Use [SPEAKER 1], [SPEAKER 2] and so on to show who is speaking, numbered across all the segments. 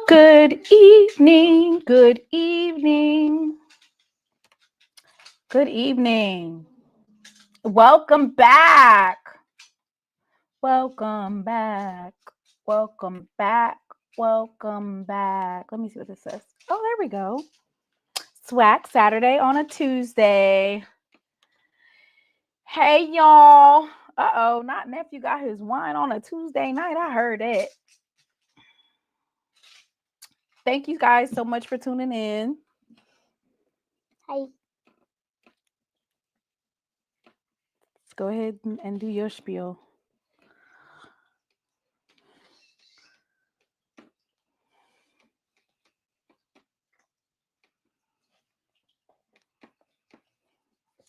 [SPEAKER 1] Good evening. Good evening. Good evening. Welcome back. Welcome back. Welcome back. Welcome back. Let me see what this says. Oh, there we go. SWAC Saturday on a Tuesday. Hey, y'all. Uh-oh, not nephew got his wine on a Tuesday night. I heard it. Thank you guys so much for tuning in.
[SPEAKER 2] Hi.
[SPEAKER 1] Let's go ahead and do your spiel.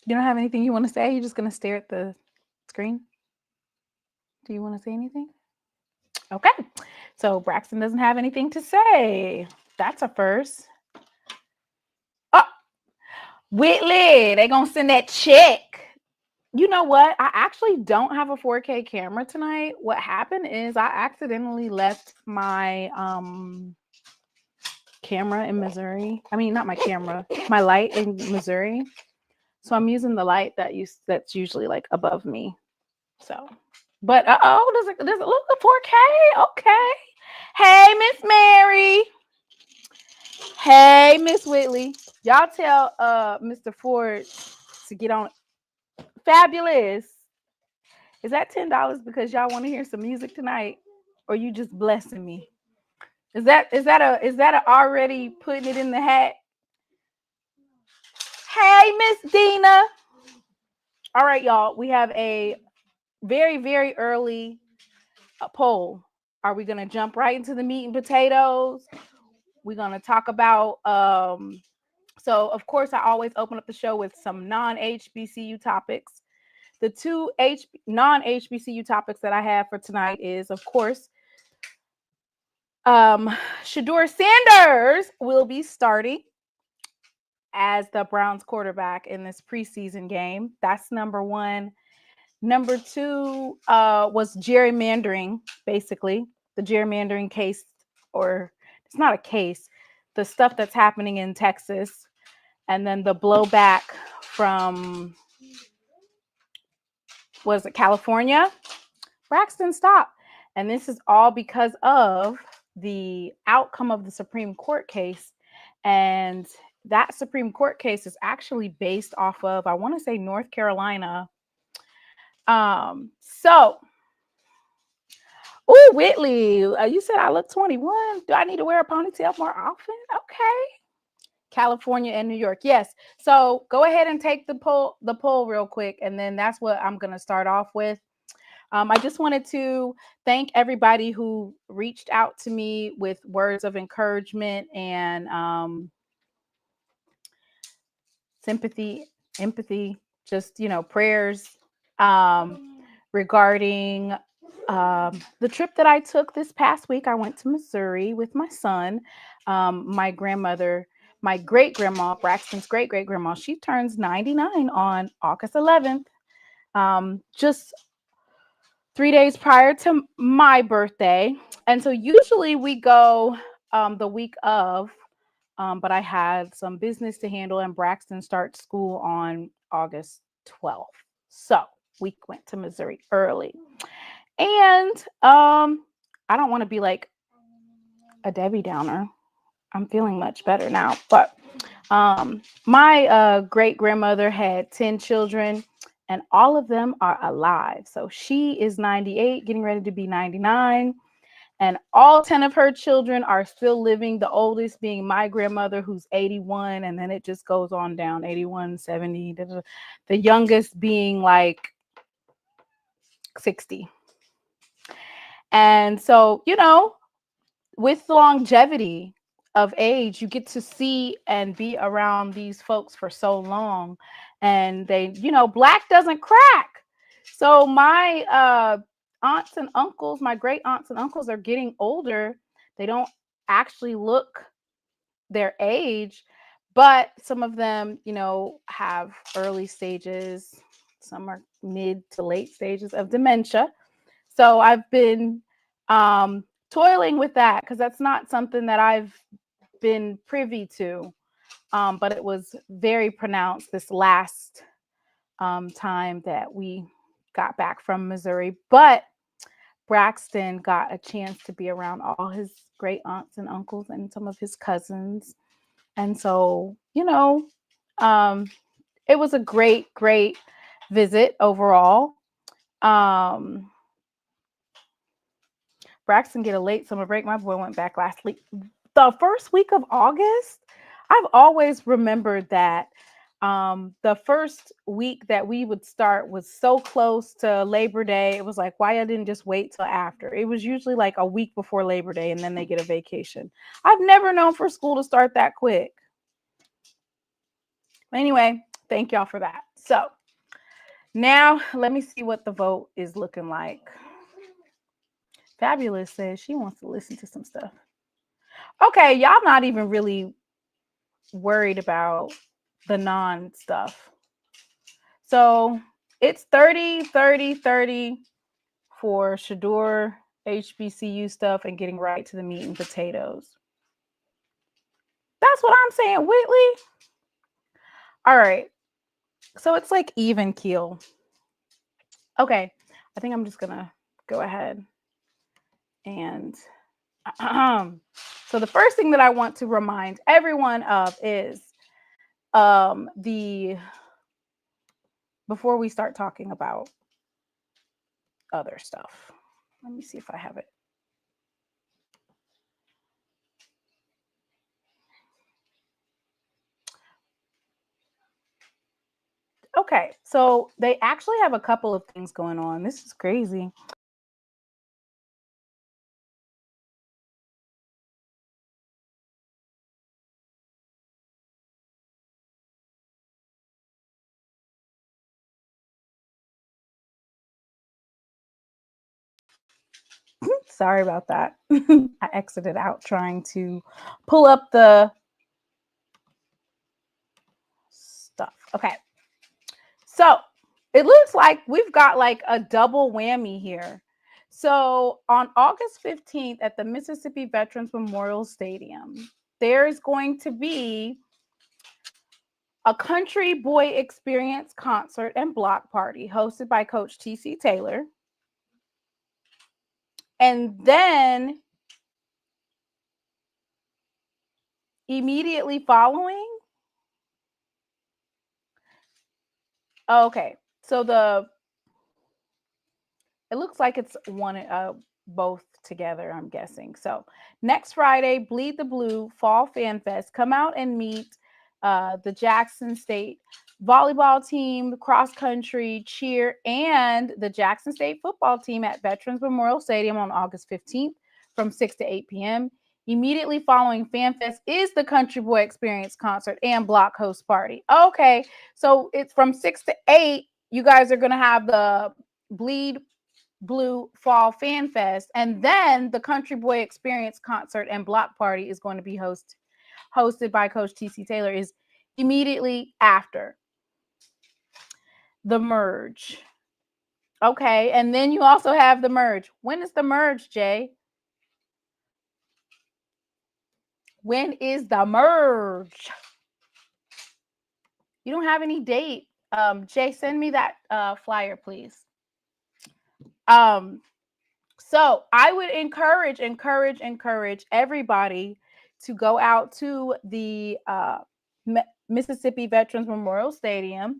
[SPEAKER 1] You don't have anything you want to say? You're just going to stare at the screen? Do you want to say anything? Okay. So Braxton doesn't have anything to say. That's a first. Oh, Whitley, they going to send that check. You know what? I actually don't have a 4K camera tonight. What happened is I accidentally left my camera in Missouri. I mean, not my camera, my light in Missouri. So I'm using the light that's usually like above me. So, but does it look at 4K? Okay. Hey, Miss Mary. Hey, Miss Whitley. Y'all tell Mr. Ford to get on. Fabulous. Is that $10 because y'all want to hear some music tonight, or you just blessing me? Is that a already putting it in the hat? Hey, Miss Dina. All right, y'all. We have a very, very early poll. Are we going to jump right into the meat and potatoes? We're going to talk about, so of course, I always open up the show with some non-HBCU topics. The two non-HBCU topics that I have for tonight is, of course, Shedeur Sanders will be starting as the Browns quarterback in this preseason game. That's number one. Number two was gerrymandering, basically. The gerrymandering case, or it's not a case, the stuff that's happening in Texas. And then the blowback from, was it California? Braxton, stop. And this is all because of the outcome of the Supreme Court case. And that Supreme Court case is actually based off of, I want to say, North Carolina. So, oh, Whitley, you said I look 21. Do I need to wear a ponytail more often? Okay. California and New York. Yes. So go ahead and take the poll real quick. And then that's what I'm going to start off with. I just wanted to thank everybody who reached out to me with words of encouragement and sympathy, empathy, just, prayers regarding the trip that I took this past week. I went to Missouri with my son, my grandmother, my great-grandma, Braxton's great-great-grandma. She turns 99 on August 11th. Just 3 days prior to my birthday. And so usually we go the week of, but I had some business to handle, and Braxton starts school on August 12th. So we went to Missouri early. And I don't want to be like a Debbie Downer. I'm feeling much better now. But my great-grandmother had 10 children, and all of them are alive. So she is 98, getting ready to be 99. And all 10 of her children are still living, the oldest being my grandmother, who's 81. And then it just goes on down, 81, 70. The youngest being like 60. And so, with longevity of age, you get to see and be around these folks for so long. And they, black doesn't crack. So my aunts and uncles, my great aunts and uncles are getting older. They don't actually look their age, but some of them, have early stages. Some are mid to late stages of dementia. So I've been toiling with that because that's not something that I've been privy to. But it was very pronounced this last time that we got back from Missouri. But Braxton got a chance to be around all his great aunts and uncles and some of his cousins. And so, it was a great, great visit overall. Braxton get a late summer break. My boy went back last week. The first week of August, I've always remembered that the first week that we would start was so close to Labor Day. It was like, why I didn't just wait till after? It was usually like a week before Labor Day and then they get a vacation. I've never known for school to start that quick. Anyway, thank y'all for that. So now let me see what the vote is looking like. Fabulous says she wants to listen to some stuff. Okay, y'all not even really worried about the non stuff. So it's 30, 30, 30 for Shador HBCU stuff and getting right to the meat and potatoes. That's what I'm saying, Whitley. All right. So it's like even keel. Okay. I think I'm just going to go ahead and so the first thing that I want to remind everyone of is before we start talking about other stuff. Let me see if I have it. Okay, so they actually have a couple of things going on. This is crazy. Sorry about that. I exited out trying to pull up the stuff. Okay. So it looks like we've got like a double whammy here. So on August 15th at the Mississippi Veterans Memorial Stadium, there is going to be a Country Boy Experience concert and block party hosted by Coach T.C. Taylor. And then immediately following, okay, so it looks like it's both together, I'm guessing. So next Friday, Bleed the Blue Fall Fan Fest. Come out and meet the Jackson State volleyball team, cross country, cheer, and the Jackson State football team at Veterans Memorial Stadium on August 15th from 6 to 8 p.m. Immediately following Fan Fest is the Country Boy Experience concert and block host party. Okay, so it's from 6 to 8. You guys are going to have the Bleed Blue Fall Fan Fest, and then the Country Boy Experience concert and block party is going to be hosted by Coach T.C. Taylor is immediately after the merge. Okay, and then you also have the merge. When is the merge, Jay? When is the merge? You don't have any date. Jay, send me that flyer, please. So I would encourage everybody to go out to the Mississippi Veterans Memorial Stadium.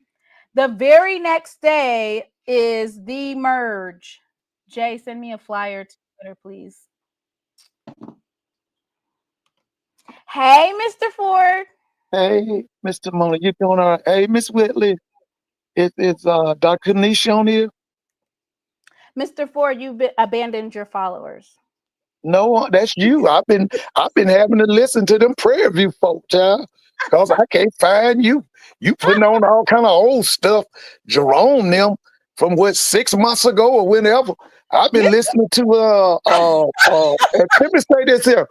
[SPEAKER 1] The very next day is the merge. Jay, send me a flyer to Twitter, please. Hey, Mr. Ford.
[SPEAKER 3] Hey, Mr. Muller, you doing all right? Hey, Miss Whitley, it's Dr. Nisha on here?
[SPEAKER 1] Mr. Ford, you've abandoned your followers.
[SPEAKER 3] No, that's you. I've been having to listen to them Prairie View folk, child, because I can't find you. You putting on all kind of old stuff, Jerome them from 6 months ago or whenever. I've been listening to let me say this here.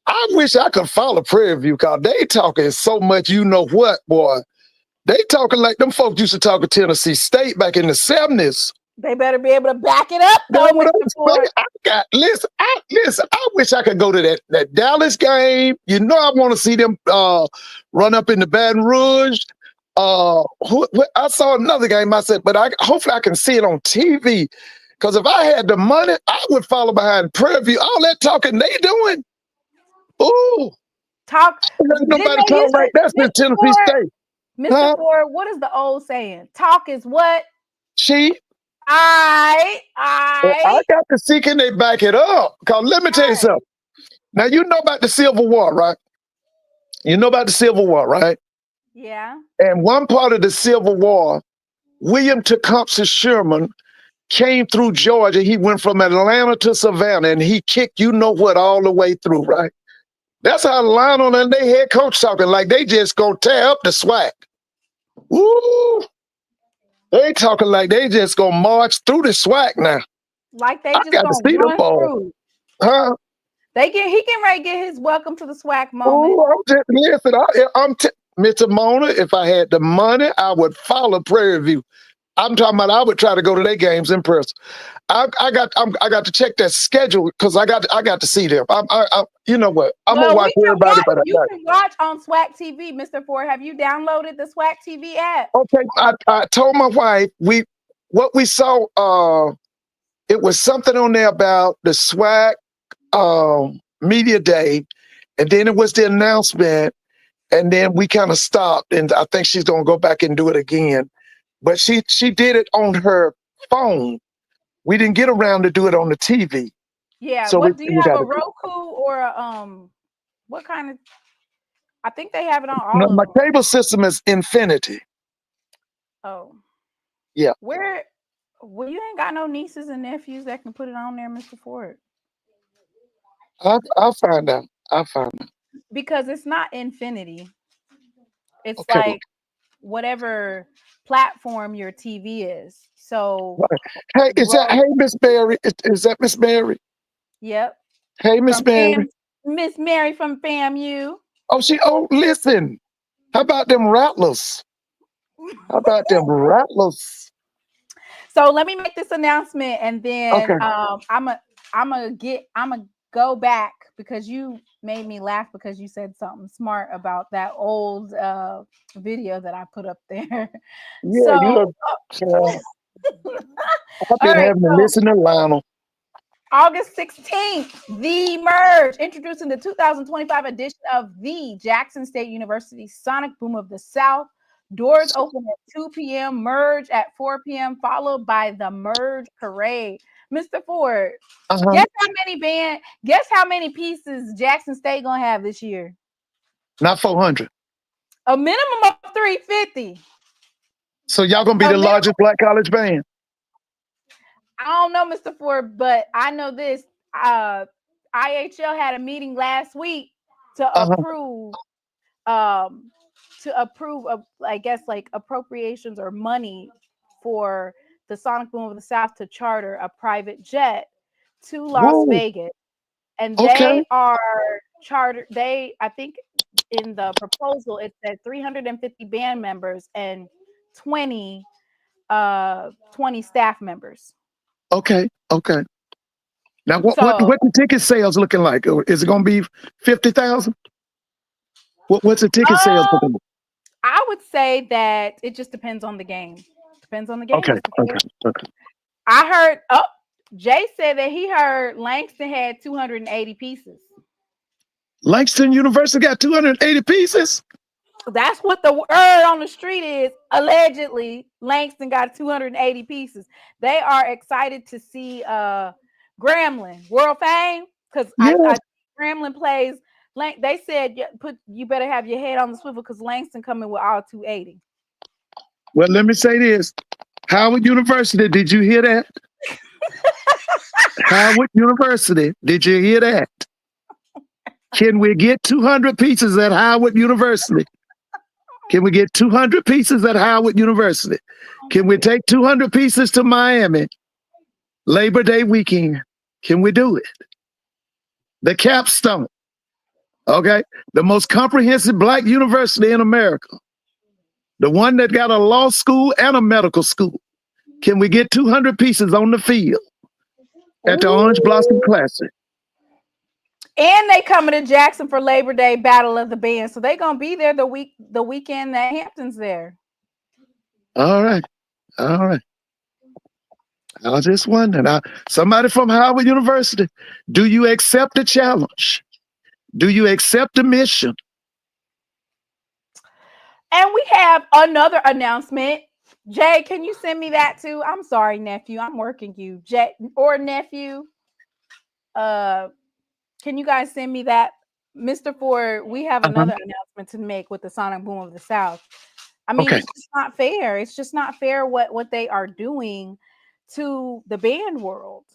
[SPEAKER 3] I wish I could follow Prairie View because they talking so much, you know what, boy. They talking like them folks used to talk at Tennessee State back in the 70s.
[SPEAKER 1] They better be able to back it up, though,
[SPEAKER 3] That's what
[SPEAKER 1] Mr. Ford.
[SPEAKER 3] listen. I wish I could go to that Dallas game. You know, I want to see them run up in the Baton Rouge. I saw another game. I said, but hopefully I can see it on TV. Because if I had the money, I would follow behind Prairie View. All that talking they doing. Ooh,
[SPEAKER 1] Talk.
[SPEAKER 3] ain't nobody
[SPEAKER 1] Didn't they
[SPEAKER 3] talk
[SPEAKER 1] used
[SPEAKER 3] like
[SPEAKER 1] to,
[SPEAKER 3] that since
[SPEAKER 1] Mr.
[SPEAKER 3] Tennessee
[SPEAKER 1] Ford?
[SPEAKER 3] State.
[SPEAKER 1] Mr.
[SPEAKER 3] Huh?
[SPEAKER 1] Ford, what is the old saying? Talk is what?
[SPEAKER 3] She.
[SPEAKER 1] I.
[SPEAKER 3] I got to see can they back it up. Because let me tell you something. Now, you know about the Civil War, right? You know about the Civil War, right?
[SPEAKER 1] Yeah.
[SPEAKER 3] And one part of the Civil War, William Tecumseh Sherman came through Georgia. He went from Atlanta to Savannah, and he kicked you know what all the way through, right? That's how Lionel and their head coach talking like they just gonna tear up the SWAC. Ooh, they talking like they just gonna march through the SWAC now.
[SPEAKER 1] Like they
[SPEAKER 3] I
[SPEAKER 1] just
[SPEAKER 3] got to
[SPEAKER 1] gonna
[SPEAKER 3] see the
[SPEAKER 1] run
[SPEAKER 3] ball,
[SPEAKER 1] through.
[SPEAKER 3] huh?
[SPEAKER 1] He can ready to get his welcome to the SWAC moment.
[SPEAKER 3] Oh, I'm just listen. Mr. Mona. If I had the money, I would follow Prairie View. I'm talking about. I would try to go to their games in person. I got to check that schedule because I got to see them. You know what? I'm gonna watch everybody, but
[SPEAKER 1] You can watch on SWAC TV, Mr. Ford. Have you downloaded the SWAC TV app?
[SPEAKER 3] okay. I told my wife what we saw. It was something on there about the SWAC media day, and then it was the announcement, and then we kind of stopped. And I think she's gonna go back and do it again. But she did it on her phone. We didn't get around to do it on the TV.
[SPEAKER 1] Yeah.
[SPEAKER 3] So
[SPEAKER 1] What do you have,
[SPEAKER 3] got
[SPEAKER 1] a Roku or what kind of? I think they have it on all
[SPEAKER 3] no,
[SPEAKER 1] of
[SPEAKER 3] my
[SPEAKER 1] them.
[SPEAKER 3] cable system is Infinity.
[SPEAKER 1] Oh.
[SPEAKER 3] Yeah.
[SPEAKER 1] Well, you ain't got no nieces and nephews that can put it on there, Mr. Ford.
[SPEAKER 3] I'll find out. I'll find out.
[SPEAKER 1] Because it's not Infinity. It's
[SPEAKER 3] Okay.
[SPEAKER 1] like whatever platform your TV is. So
[SPEAKER 3] Hey, hey Miss Mary? Is that Miss Mary?
[SPEAKER 1] Yep.
[SPEAKER 3] Hey Miss Mary.
[SPEAKER 1] Miss Mary from FAMU.
[SPEAKER 3] Oh, listen. How about them rattlers? How about them rattlers?
[SPEAKER 1] So let me make this announcement, and then
[SPEAKER 3] Okay.
[SPEAKER 1] I'm gonna go back because you made me laugh because you said something smart about that old video that I put up there.
[SPEAKER 3] Yeah, you I've been having to listen to Lionel.
[SPEAKER 1] August 16th, the Merge, introducing the 2025 edition of the Jackson State University Sonic Boom of the South. Doors open at 2 p.m., Merge at 4 p.m., followed by the Merge Parade. Mr. Ford, guess how many pieces Jackson State gonna have this year?
[SPEAKER 3] Not 400.
[SPEAKER 1] A minimum of 350.
[SPEAKER 3] So y'all gonna be the largest black college band?
[SPEAKER 1] I don't know, Mr. Ford, but I know this. IHL had a meeting last week to approve of, I guess, like appropriations or money for the Sonic Boom of the South to charter a private jet to Las Vegas. And they are chartered. I think in the proposal, it said 350 band members and 20 staff members.
[SPEAKER 3] Okay. Now, what the ticket sales looking like? Is it going to be 50,000? What's the ticket sales looking like?
[SPEAKER 1] I would say that it just depends on the game. Depends on the game.
[SPEAKER 3] Okay.
[SPEAKER 1] I heard. Jay said that he heard Langston had 280 pieces.
[SPEAKER 3] Langston University got 280 pieces?
[SPEAKER 1] That's what the word on the street is. Allegedly, Langston got 280 pieces. They are excited to see Grambling World Fame because I Grambling plays. They said you better have your head on the swivel because Langston coming with all 280.
[SPEAKER 3] Well, let me say this. Howard University, did you hear that? Howard University, did you hear that? Can we get 200 pieces at Howard University? Can we get 200 pieces at Howard University? Can we take 200 pieces to Miami? Labor Day weekend. Can we do it? The capstone. Okay. The most comprehensive black university in America. The one that got a law school and a medical school. Can we get 200 pieces on the field at the Orange Blossom Classic?
[SPEAKER 1] And they coming to Jackson for Labor Day Battle of the Band, so they gonna be there the weekend that Hampton's there.
[SPEAKER 3] All right. I was just wondering. Somebody from Howard University, do you accept the challenge? Do you accept the mission?
[SPEAKER 1] And we have another announcement. Jay, can you send me that too? I'm sorry, nephew. I'm working you. Jay or nephew. Can you guys send me that? Mr. Ford, we have another announcement to make with the Sonic Boom of the South. I mean, It's just not fair. It's just not fair what they are doing to the band world.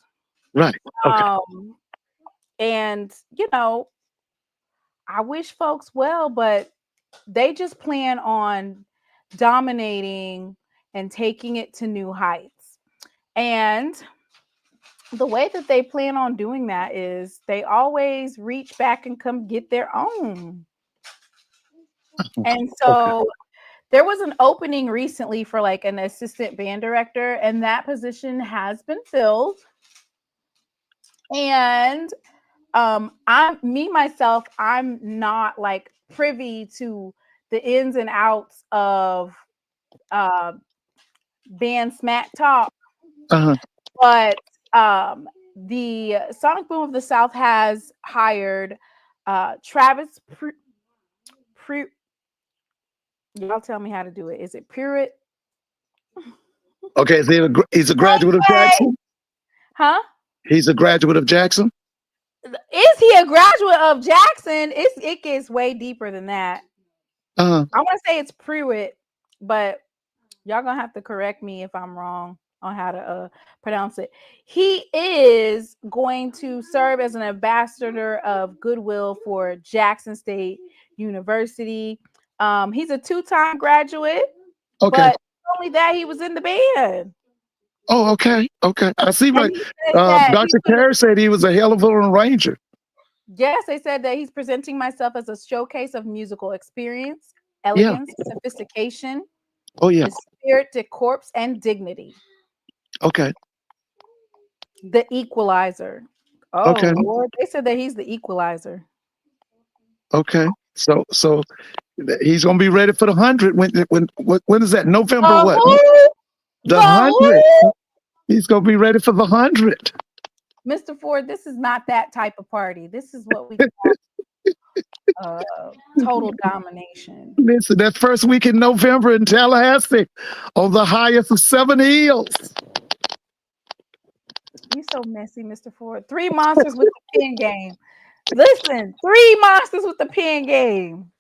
[SPEAKER 3] Right. Okay.
[SPEAKER 1] And, I wish folks well, but they just plan on dominating and taking it to new heights. And the way that they plan on doing that is they always reach back and come get their own. And so there was an opening recently for like an assistant band director, and that position has been filled. And I'm not like privy to the ins and outs of band smack talk. But the Sonic Boom of the South has hired Travis y'all tell me how to do it. Is it Pruitt?
[SPEAKER 3] Okay, he's a graduate of Jackson?
[SPEAKER 1] Huh?
[SPEAKER 3] He's a graduate of Jackson?
[SPEAKER 1] Is he a graduate of Jackson? It gets way deeper than that. I want to say it's Pruitt, but y'all gonna have to correct me if I'm wrong on how to pronounce it. He is going to serve as an ambassador of goodwill for Jackson State University. He's a 2-time graduate.
[SPEAKER 3] Okay.
[SPEAKER 1] But not only that, he was in the band.
[SPEAKER 3] Oh, okay. I see what Dr. Carey said. He was a hell of an arranger.
[SPEAKER 1] Yes, they said that he's presenting myself as a showcase of musical experience, elegance, sophistication.
[SPEAKER 3] Oh, yeah.
[SPEAKER 1] The spirit, de corps, and dignity.
[SPEAKER 3] Okay.
[SPEAKER 1] The equalizer. Oh, okay. Lord, they said that he's the equalizer.
[SPEAKER 3] Okay. So he's gonna be ready for the 100. When is that? November what? The 100. He's gonna be ready for the 100.
[SPEAKER 1] Mr. Ford, this is not that type of party. This is what we call total domination.
[SPEAKER 3] Listen, that first week in November in Tallahassee, on the highest of 7 hills.
[SPEAKER 1] You so messy, Mr. Ford. 3 monsters with the pen game. Listen, 3 monsters with the pen game.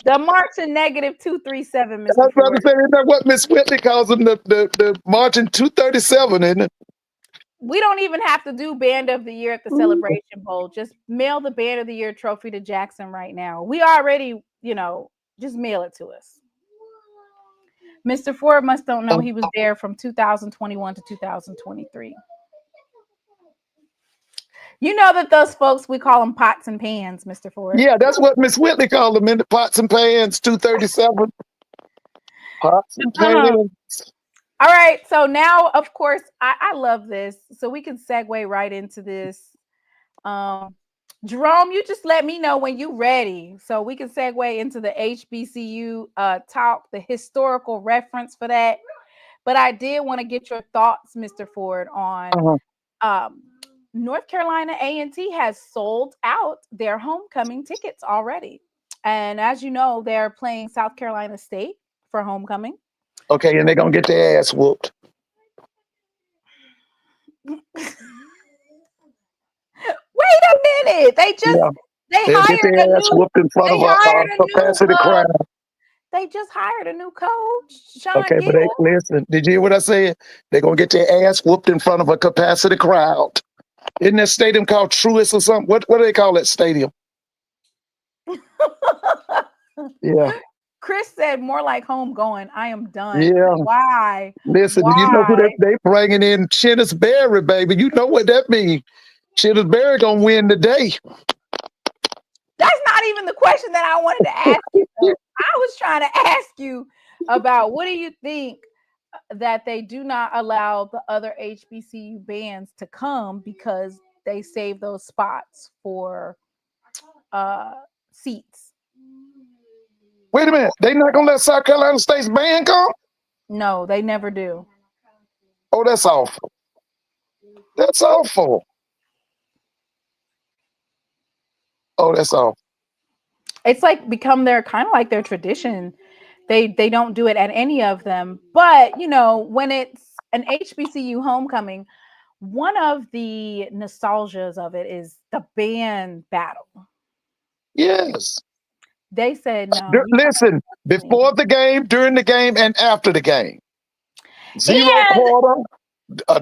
[SPEAKER 1] The marching -237, Mr.
[SPEAKER 3] I was about to say, isn't that what Miss Whitley calls them? The marching 237, isn't it?
[SPEAKER 1] We don't even have to do Band of the Year at the Celebration Bowl. Just mail the Band of the Year trophy to Jackson right now. We already, just mail it to us. Mr. Ford must don't know he was there from 2021 to 2023. You know that those folks, we call them pots and pans, Mr. Ford.
[SPEAKER 3] Yeah, that's what Miss Whitley called them, in the pots and pans, 237. Pots and pans.
[SPEAKER 1] All right, so now, of course, I love this. So we can segue right into this. Jerome, you just let me know when you're ready. So we can segue into the HBCU talk, the historical reference for that. But I did want to get your thoughts, Mr. Ford, on North Carolina A&T has sold out their homecoming tickets already. And as you know, they're playing South Carolina State for homecoming.
[SPEAKER 3] Okay, and they're going to get their ass whooped.
[SPEAKER 1] Wait a minute. They hired
[SPEAKER 3] get their ass whooped in front of a capacity crowd.
[SPEAKER 1] They just hired a new coach, Sean
[SPEAKER 3] Okay,
[SPEAKER 1] Gill.
[SPEAKER 3] but listen, did you hear what I said? They're going to get their ass whooped in front of a capacity crowd. Isn't that stadium called Truist or something? What do they call that stadium? Yeah.
[SPEAKER 1] Chris said more like home going. I am done.
[SPEAKER 3] Yeah.
[SPEAKER 1] Why?
[SPEAKER 3] Listen, you know who they bringing in? Chennis Berry, baby. You know what that means. Chennis Berry going to win today.
[SPEAKER 1] That's not even the question that I wanted to ask you. I was trying to ask you about what do you think that they do not allow the other HBCU bands to come because they save those spots for seats.
[SPEAKER 3] Wait a minute. They not gonna let South Carolina State's band come?
[SPEAKER 1] No, they never do.
[SPEAKER 3] Oh, that's awful. That's awful. Oh, that's awful.
[SPEAKER 1] It's like become their kind of like their tradition. They don't do it at any of them. But you know, when it's an HBCU homecoming, one of the nostalgias of it is the band battle.
[SPEAKER 3] Yes.
[SPEAKER 1] They said no.
[SPEAKER 3] Listen, before the game, during the game, and after the game. Zero quarter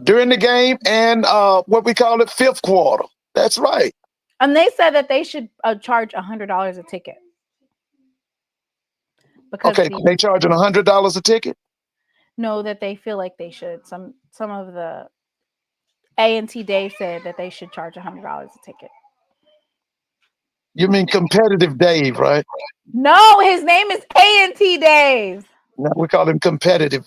[SPEAKER 3] during the game and what we call it, fifth quarter. That's right.
[SPEAKER 1] And they said that they should charge $100 a ticket. Because
[SPEAKER 3] okay, they charging $100 a ticket?
[SPEAKER 1] No, that they feel like they should. Some of the A&T Dave said that they should charge $100 a ticket.
[SPEAKER 3] You mean competitive Dave, right?
[SPEAKER 1] No, his name is A&T Dave.
[SPEAKER 3] No, we call him competitive.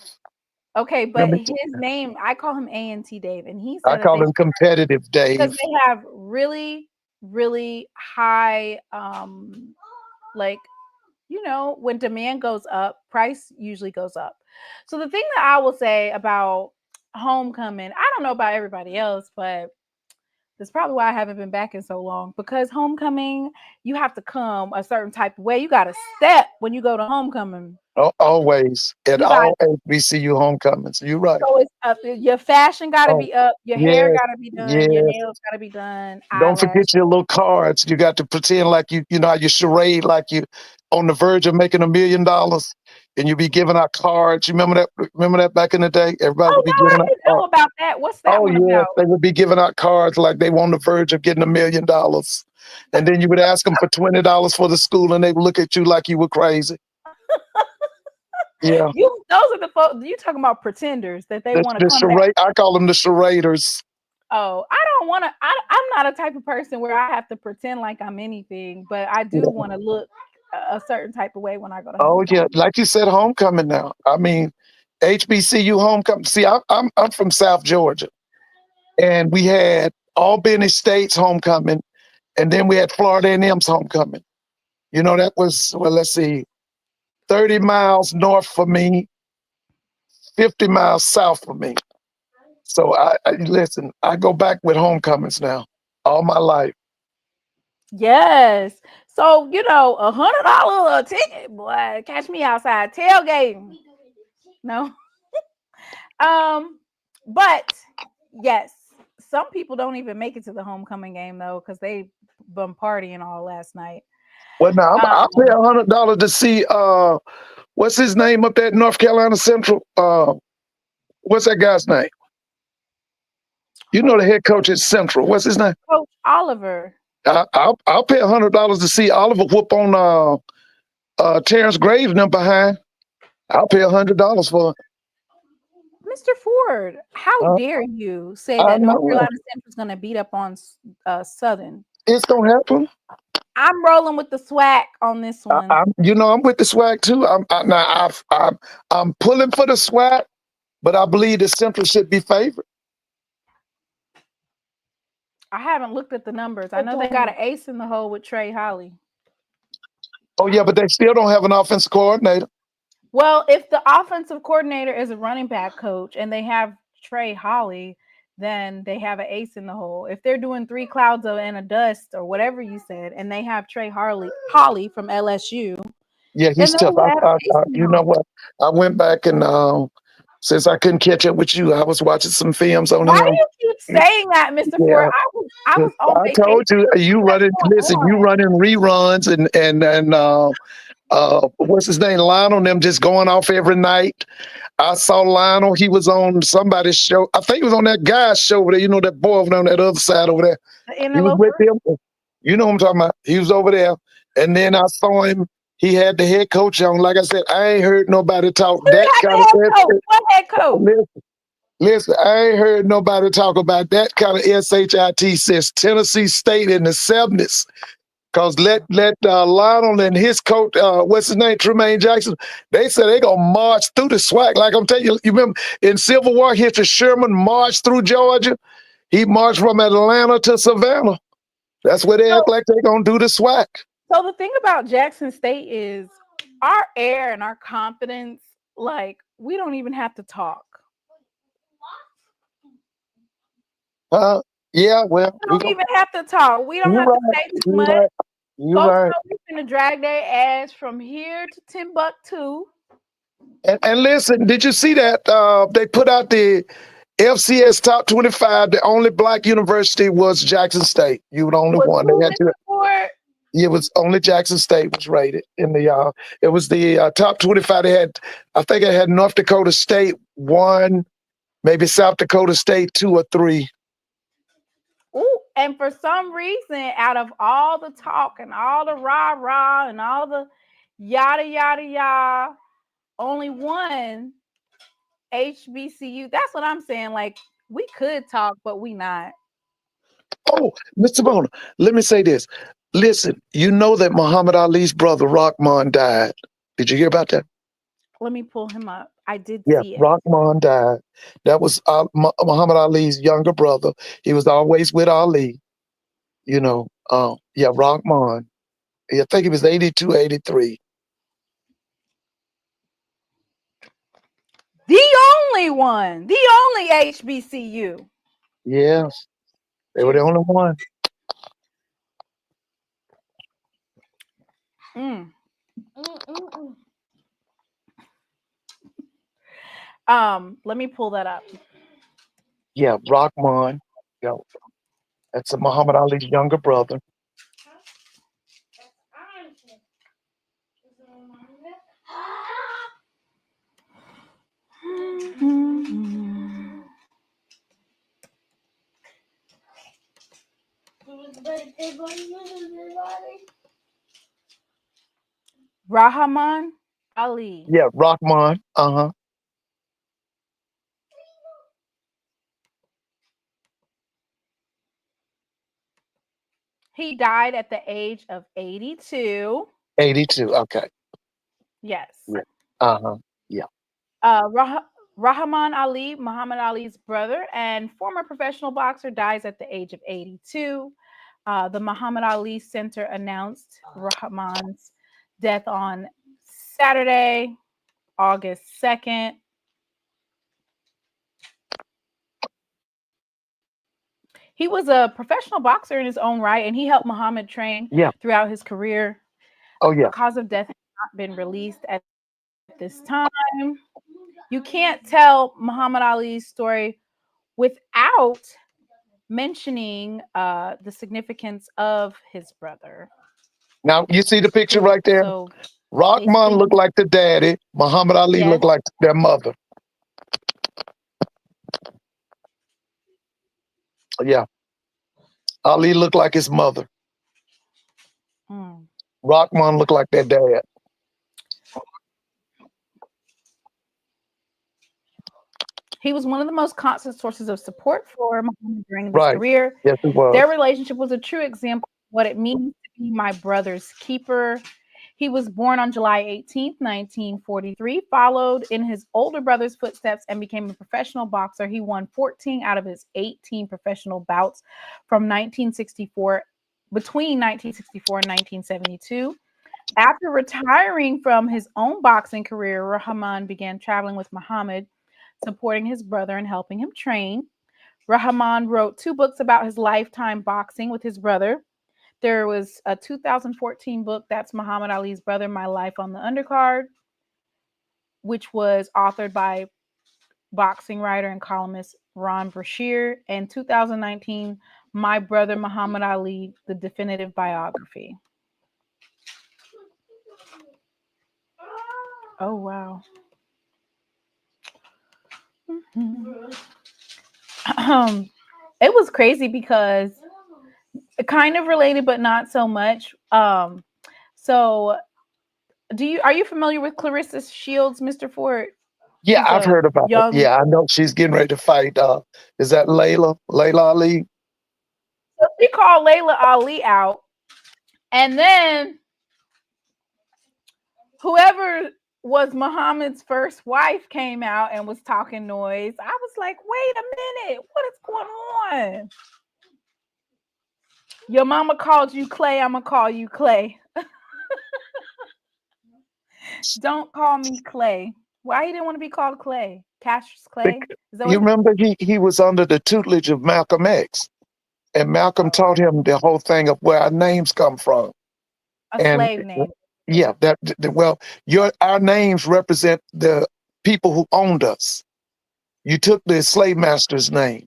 [SPEAKER 1] Okay, but his name, I call him A&T Dave, and he said
[SPEAKER 3] I call him competitive Dave
[SPEAKER 1] because they have really, really high, like, you know, when demand goes up, price usually goes up. So the thing that I will say about homecoming, I don't know about everybody else, but that's probably why I haven't been back in so long, because homecoming, you have to come a certain type of way. You got to step when you go to homecoming.
[SPEAKER 3] Always at all HBCU homecomings. You're right.
[SPEAKER 1] So it's up. Your fashion got to be up. Your hair got to be done. Your nails got to be done.
[SPEAKER 3] Don't forget your little cards. You got to pretend like you know how you charade like you on the verge of making $1 million, and you be giving out cards. You remember that? Remember that back in the day? Everybody would be giving out.
[SPEAKER 1] Know about that? What's that?
[SPEAKER 3] Oh yeah, about? They would be giving out cards like they were on the verge of getting $1 million, and then you would ask them for $20 for the school, and they would look at you like you were crazy. Yeah,
[SPEAKER 1] those are the folks. You talking about pretenders that they want to come back.
[SPEAKER 3] I call them the charaders.
[SPEAKER 1] Oh, I don't want to. I'm not a type of person where I have to pretend like I'm anything, but I do want to look a certain type of way when I go to homecoming.
[SPEAKER 3] Yeah, like you said, homecoming now. I mean, HBCU homecoming. See, I'm from South Georgia, and we had Albany State's homecoming, and then we had Florida A&M's homecoming. You know, that was, well, let's see, 30 miles north for me, 50 miles south for me. So I listen, I go back with homecomings now all my life.
[SPEAKER 1] Yes. So, you know, $100 a ticket, boy, catch me outside tailgating. No. But yes, some people don't even make it to the homecoming game though, because they been partying all last night.
[SPEAKER 3] Well, now I'll pay $100 to see what's his name up there at North Carolina Central? What's that guy's name? You know the head coach at Central. What's his name?
[SPEAKER 1] Coach Oliver.
[SPEAKER 3] I'll pay $100 to see Oliver whoop on Terrence Graves and them behind. I'll pay $100 for it.
[SPEAKER 1] Mr. Ford, how dare you say that North Carolina Central is going to beat up on Southern?
[SPEAKER 3] It's going to happen.
[SPEAKER 1] I'm rolling with the SWAC on this one.
[SPEAKER 3] I'm with the SWAC too. I'm pulling for the SWAC, but I believe the Central should be favored.
[SPEAKER 1] I haven't looked at the numbers. I know they got an ace in the hole with Trey Holly.
[SPEAKER 3] Oh yeah, but they still don't have an offensive coordinator.
[SPEAKER 1] Well, if the offensive coordinator is a running back coach and they have Trey Holly, then they have an ace in the hole. If they're doing 3 clouds and a dust or whatever you said, and they have Trey Holly from LSU.
[SPEAKER 3] Yeah, he's tough. You know what? I went back and since I couldn't catch up with you, I was watching some films on him.
[SPEAKER 1] Why do you keep saying that, Mr. Ford? I was on vacation.
[SPEAKER 3] I told you, you running reruns and what's his name? Lionel and them just going off every night. I saw Lionel. He was on somebody's show. I think he was on that guy's show over there. You know, that boy over there on that other side over there. He was with him. You know what I'm talking about. He was over there. And then I saw him. He had the head coach on. Like I said, I ain't heard nobody talk that kind of coach.
[SPEAKER 1] What head coach?
[SPEAKER 3] Listen, I ain't heard nobody talk about that kind of SHIT since Tennessee State in the 70s. Cause let Lionel and his coach, what's his name, Tremaine Jackson, they said they gonna march through the SWAC. Like I'm telling you, you remember in Civil War history, Sherman marched through Georgia. He marched from Atlanta to Savannah. That's where they act like they're gonna do the SWAC.
[SPEAKER 1] So the thing about Jackson State is our air and our confidence, like we don't even have to talk.
[SPEAKER 3] Yeah, well,
[SPEAKER 1] We don't even have to talk. We don't have to say too much.
[SPEAKER 3] Right. You're
[SPEAKER 1] Folks
[SPEAKER 3] right.
[SPEAKER 1] know we're gonna drag their ass from here to Timbuktu.
[SPEAKER 3] And listen, did you see that they put out the FCS top 25? The only black university was Jackson State. You were the only one. They had to. It was only Jackson State was rated in the. It was the top 25. They had, I think, it had North Dakota State 1, maybe South Dakota State 2 or 3.
[SPEAKER 1] Ooh, and for some reason, out of all the talk and all the rah-rah and all the yada yada yada, only one HBCU. That's what I'm saying. Like we could talk, but we not.
[SPEAKER 3] Oh, Mr. Bona, let me say this. Listen, you know that Muhammad Ali's brother Rahman died. Did you hear about that?
[SPEAKER 1] Let me pull him up. I did
[SPEAKER 3] Yeah,
[SPEAKER 1] see it.
[SPEAKER 3] Rahman died. That was Muhammad Ali's younger brother. He was always with Ali. You know, yeah, Rahman. I think he was 82, 83.
[SPEAKER 1] The only one, the only HBCU.
[SPEAKER 3] Yes, they were the only one.
[SPEAKER 1] Let me pull that up.
[SPEAKER 3] Yeah, Rahman. Yeah, that's Muhammad Ali's younger brother.
[SPEAKER 1] Rahaman Ali.
[SPEAKER 3] Yeah, Rahman.
[SPEAKER 1] He died at the age of 82.
[SPEAKER 3] 82. Okay.
[SPEAKER 1] Yes.
[SPEAKER 3] Yeah. Yeah.
[SPEAKER 1] Rahaman Ali, Muhammad Ali's brother and former professional boxer, dies at the age of 82. The Muhammad Ali Center announced Rahaman's death on Saturday, August 2nd. He was a professional boxer in his own right, and he helped Muhammad train throughout his career.
[SPEAKER 3] Oh, yeah.
[SPEAKER 1] The cause of death has not been released at this time. You can't tell Muhammad Ali's story without mentioning the significance of his brother.
[SPEAKER 3] Now, you see the picture right there? So Rahman looked like the daddy. Muhammad Ali looked like their mother. Yeah. Ali looked like his mother. Rahman looked like their dad.
[SPEAKER 1] He was one of the most constant sources of support for Muhammad during his career.
[SPEAKER 3] Yes, he was.
[SPEAKER 1] Their relationship was a true example of what it means to be my brother's keeper. He was born on July 18th, 1943, followed in his older brother's footsteps and became a professional boxer. He won 14 out of his 18 professional bouts from 1964, between 1964 and 1972. After retiring from his own boxing career, Rahaman began traveling with Muhammad, supporting his brother and helping him train. Rahaman wrote 2 books about his lifetime boxing with his brother. There was a 2014 book, that's Muhammad Ali's brother, My Life on the Undercard, which was authored by boxing writer and columnist Ron Brashear, and 2019, My Brother Muhammad Ali, The Definitive Biography. Oh, wow. It was crazy because it kind of related, but not so much. So are you familiar with Clarissa Shields, Mr. Ford?
[SPEAKER 3] Yeah, I've heard about it. Yeah, I know she's getting ready to fight. Is that Layla Ali?
[SPEAKER 1] So she called Layla Ali out And then whoever was Muhammad's first wife came out and was talking noise. I was like, wait a minute, what is going on? Your mama called you Clay, I'm gonna call you Clay. Don't call me Clay. Why you didn't want to be called Clay? Cassius Clay?
[SPEAKER 3] You remember he was under the tutelage of Malcolm X, and Malcolm taught him the whole thing of where our names come from.
[SPEAKER 1] A slave name.
[SPEAKER 3] Yeah, our names represent the people who owned us. You took the slave master's name.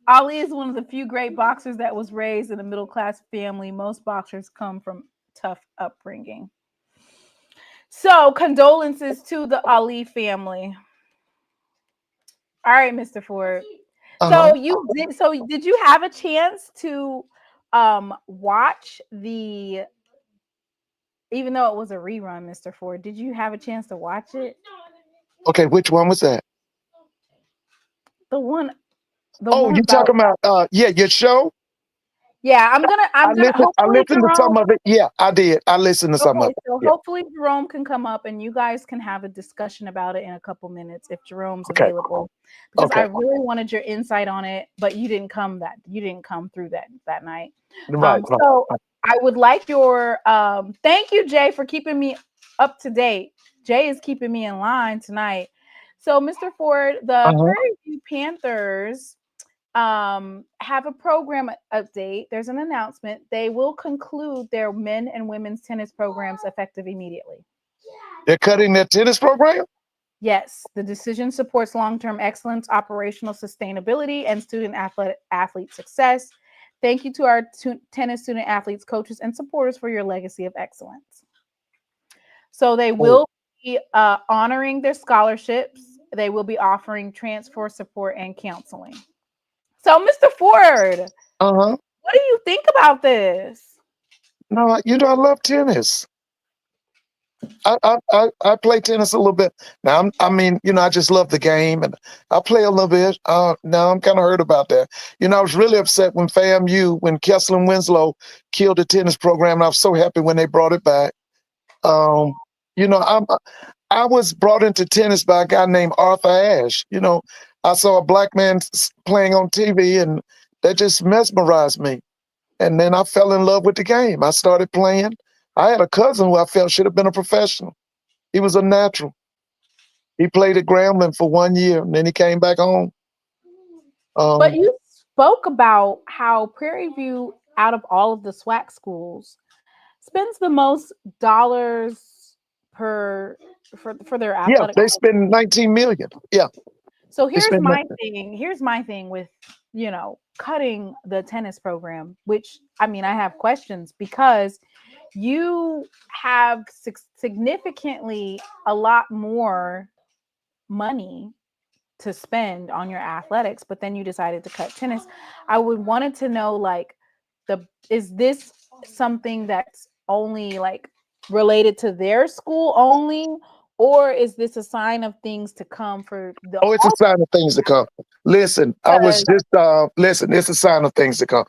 [SPEAKER 1] Ali is one of the few great boxers that was raised in a middle-class family. Most boxers come from tough upbringing. So, condolences to the Ali family. All right, Mr. Ford. So did you have a chance to watch the, even though it was a rerun, Mr. Ford, did you have a chance to watch it?
[SPEAKER 3] Okay, which one was that?
[SPEAKER 1] The one
[SPEAKER 3] you talking about your show?
[SPEAKER 1] Yeah, I'm gonna
[SPEAKER 3] I listened to some of it. Yeah, I did. I listened to some of it.
[SPEAKER 1] So hopefully Jerome can come up and you guys can have a discussion about it in a couple minutes if Jerome's available. Because I really wanted your insight on it, but you didn't come through that night.
[SPEAKER 3] Right.
[SPEAKER 1] So I would like your thank you, Jay, for keeping me up to date. Jay is keeping me in line tonight. So, Mr. Ford, the Prairie View Panthers have a program update. There's an announcement. They will conclude their men and women's tennis programs effective immediately.
[SPEAKER 3] They're cutting their tennis program?
[SPEAKER 1] Yes. The decision supports long-term excellence, operational sustainability, and student athlete success. Thank you to our tennis student athletes, coaches, and supporters for your legacy of excellence. So they will be honoring their scholarships. They will be offering transfer support and counseling. So, Mr. Ford, what do you think about this?
[SPEAKER 3] No, I love tennis. I play tennis a little bit. Now, I just love the game, and I play a little bit. Now I'm kind of hurt about that. I was really upset when when Kessler and Winslow killed the tennis program, and I was so happy when they brought it back. I was brought into tennis by a guy named Arthur Ashe. I saw a black man playing on TV, and that just mesmerized me. And then I fell in love with the game. I started playing. I had a cousin who I felt should have been a professional. He was a natural. He played at Grambling for 1 year, and then he came back home.
[SPEAKER 1] But you spoke about how Prairie View, out of all of the SWAC schools, spends the most dollars for their athletic.
[SPEAKER 3] Yeah, they spend $19 million. Yeah.
[SPEAKER 1] So here's my thing. Here's my thing with, cutting the tennis program, which I have questions because you have significantly a lot more money to spend on your athletics, but then you decided to cut tennis. I would wanted to know, is this something that's only related to their school only, or is this a sign of things to come for the?
[SPEAKER 3] Oh, it's a sign of things to come. Listen, it's a sign of things to come.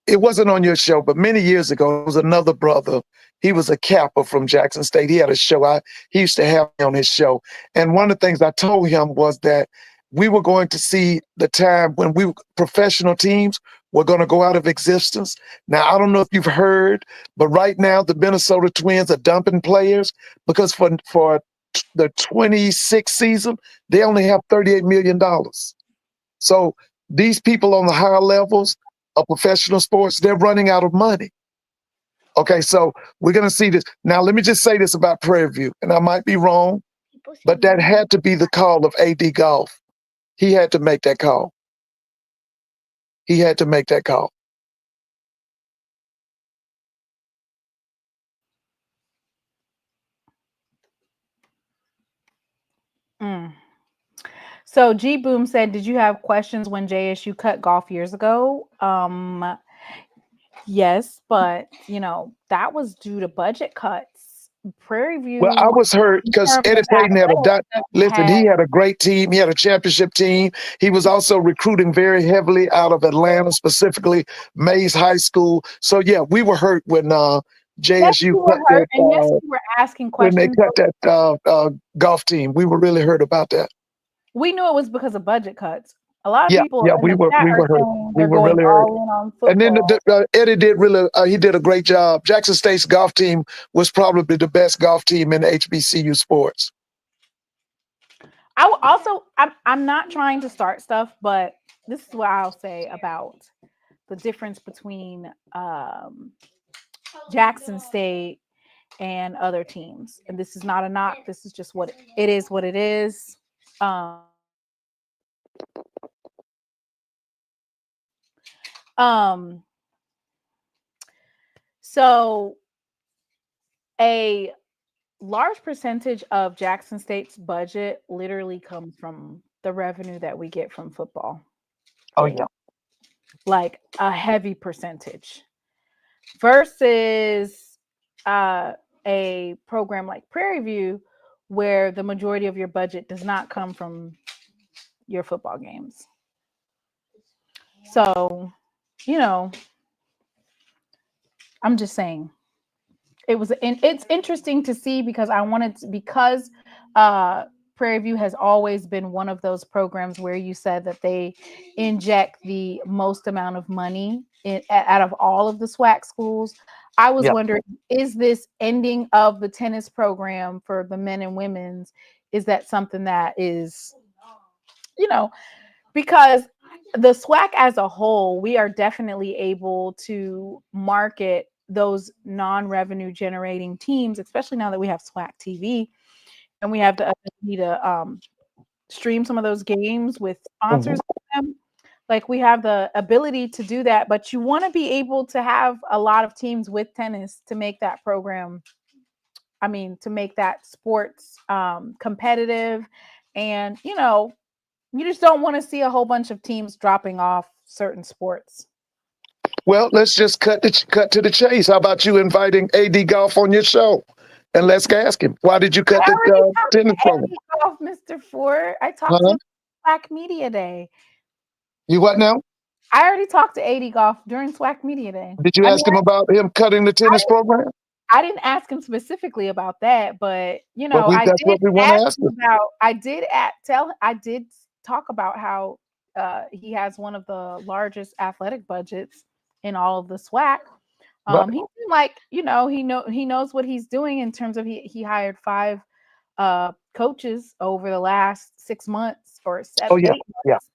[SPEAKER 3] It wasn't on your show, but many years ago, it was another brother. He was a capper from Jackson State. He had a show. He used to have me on his show. And one of the things I told him was that we were going to see the time when professional teams were going to go out of existence. Now, I don't know if you've heard, but right now the Minnesota Twins are dumping players because for the 26th season, they only have $38 million. So these people on the higher levels of professional sports, they're running out of money. Okay, so we're going to see this. Now, let me just say this about Prairie View, and I might be wrong, but that had to be the call of AD Golf. He had to make that call. He had to make that call.
[SPEAKER 1] So G Boom said, did you have questions when JSU cut golf years ago? Yes, but that was due to budget cuts. Prairie View.
[SPEAKER 3] Well, I was hurt
[SPEAKER 1] in
[SPEAKER 3] because
[SPEAKER 1] terms
[SPEAKER 3] Eddie
[SPEAKER 1] of
[SPEAKER 3] Payton had a
[SPEAKER 1] athletics, doesn't
[SPEAKER 3] listen.
[SPEAKER 1] have-
[SPEAKER 3] He had a great team. He had a championship team. He was also recruiting very heavily out of Atlanta, specifically Mays High School. So yeah, we were hurt when
[SPEAKER 1] yes,
[SPEAKER 3] JSU
[SPEAKER 1] we were
[SPEAKER 3] cut
[SPEAKER 1] hurt,
[SPEAKER 3] that
[SPEAKER 1] and yes, we were asking
[SPEAKER 3] when they
[SPEAKER 1] questions.
[SPEAKER 3] cut that golf team. We were really hurt about that.
[SPEAKER 1] We knew it was because of budget cuts. A lot of
[SPEAKER 3] Yeah,
[SPEAKER 1] people
[SPEAKER 3] yeah,
[SPEAKER 1] in the chat
[SPEAKER 3] we
[SPEAKER 1] are
[SPEAKER 3] were hurt.
[SPEAKER 1] saying
[SPEAKER 3] We
[SPEAKER 1] they're
[SPEAKER 3] were
[SPEAKER 1] going
[SPEAKER 3] really hurt.
[SPEAKER 1] all in on
[SPEAKER 3] And then
[SPEAKER 1] football.
[SPEAKER 3] Eddie did really he did a great job. Jackson State's golf team was probably the best golf team in HBCU sports.
[SPEAKER 1] I will also, I'm not trying to start stuff, but this is what I'll say about the difference between Jackson State and other teams. And this is not a knock. This is just what it is. What it is. So a large percentage of Jackson State's budget literally comes from the revenue that we get from football.
[SPEAKER 3] Oh yeah.
[SPEAKER 1] Like a heavy percentage versus a program like Prairie View, where the majority of your budget does not come from your football games. So, you know, I'm just saying it's interesting to see because Prairie View has always been one of those programs where you said that they inject the most amount of money out of all of the SWAC schools. I was wondering, is this ending of the tennis program for the men and women's, is that something that is, because the SWAC as a whole, we are definitely able to market those non-revenue generating teams, especially now that we have SWAC TV and we have the ability to stream some of those games with sponsors. Like we have the ability to do that, but you want to be able to have a lot of teams with tennis to make that program, to make that sports competitive. And, you just don't want to see a whole bunch of teams dropping off certain sports.
[SPEAKER 3] Well, let's just cut to the chase. How about you inviting AD Golf on your show? And let's ask him, why did you cut the tennis program?
[SPEAKER 1] Golf, Mr. Ford. I talked to him SWAC Media Day.
[SPEAKER 3] You what now?
[SPEAKER 1] I already talked to AD Golf during SWAC Media Day.
[SPEAKER 3] Did you ask him about him cutting the tennis program?
[SPEAKER 1] I didn't ask him specifically about that, but
[SPEAKER 3] that's what we want to ask him
[SPEAKER 1] about. I did talk about how he has one of the largest athletic budgets in all of the SWAC. He seemed like he knows what he's doing in terms of he hired 5 coaches over the last 6 months or 7. 8 months.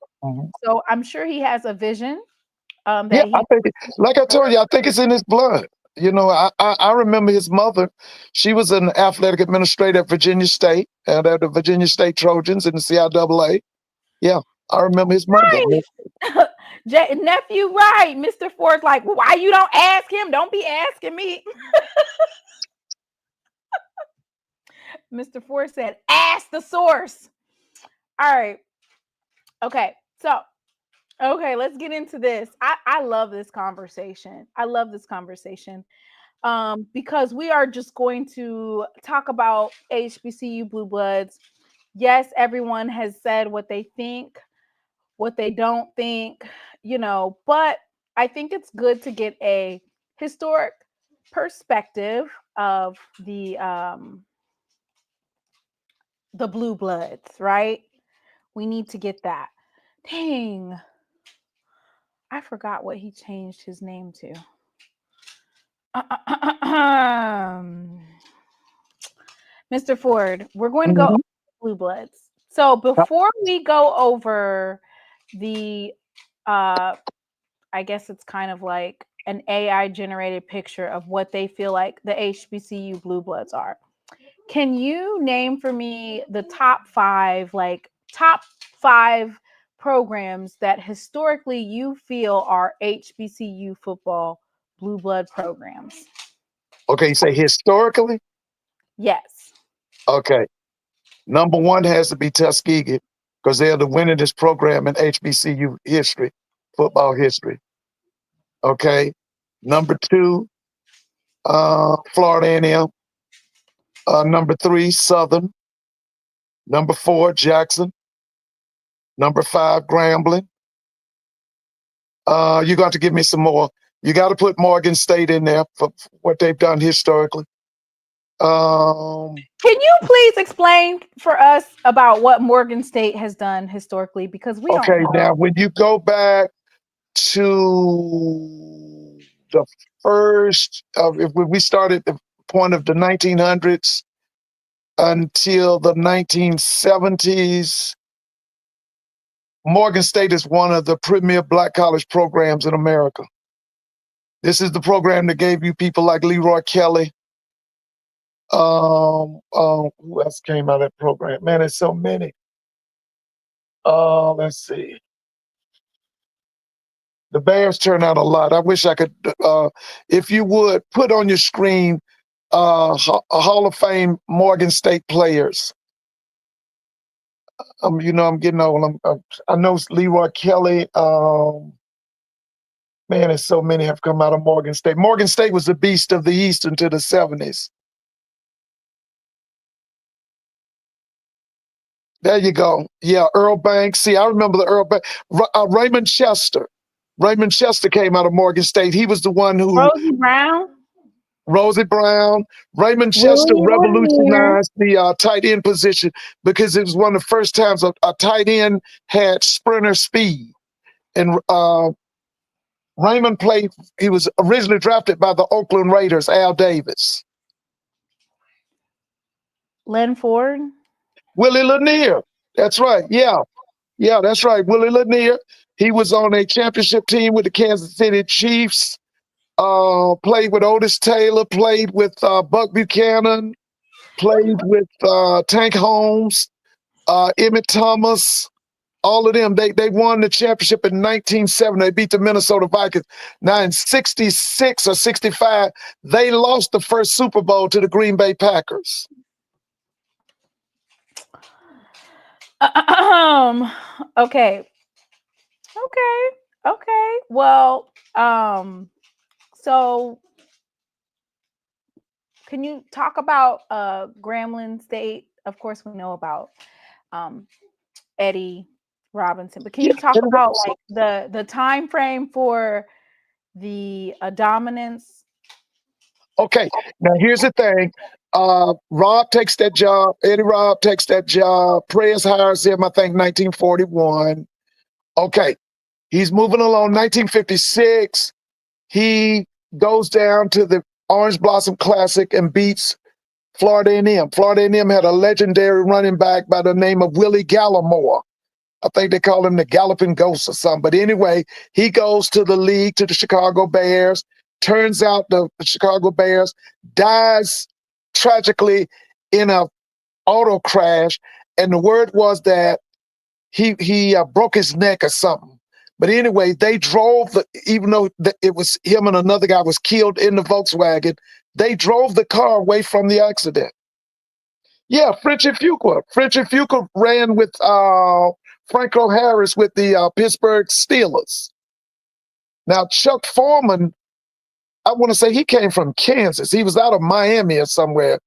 [SPEAKER 1] So I'm sure he has a vision.
[SPEAKER 3] I think, like I told you, I think it's in his blood. I remember his mother. She was an athletic administrator at Virginia State, and at the Virginia State Trojans in the CIAA. Yeah, I remember his mother.
[SPEAKER 1] Right. Nephew, right. Mr. Ford's like, why you don't ask him? Don't be asking me. Mr. Ford said, ask the source. All right. Okay. So, let's get into this. I love this conversation. Because we are just going to talk about HBCU Bluebloods. Yes, everyone has said what they think, what they don't think, but I think it's good to get a historic perspective of the Bluebloods, right? We need to get that. Dang. I forgot what he changed his name to. Mr. Ford, we're going to go over Bluebloods. So before we go over the, I guess it's kind of like an AI generated picture of what they feel like the HBCU Bluebloods are. Can you name for me the top 5 programs that historically you feel are HBCU football Blue Blood programs?
[SPEAKER 3] Okay, you say historically?
[SPEAKER 1] Yes.
[SPEAKER 3] Okay. Number 1 has to be Tuskegee because they're the winningest program in HBCU history, football history. Okay. Number 2, Florida A&M. Number 3, Southern. Number 4, Jackson. Number 5, Grambling. You got to give me some more. You got to put Morgan State in there for what they've done historically.
[SPEAKER 1] Can you please explain for us about what Morgan State has done historically? Because we don't know.
[SPEAKER 3] Now when you go back to the first, if we start at the point of the 1900s until the 1970s, Morgan State is one of the premier black college programs in America. This is the program that gave you people like Leroy Kelly. Who else came out of that program? Man, there's so many. Let's see. The Bears turn out a lot. I wish I could, if you would, put on your screen a Hall of Fame Morgan State players. I'm getting old. I know Leroy Kelly. Man, there's so many have come out of Morgan State. Morgan State was the beast of the East into the 70s. There you go. Yeah, Earl Banks. See, I remember the Earl Banks. Raymond Chester. Raymond Chester came out of Morgan State. He was the one who... Rosie Brown. Raymond Chester revolutionized the tight end position because it was one of the first times a tight end had sprinter speed. And Raymond played, he was originally drafted by the Oakland Raiders, Al Davis.
[SPEAKER 1] Len Ford?
[SPEAKER 3] Willie Lanier. That's right. Yeah, that's right. Willie Lanier. He was on a championship team with the Kansas City Chiefs. Played with Otis Taylor. Played with Buck Buchanan. Played with Tank Holmes, Emmett Thomas. All of them. They won the championship in 1970. They beat the Minnesota Vikings. Now in 66 or 65, they lost the first Super Bowl to the Green Bay Packers.
[SPEAKER 1] Okay. Well, so can you talk about Grambling State? Of course, we know about Eddie Robinson, but can you talk about like the time frame for the dominance?
[SPEAKER 3] Okay, now here's the thing. Rob takes that job. Eddie Robb takes that job. Prez hires him, I think, 1941. Okay, he's moving along. 1956, he goes down to the Orange Blossom Classic and beats Florida A&M. Florida A&M had a legendary running back by the name of Willie Gallimore. I think they call him the Galloping Ghost or something. But anyway, he goes to the league, to the Chicago Bears. Turns out the Chicago Bears dies tragically in a auto crash. And the word was that he broke his neck or something. But anyway, they drove, even though it was him and another guy was killed in the Volkswagen, they drove the car away from the accident. Yeah, Frenchie Fuqua. Frenchie Fuqua ran with Franco Harris with the Pittsburgh Steelers. Now, Chuck Foreman, I want to say he came from Kansas. He was out of Miami or somewhere.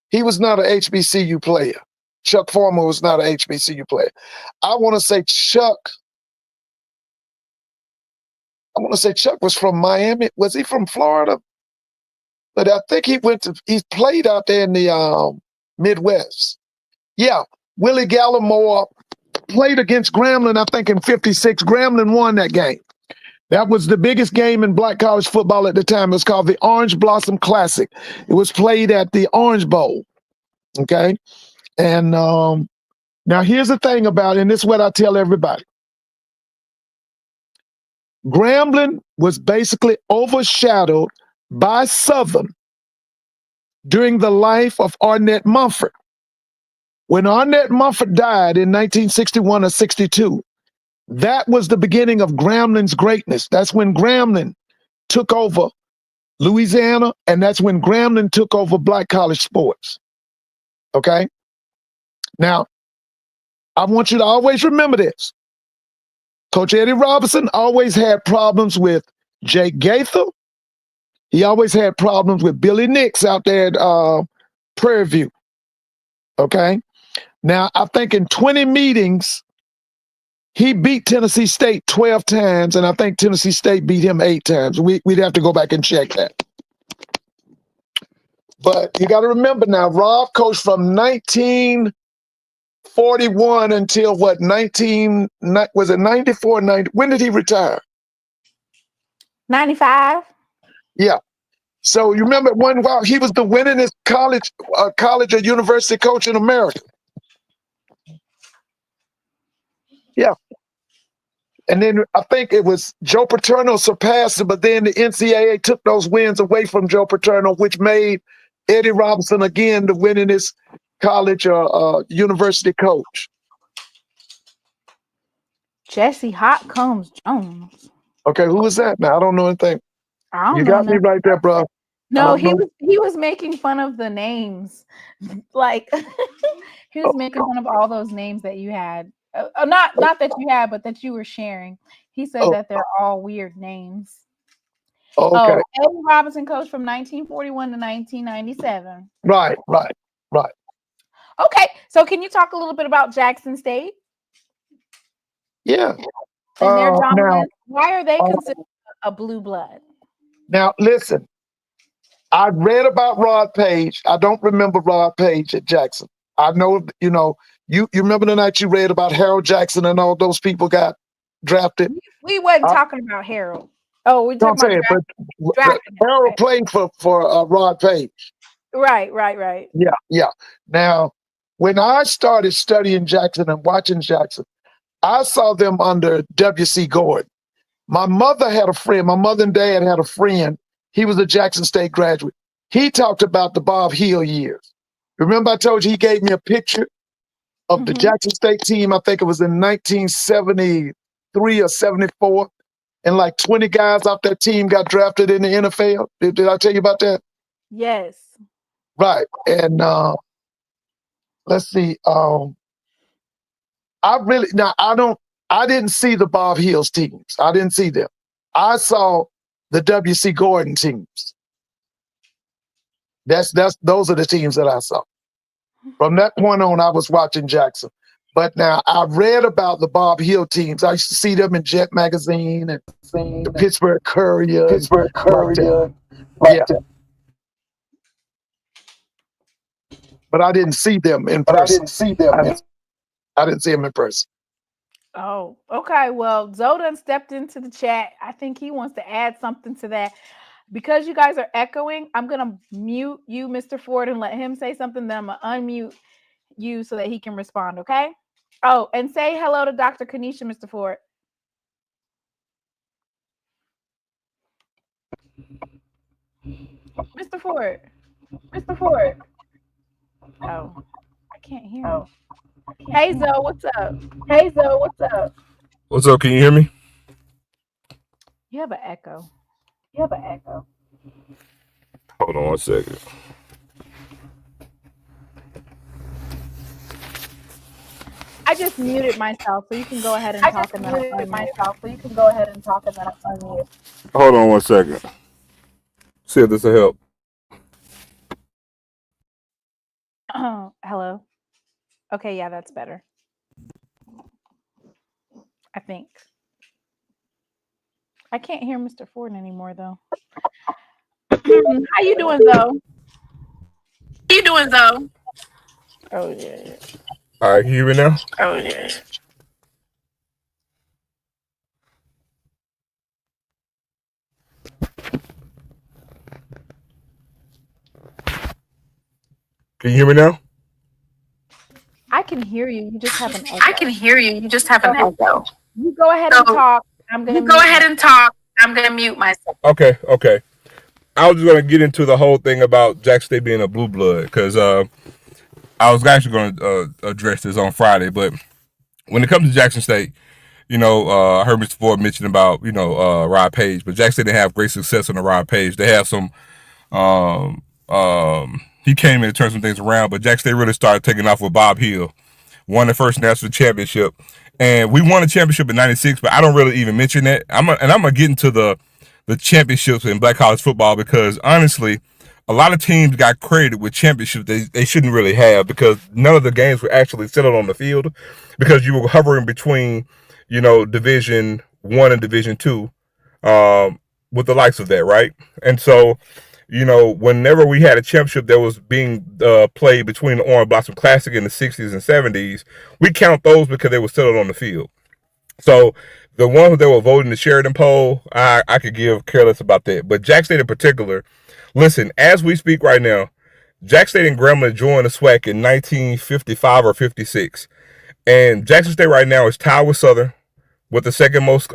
[SPEAKER 3] He was not an HBCU player. Chuck Foreman was not an HBCU player. I want to say Chuck was from Miami. Was he from Florida? But I think he played out there in the Midwest. Yeah, Willie Gallimore played against Grambling, I think, in 56. Grambling won that game. That was the biggest game in black college football at the time. It was called the Orange Blossom Classic. It was played at the Orange Bowl. Okay? And now here's the thing about it, and this is what I tell everybody. Grambling was basically overshadowed by Southern during the life of Arnett Mumford. When Arnett Mumford died in 1961 or 62, that was the beginning of Grambling's greatness. That's when Grambling took over Louisiana, and that's when Grambling took over black college sports. Okay? Now, I want you to always remember this. Coach Eddie Robinson always had problems with Jake Gaither. He always had problems with Billy Nix out there at Prairie View. Okay. Now, I think in 20 meetings, he beat Tennessee State 12 times, and I think Tennessee State beat him 8 times. We'd have to go back and check that. But you got to remember now, Rob coached from 1941 until what, was it 94, 90? When did he retire?
[SPEAKER 1] 95.
[SPEAKER 3] Yeah. So you remember one while he was the winningest college or university coach in America. Yeah. And then I think it was Joe Paterno surpassed him, but then the NCAA took those wins away from Joe Paterno, which made Eddie Robinson again the winningest college or university coach.
[SPEAKER 1] Jesse Hot Combs Jones.
[SPEAKER 3] Okay, who was that? Now I don't know anything.
[SPEAKER 1] I don't
[SPEAKER 3] You
[SPEAKER 1] know
[SPEAKER 3] got me right there, bro.
[SPEAKER 1] No, he was making fun of the names. Like he was making fun of all those names that you had. Not that you had, but that you were sharing. He said that they're all weird names.
[SPEAKER 3] Okay.
[SPEAKER 1] Oh, Eddie Robinson coached from 1941 to 1997.
[SPEAKER 3] Right.
[SPEAKER 1] Okay, so can you talk a little bit about Jackson State?
[SPEAKER 3] Yeah.
[SPEAKER 1] And their dominance. Why are they considered a blue blood?
[SPEAKER 3] Now, listen. I read about Rod Page. I don't remember Rod Page at Jackson. I know, you remember the night you read about Harold Jackson and all those people got drafted?
[SPEAKER 1] We wasn't talking about Harold. Oh, we're talking about drafting.
[SPEAKER 3] Harold played for Rod Page.
[SPEAKER 1] Right.
[SPEAKER 3] Yeah. Now, when I started studying Jackson and watching Jackson, I saw them under W.C. Gordon. My mother had a friend. My mother and dad had a friend. He was a Jackson State graduate. He talked about the Bob Hill years. Remember I told you he gave me a picture of the Jackson State team. I think it was in 1973 or 74. And like 20 guys off that team got drafted in the NFL. Did I tell you about that?
[SPEAKER 1] Yes.
[SPEAKER 3] Right. And let's see. I didn't see the Bob Hills teams. I didn't see them. I saw the W.C. Gordon teams. Those are the teams that I saw. From that point on, I was watching Jackson. But now I read about the Bob Hill teams. I used to see them in Jet Magazine and the Pittsburgh Courier. Yeah. But I didn't see them in person. I didn't see them in person.
[SPEAKER 1] Oh, okay. Well, Zodan stepped into the chat. I think he wants to add something to that. Because you guys are echoing, I'm going to mute you, Mr. Ford, and let him say something. Then I'm going to unmute you so that he can respond, okay? Oh, and say hello to Dr. Kanisha, Mr. Ford. Mr. Ford. Oh, I can't hear him. Hey, Zoe, what's up?
[SPEAKER 4] What's up? Can you hear me?
[SPEAKER 1] You have an echo.
[SPEAKER 4] Hold on 1 second.
[SPEAKER 1] I just muted myself, so you can go ahead and talk.
[SPEAKER 4] Hold on 1 second. See if this will help.
[SPEAKER 1] Hello. Okay, yeah, that's better. I think. I can't hear Mr. Ford anymore, though. How you doing, though? Oh, yeah.
[SPEAKER 4] All right, can you hear me now?
[SPEAKER 1] Oh, yeah.
[SPEAKER 4] Can you hear me now?
[SPEAKER 1] I can hear you. You just have an echo. You go ahead and talk. I'm going to mute myself.
[SPEAKER 4] Okay. I was just going to get into the whole thing about Jackson State being a blue blood because I was actually going to address this on Friday. But when it comes to Jackson State, I heard Mr. Ford mention about, Rod Page, but Jackson State didn't have great success on the Rod Page. They have some, he came in to turn some things around, but Jackson State really started taking off with Bob Hill, won the first national championship. And we won a championship in '96, but I don't really even mention that. I'm gonna get into the championships in black college football because honestly, a lot of teams got credited with championships they shouldn't really have, because none of the games were actually settled on the field, because you were hovering between, Division 1 and Division 2, with the likes of that, right? And so, whenever we had a championship that was being played between the Orange Blossom Classic in the 60s and 70s, we count those because they were settled on the field. So the ones that were voting the Sheridan poll, I could give careless about that. But Jack State in particular, listen, as we speak right now, Jack State and Grambling joined the SWAC in 1955 or 56. And Jackson State right now is tied with Southern with the second most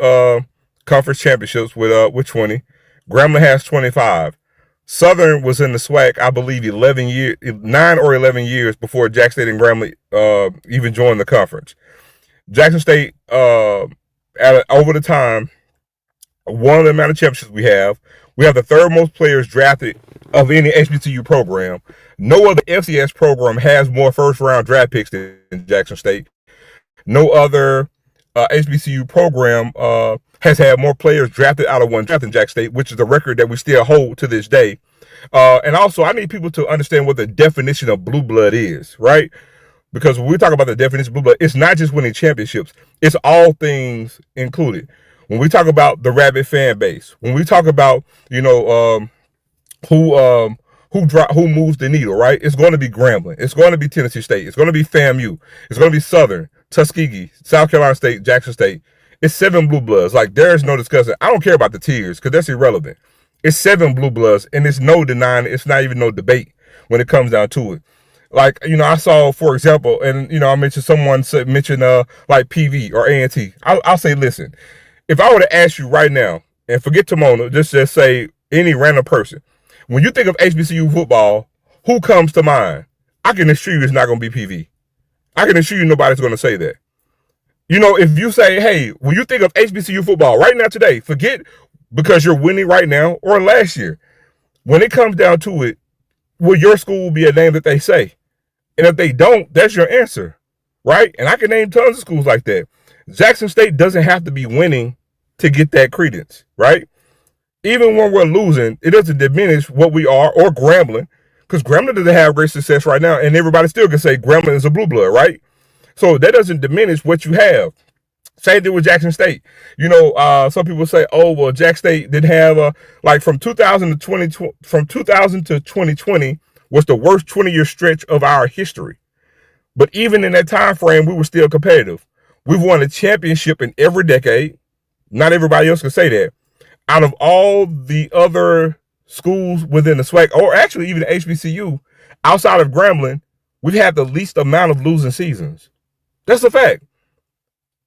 [SPEAKER 4] conference championships with 20. Grambling has 25. Southern was in the SWAC, I believe, 9 or 11 years before Jack State and Grambling even joined the conference. Jackson State, over the time, one of the amount of championships we have the third most players drafted of any HBCU program. No other FCS program has more first-round draft picks than Jackson State. No other HBCU program has had more players drafted out of one draft than Jackson State, which is a record that we still hold to this day. And also, I need people to understand what the definition of blue blood is, right? Because when we talk about the definition of blue blood, it's not just winning championships. It's all things included. When we talk about the rabid fan base, when we talk about, who moves the needle, right? It's going to be Grambling. It's going to be Tennessee State. It's going to be FAMU. It's going to be Southern, Tuskegee, South Carolina State, Jackson State. It's 7 blue bloods. Like, there's no discussion. I don't care about the tiers because that's irrelevant. It's 7 blue bloods, and it's no denying. It's not even no debate when it comes down to it. Like, I saw, for example, and, I mentioned like PV or A&T. I'll say, listen, if I were to ask you right now, and forget Timona, just say any random person, when you think of HBCU football, who comes to mind? I can assure you it's not going to be PV. I can assure you nobody's going to say that. If you say, hey, when you think of HBCU football right now today, forget because you're winning right now or last year. When it comes down to it, will your school be a name that they say? And if they don't, that's your answer, right? And I can name tons of schools like that. Jackson State doesn't have to be winning to get that credence, right? Even when we're losing, it doesn't diminish what we are, or Grambling, because Grambling doesn't have great success right now, and everybody still can say Grambling is a blue blood, right? So that doesn't diminish what you have. Same thing with Jackson State. Some people say, oh, well, Jack State didn't have from 2000 to 2020 was the worst 20-year stretch of our history. But even in that time frame, we were still competitive. We've won a championship in every decade. Not everybody else can say that. Out of all the other schools within the SWAC, or actually even the HBCU, outside of Grambling, we've had the least amount of losing seasons. That's a fact.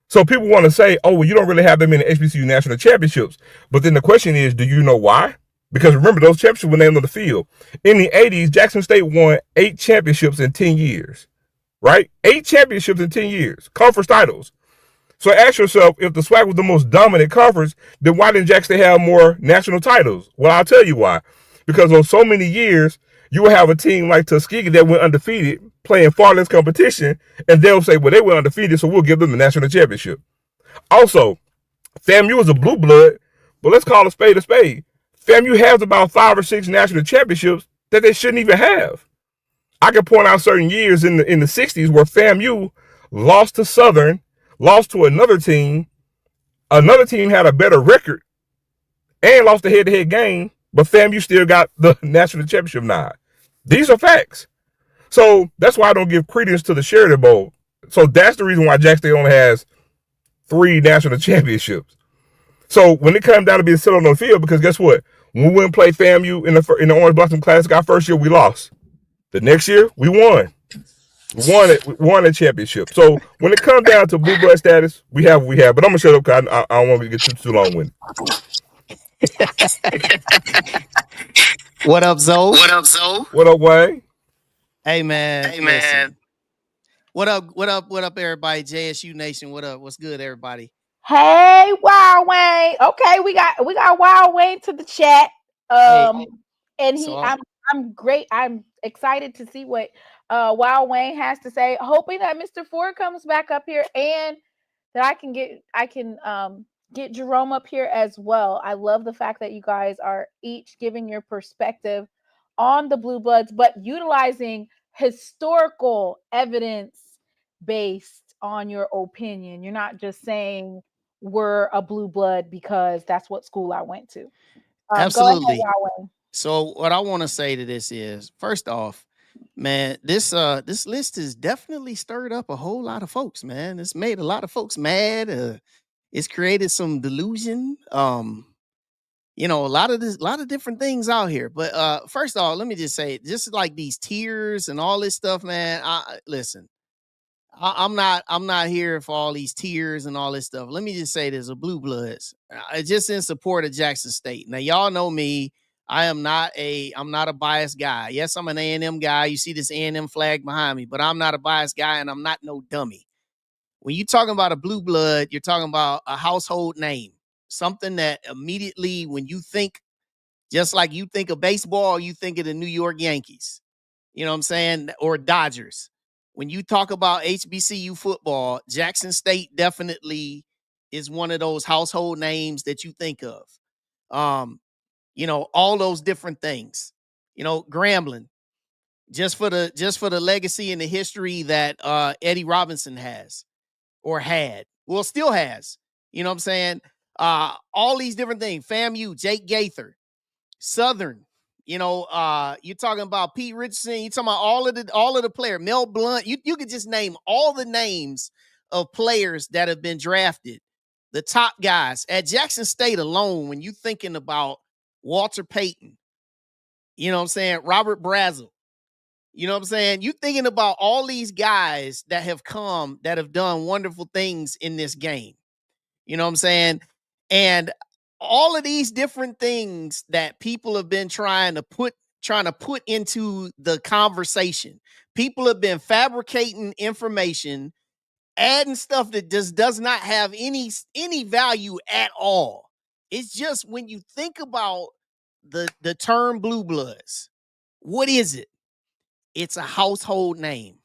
[SPEAKER 4] So people want to say, oh, well, you don't really have that many HBCU national championships. But then the question is, do you know why? Because remember, those championships were named on the field. In the 80s, Jackson State won 8 championships in 10 years, right? 8 championships in 10 years, conference titles. So ask yourself, if the SWAC was the most dominant conference, then why didn't Jackson State have more national titles? Well, I'll tell you why. Because on so many years, you will have a team like Tuskegee that went undefeated, playing far less competition, and they'll say, well, they were undefeated, so we'll give them the national championship. Also, FAMU is a blue blood, but let's call a spade a spade. FAMU has about 5 or 6 national championships that they shouldn't even have. I can point out certain years in the 60s where FAMU lost to Southern, lost to another team had a better record, and lost the head-to-head game, but FAMU still got the national championship nod. These are facts. So that's why I don't give credence to the Sheridan Bowl. So that's the reason why Jack State only has 3 national championships. So when it comes down to being settled on the field, because guess what? When we went and played FAMU in the Orange Blossom Classic, our first year we lost. The next year we won. We won a championship. So when it comes down to blue blood status, we have what we have. But I'm gonna shut up because I don't want to get too long with it.
[SPEAKER 5] What up, Zoe?
[SPEAKER 4] What up, Zoe? What up, Wayne?
[SPEAKER 5] Hey, man.
[SPEAKER 2] Hey, man.
[SPEAKER 5] Listen. What up, everybody? JSU Nation, what up? What's good, everybody?
[SPEAKER 1] Hey, Wild Wayne. Okay, we got Wild Wayne to the chat. And I'm great. I'm excited to see what Wild Wayne has to say. Hoping that Mr. Ford comes back up here and that I can get Jerome up here as well. I love the fact that you guys are each giving your perspective on the Blue Bloods, but utilizing historical evidence based on your opinion. You're not just saying we're a Blue Blood because that's what school I went to. Go ahead,
[SPEAKER 5] Absolutely.
[SPEAKER 1] Yahweh.
[SPEAKER 5] So what I want to say to this is, first off, man, this list has definitely stirred up a whole lot of folks, man. It's made a lot of folks mad. It's created some delusion. A lot of different things out here. But first off, let me just say, just like these tiers and all this stuff, man. Listen, I'm not here for all these tiers and all this stuff. Let me just say this: a Blue Bloods, just in support of Jackson State. Now, y'all know me. I'm not a biased guy. Yes, I'm an A&M guy. You see this A&M flag behind me, but I'm not a biased guy, and I'm not no dummy. When you're talking about a Blue Blood, you're talking about a household name, something that immediately, when you think, just like you think of baseball, you think of the New York Yankees. You know what I'm saying? Or Dodgers. When you talk about HBCU football, Jackson State definitely is one of those household names that you think of. All those different things. Grambling, just for the legacy and the history that Eddie Robinson has or had. Well, still has. You know what I'm saying? All these different things. FAMU, Jake Gaither, Southern. You're talking about Pete Richardson. You're talking about all of the players. Mel Blunt. You could just name all the names of players that have been drafted. The top guys at Jackson State alone. When you're thinking about Walter Payton, you know what I'm saying, Robert Brazel. You know what I'm saying? You're thinking about all these guys that have come, that have done wonderful things in this game. You know what I'm saying? And all of these different things that people have been trying to put into the conversation. People have been fabricating information, adding stuff that just does not have any value at all. It's just, when you think about the term Blue Bloods, what is it? It's a household name.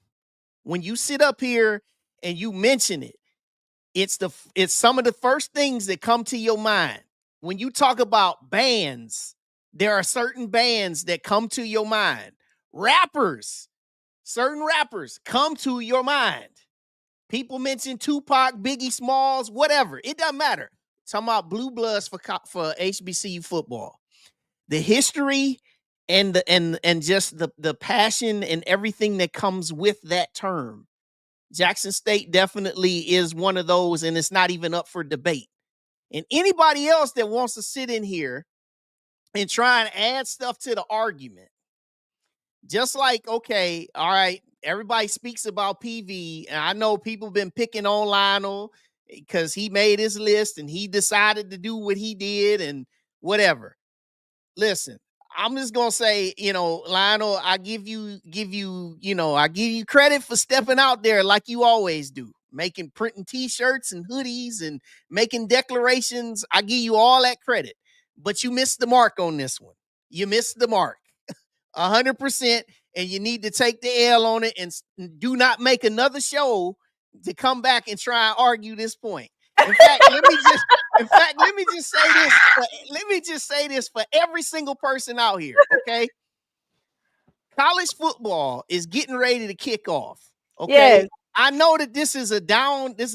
[SPEAKER 5] When you sit up here and you mention it, it's some of the first things that come to your mind. When you talk about bands, there are certain bands that come to your mind. Certain rappers come to your mind. People mention Tupac, Biggie Smalls, whatever. It doesn't matter. Talking about Blue Bloods for HBCU football. The history and just the passion and everything that comes with that term. Jackson State definitely is one of those, and it's not even up for debate. And anybody else that wants to sit in here and try and add stuff to the argument, just like, okay, all right, everybody speaks about PV, and I know people been picking on Lionel because he made his list and he decided to do what he did and whatever. Listen, I'm just gonna say, Lionel, I give you credit for stepping out there like you always do, printing T-shirts and hoodies and making declarations. I give you all that credit, but you missed the mark on this one. You missed the mark, 100%, and you need to take the L on it and do not make another show to come back and try and argue this point. In fact, let me just say this. Let me just say this for every single person out here, okay? College football is getting ready to kick off, okay? Yes. I know that this has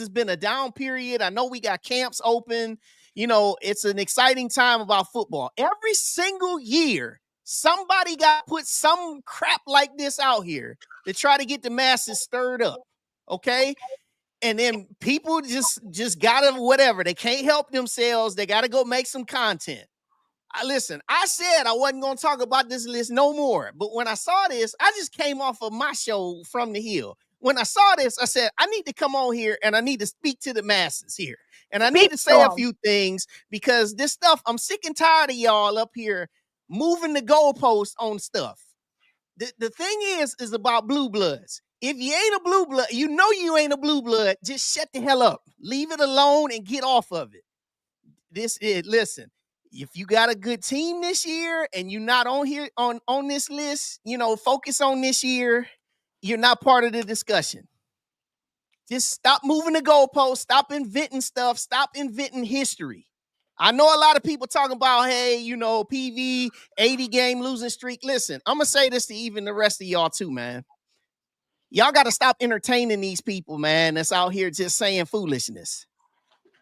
[SPEAKER 5] been a down period. I know we got camps open. It's an exciting time about football. Every single year, somebody got put some crap like this out here to try to get the masses stirred up, okay? And then people just gotta whatever. They can't help themselves. They gotta go make some content. Listen, I said I wasn't gonna talk about this list no more. But when I saw this, I just came off of my show From the Hill. When I saw this, I said, I need to come on here and I need to speak to the masses here. And I need to say a few things because this stuff, I'm sick and tired of y'all up here moving the goalposts on stuff. The thing is about Blue Bloods. If you ain't a Blue Blood, you ain't a Blue Blood, just shut the hell up. Leave it alone and get off of it. Listen, if you got a good team this year and you're not on here on this list, focus on this year. You're not part of the discussion. Just stop moving the goalposts. Stop inventing stuff. Stop inventing history. I know a lot of people talking about, hey, you know, PV, 80 game losing streak. Listen, I'm going to say this to even the rest of y'all too, man. Y'all got to stop entertaining these people, man, that's out here just saying foolishness.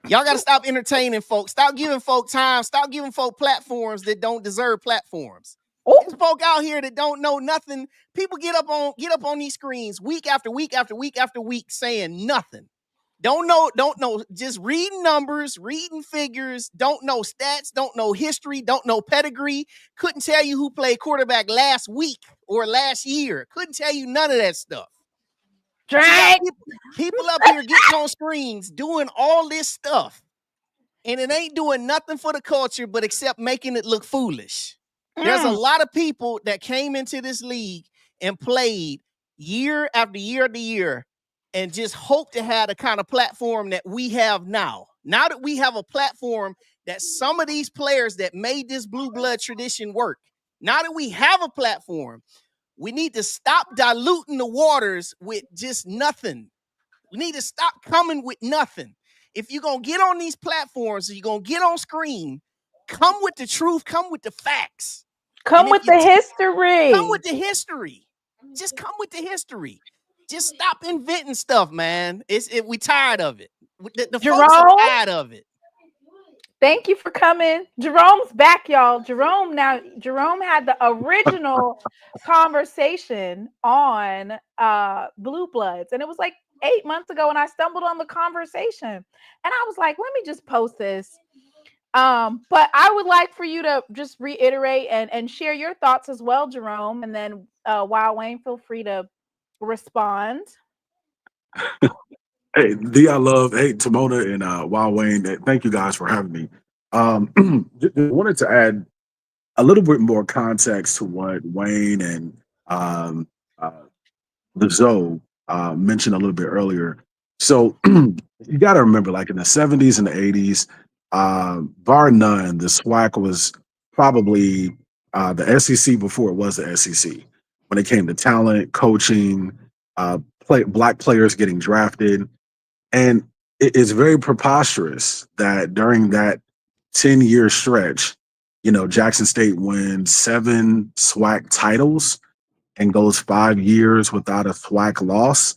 [SPEAKER 5] Y'all got to stop entertaining folks. Stop giving folk time. Stop giving folk platforms that don't deserve platforms. There's folk out here that don't know nothing. People get up on these screens week after week after week after week saying nothing. Don't know, just reading numbers, reading figures, don't know stats, don't know history, don't know pedigree, couldn't tell you who played quarterback last week or last year. Couldn't tell you none of that stuff.
[SPEAKER 1] Drag.
[SPEAKER 5] People up here getting on screens doing all this stuff, and it ain't doing nothing for the culture but except making it look foolish. There's a lot of people that came into this league and played year after year after year and just hope to have the kind of platform that we have now. Now that we have a platform that some of these players that made this blue blood tradition work, now that we have a platform, we need to stop diluting the waters with just nothing. We need to stop coming with nothing. If you're going to get on these platforms, you're going to get on screen, come with the truth, come with the facts.
[SPEAKER 1] Come with the history.
[SPEAKER 5] Come with the history. Just come with the history. Just stop inventing stuff, man. We tired of it. The folks are tired of it.
[SPEAKER 1] Thank you for coming. Jerome's back, y'all. Jerome had the original conversation on Bluebloods, and it was like 8 months ago, and I stumbled on the conversation, and I was like, let me just post this. But I would like for you to just reiterate and share your thoughts as well, Jerome, and then Wild Wayne, feel free to respond.
[SPEAKER 6] Hey, I love, hey, Timona and Wild Wayne, thank you guys for having me. Just wanted to add a little bit more context to what Wayne and Lazo mentioned a little bit earlier. So you got to remember, like in the 70s and the 80s, bar none, the SWAC was probably the SEC before it was the SEC. When it came to talent, coaching, black players getting drafted. And it's very preposterous that during that 10-year stretch, you know, Jackson State wins 7 SWAC titles and goes 5 years without a SWAC loss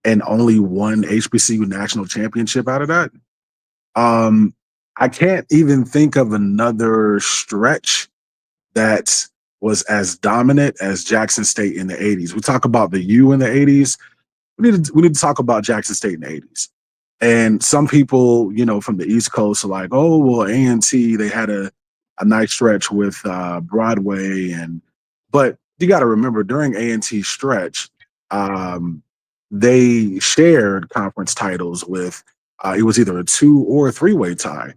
[SPEAKER 6] and only 1 HBCU national championship out of that. I can't even think of another stretch that was as dominant as Jackson State in the 80s. We talk about the U in the 80s. We need to talk about Jackson State in the 80s. And some people, you know, from the East Coast are like, oh, well, A&T, they had a nice stretch with Broadway. But you got to remember, during A&T's stretch, they shared conference titles with, it was either a 2 or a 3-way tie,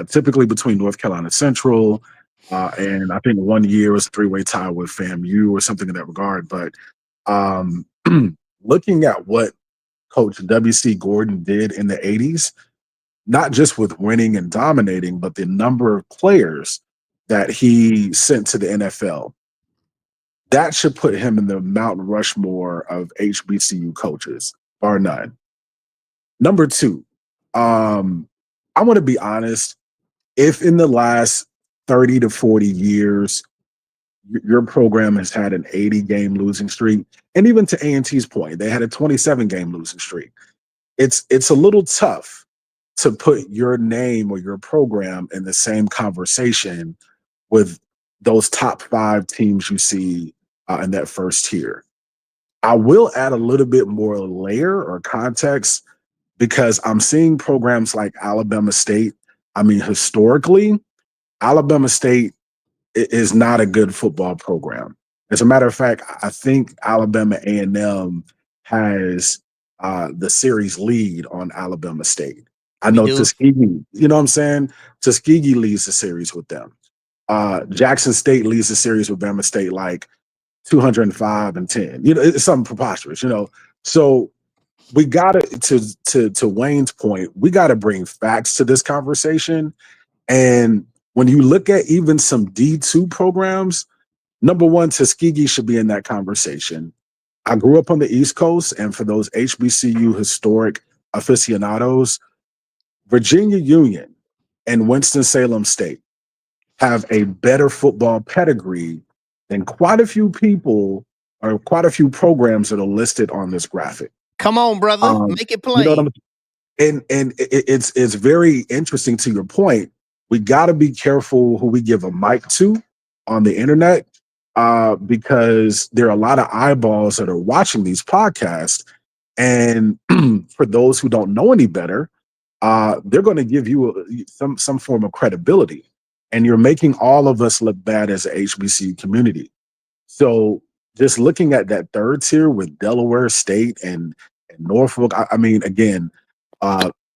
[SPEAKER 6] typically between North Carolina Central, and I think 1 year was a 3-way tie with FAMU or something in that regard. But looking at what Coach W.C. Gordon did in the 80s, not just with winning and dominating, but the number of players that he sent to the NFL, that should put him in the Mount Rushmore of HBCU coaches, bar none. Number 2, I want to be honest, if in the last 30 to 40 years, your program has had an 80-game losing streak, and even to A&T's point, they had a 27-game losing streak. It's a little tough to put your name or your program in the same conversation with those top 5 teams you see in that first tier. I will add a little bit more layer or context because I'm seeing programs like Alabama State. I mean, historically, Alabama State is not a good football program. As a matter of fact, I think Alabama A&M has the series lead on Alabama State. I know Tuskegee, you know what I'm saying? Tuskegee leads the series with them. Jackson State leads the series with Bama State like 205-10. You know, it's something preposterous, you know. So we got to Wayne's point, we got to bring facts to this conversation. And when you look at even some D2 programs, number 1, Tuskegee should be in that conversation. I grew up on the East Coast, and for those HBCU historic aficionados, Virginia Union and Winston-Salem State have a better football pedigree than quite a few people or quite a few programs that are listed on this graphic.
[SPEAKER 5] Come on, brother. Make it plain.
[SPEAKER 6] You know what it's very interesting to your point. We got to be careful who we give a mic to on the internet because there are a lot of eyeballs that are watching these podcasts. And for those who don't know any better, they're going to give you some form of credibility. And you're making all of us look bad as an HBCU community. So just looking at that third tier with Delaware State and Norfolk, I mean, again,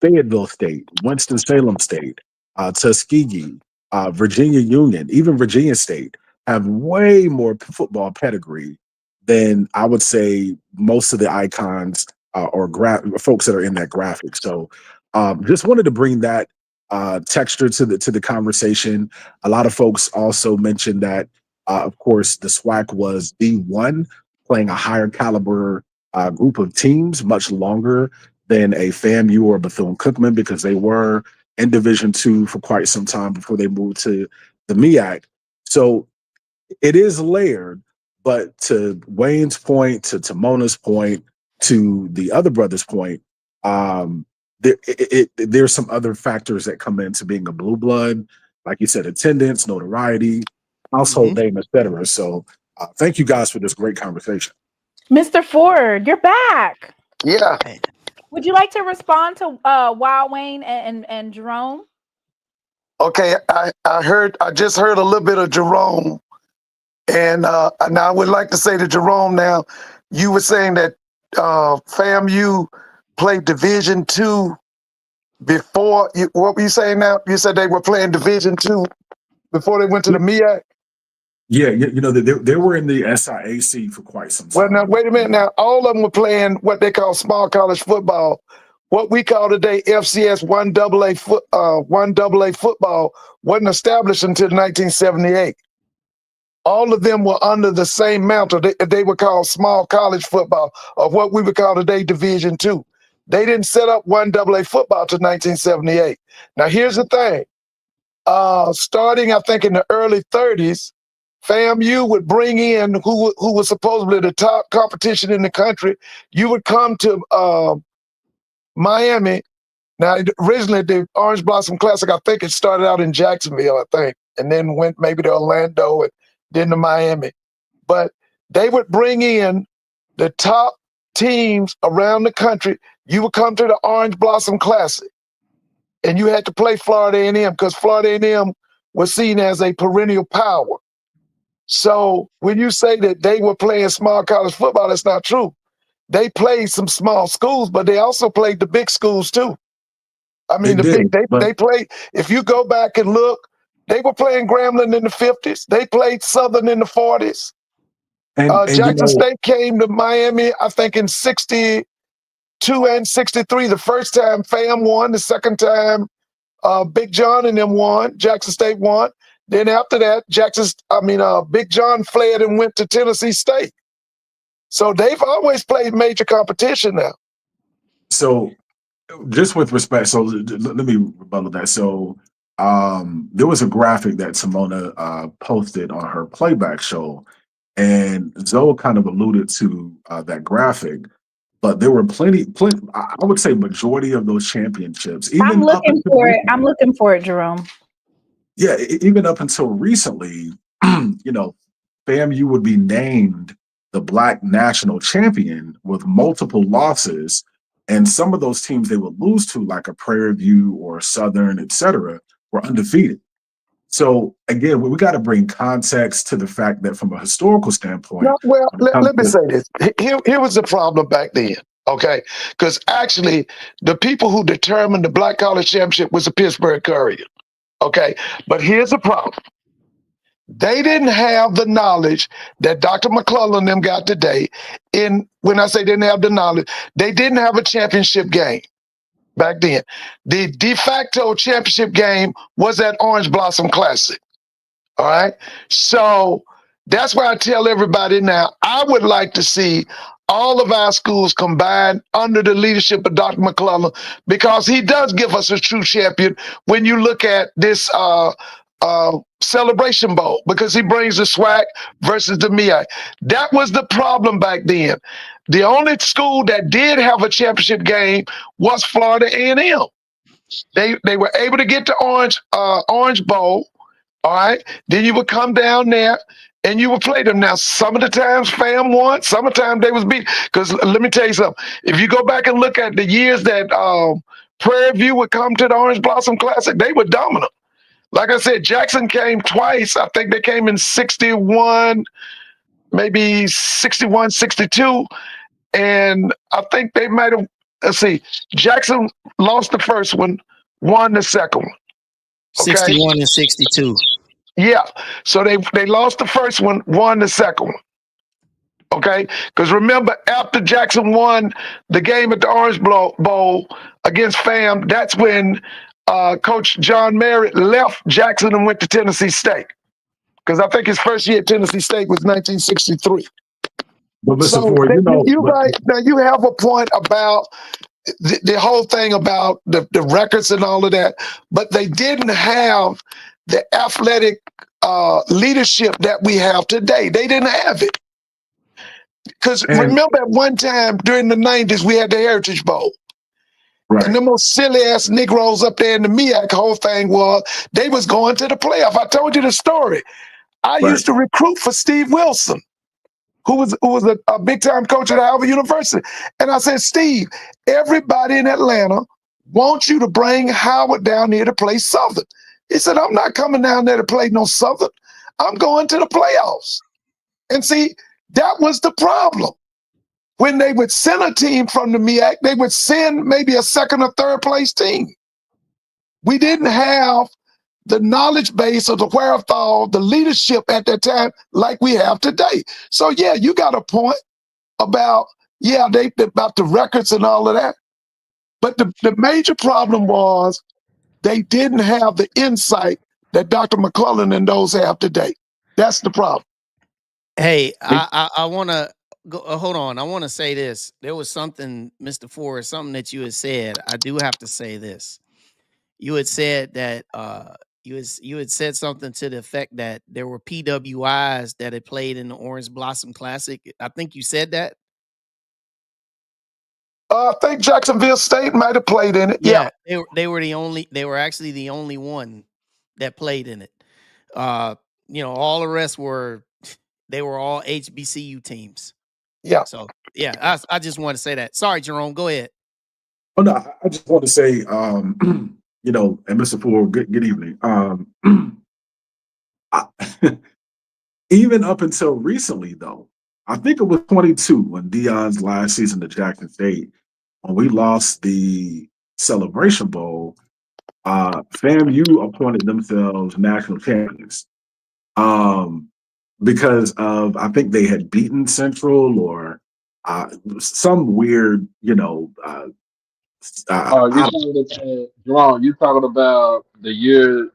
[SPEAKER 6] Fayetteville State, Winston-Salem State, Tuskegee, Virginia Union, even Virginia State have way more football pedigree than I would say most of the icons or folks that are in that graphic. So just wanted to bring that texture to the conversation. A lot of folks also mentioned that, of course, the SWAC was D1, playing a higher caliber group of teams, much longer than a FAMU or Bethune-Cookman, because they were in Division II for quite some time before they moved to the MEAC. So it is layered, but to Wayne's point, to Mona's point, to the other brother's point, there's some other factors that come into being a blue blood, like you said, attendance, notoriety, household name, etc. So thank you guys for this great conversation.
[SPEAKER 1] Mr. Ford, you're back.
[SPEAKER 3] Yeah.
[SPEAKER 1] Would you like to respond to Wild Wayne and Jerome?
[SPEAKER 3] Okay, I just heard a little bit of Jerome, and now I would like to say to Jerome. Now, you were saying that FAMU played Division II before. What were you saying now? You said they were playing Division II before they went to the MEAC.
[SPEAKER 6] Yeah, you know, they were in the SIAC for quite some time.
[SPEAKER 3] Well, now wait a minute. Now all of them were playing what they call small college football. What we call today FCS 1AA football wasn't established until 1978. All of them were under the same mantle. They were called small college football, or what we would call today Division II. They didn't set up 1AA football till 1978. Now here's the thing. Starting, I think, in the early 30s, FAMU would bring in who was supposedly the top competition in the country. You would come to Miami. Now, originally, the Orange Blossom Classic, I think it started out in Jacksonville, I think, and then went maybe to Orlando and then to Miami. But they would bring in the top teams around the country. You would come to the Orange Blossom Classic, and you had to play Florida A&M because Florida A&M was seen as a perennial power. So when you say that they were playing small college football, that's not true. They played some small schools, but they also played the big schools too. I mean, they played. If you go back and look, they were playing Grambling in the 50s. They played Southern in the 40s. Jackson State came to Miami, I think, in 62 and 63. The first time FAM won. The second time Big John and them won. Jackson State won. Then after that, Big John fled and went to Tennessee State. So they've always played major competition now.
[SPEAKER 6] So just with respect, so let me rebuttal that. So there was a graphic that Simona posted on her playback show, and Zoe kind of alluded to that graphic, but there were plenty, I would say majority of those championships. Even
[SPEAKER 1] I'm looking for it. I'm looking for it, Jerome.
[SPEAKER 6] Yeah, even up until recently, you know, FAMU would be named the Black national champion with multiple losses. And some of those teams they would lose to, like a Prairie View or Southern, et cetera, were undefeated. So again, we got to bring context to the fact that from a historical standpoint.
[SPEAKER 3] No, well, let me say this. Here was the problem back then, okay? Because actually, the people who determined the Black College Championship was the Pittsburgh Courier, okay? But here's the problem. They didn't have the knowledge that Dr. McClellan and them got today. When I say didn't have the knowledge, they didn't have a championship game back then. The de facto championship game was that Orange Blossom Classic. All right. So that's why I tell everybody now, I would like to see all of our schools combined under the leadership of Dr. McClellan, because he does give us a true champion when you look at this Celebration Bowl, because he brings the SWAC versus the MEAC. That was the problem back then. The only school that did have a championship game was Florida A&M. They were able to get the Orange Bowl. All right. Then you would come down there and you would play them. Now, some of the times FAM won, some of the time they was beat. Because let me tell you something. If you go back and look at the years that Prairie View would come to the Orange Blossom Classic, they were dominant. Like I said, Jackson came twice. I think they came in 61, maybe 61, 62. And I think they might have, let's see, Jackson lost the first one, won the second one. Okay.
[SPEAKER 5] 61 and 62.
[SPEAKER 3] Yeah. So they lost the first one, won the second one. Okay. Because remember, after Jackson won the game at the Orange Bowl against FAM, that's when Coach John Merritt left Jackson and went to Tennessee State. Because I think his first year at Tennessee State was 1963.
[SPEAKER 6] But Mr.
[SPEAKER 3] So
[SPEAKER 6] Ford,
[SPEAKER 3] you're right. Now you have a point about the whole thing about the records and all of that, but they didn't have the athletic leadership that we have today. They didn't have it. Because remember at one time during the 90s, we had the Heritage Bowl. Right. And the most silly ass Negroes up there in the MEAC, whole thing was they was going to the playoff. I told you the story. I used to recruit for Steve Wilson, who was a big time coach at Howard University. And I said, Steve, everybody in Atlanta wants you to bring Howard down here to play Southern. He said, I'm not coming down there to play no Southern. I'm going to the playoffs. And see, that was the problem. When they would send a team from the MEAC, they would send maybe a second or third place team. We didn't have the knowledge base or the wherewithal, the leadership at that time like we have today. So yeah, you got a point about, about the records and all of that. But the major problem was they didn't have the insight that Dr. McClellan and those have today. That's the problem.
[SPEAKER 5] Hey, I want to go. Hold on. I want to say this. There was something, Mr. Ford, something that you had said. I do have to say this. You had said that you had said something to the effect that there were PWIs that had played in the Orange Blossom Classic. I think you said that.
[SPEAKER 3] I think Jacksonville State might have played in it. Yeah.
[SPEAKER 5] They were actually the only one that played in it. All the rest were all HBCU teams.
[SPEAKER 3] Yeah.
[SPEAKER 5] So yeah, I just want to say that. Sorry, Jerome, go ahead.
[SPEAKER 6] Oh no, I just want to say, and Mr. Ford, good evening. Even up until recently, though, I think it was 22 when Dion's last season to Jackson State, when we lost the Celebration Bowl, FAMU appointed themselves national champions. Because of, I think they had beaten Central or some weird,
[SPEAKER 7] Jerome, you talking about the year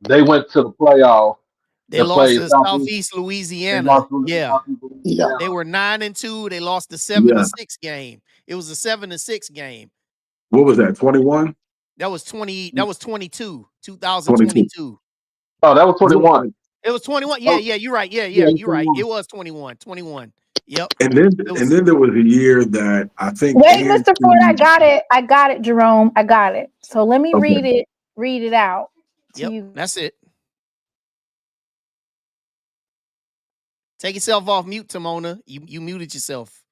[SPEAKER 7] they went to the playoff.
[SPEAKER 5] They lost to Southeast Louisiana. They were 9-2. They lost the 7-6 game. It was a 7-6 game.
[SPEAKER 6] What was that? 21?
[SPEAKER 5] That was 20. That was 22. 2022.
[SPEAKER 7] Oh, that was 21.
[SPEAKER 5] It was 21. Yeah, you're right. Yeah, you're right. It was 21. 21. Yep.
[SPEAKER 6] And then there was a year that I think.
[SPEAKER 1] Wait, Mr. Ford, I got it, Jerome. I got it. So let me read it out.
[SPEAKER 5] Yep, that's it. Take yourself off mute, Timona. You muted yourself.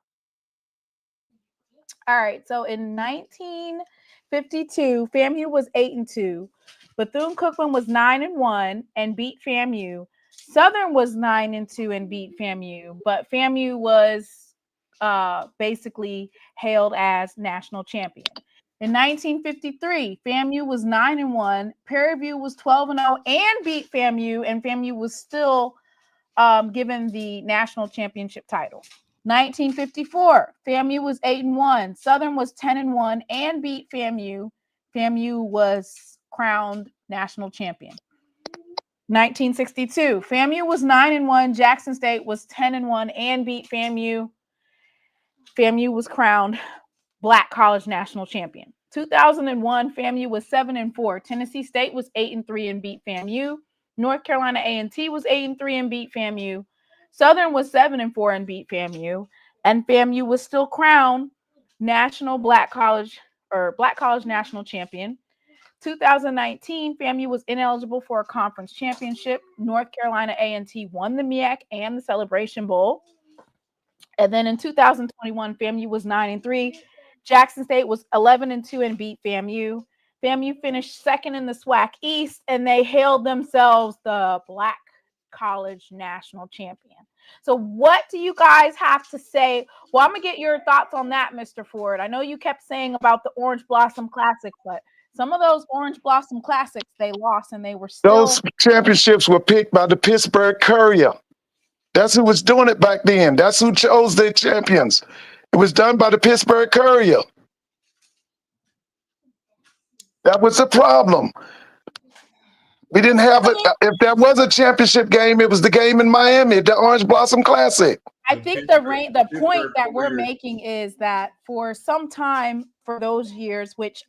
[SPEAKER 1] All right. So in 1952, FAMU was 8-2. Bethune-Cookman was 9-1 and beat FAMU. Southern was 9-2 and beat FAMU, but FAMU was basically hailed as national champion. In 1953, FAMU was 9-1. Prairie View was 12-0 and beat FAMU, and FAMU was still given the national championship title. 1954, FAMU was 8-1. Southern was 10-1 and beat FAMU. FAMU was crowned national champion. 1962, FAMU was 9-1. Jackson State was 10-1 and beat FAMU. FAMU was crowned Black College National Champion. 2001, FAMU was 7-4. Tennessee State was 8-3 and beat FAMU. North Carolina A&T was 8-3 and beat FAMU. Southern was 7-4 and beat FAMU. And FAMU was still crowned National Black College National Champion. 2019, FAMU was ineligible for a conference championship. North Carolina A&T won the MEAC and the Celebration Bowl. And then in 2021, FAMU was 9-3. Jackson State was 11-2 and beat FAMU. FAMU finished second in the SWAC East, and they hailed themselves the Black College National Champion. So what do you guys have to say? Well, I'm going to get your thoughts on that, Mr. Ford. I know you kept saying about the Orange Blossom Classic, but some of those Orange Blossom Classics, they lost, and they were still...
[SPEAKER 3] Those championships were picked by the Pittsburgh Courier. That's who was doing it back then. That's who chose their champions. It was done by the Pittsburgh Courier. That was the problem. We didn't have it. If that was a championship game, it was the game in Miami, the Orange Blossom Classic.
[SPEAKER 1] I think the point that we're making is that for some time, for those years, which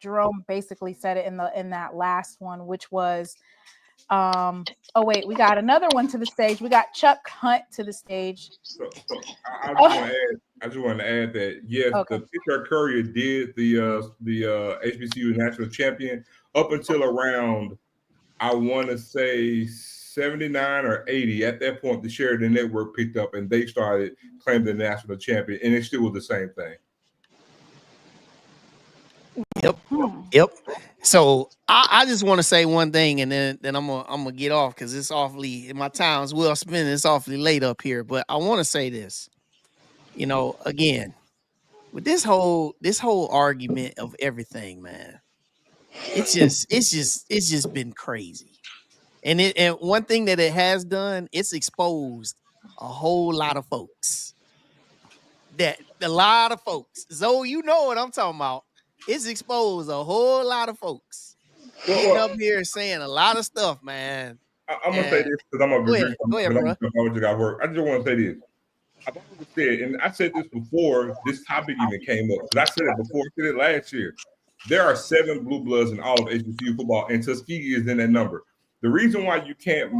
[SPEAKER 1] Jerome basically said it in that last one, which was oh wait, we got another one to the stage. We got Chuck Hunt to the stage.
[SPEAKER 4] So I just want to add that yes, the Pittsburgh Courier did the HBCU national champion up until around, I want to say 79 or 80. At that point, the Sheridan Network picked up and they started claiming the national champion, and it still was the same thing.
[SPEAKER 5] Yep. So I just want to say one thing, and then I'm gonna get off because it's awfully, my time's well spent. It's awfully late up here, but I want to say this. You know, again, with this whole argument of everything, man, it's just been crazy. And one thing that it has done, it's exposed a whole lot of folks. Zoe, you know what I'm talking about. It's exposed a whole lot of folks. Getting up here saying a lot of stuff, man.
[SPEAKER 4] I'm gonna say this because I'm gonna
[SPEAKER 5] go ahead, bro.
[SPEAKER 4] I just want to say this. I've always said, and I said this before this topic even came up, because I said it before, I said it last year. There are 7 blue bloods in all of HBCU football, and Tuskegee is in that number. The reason why you can't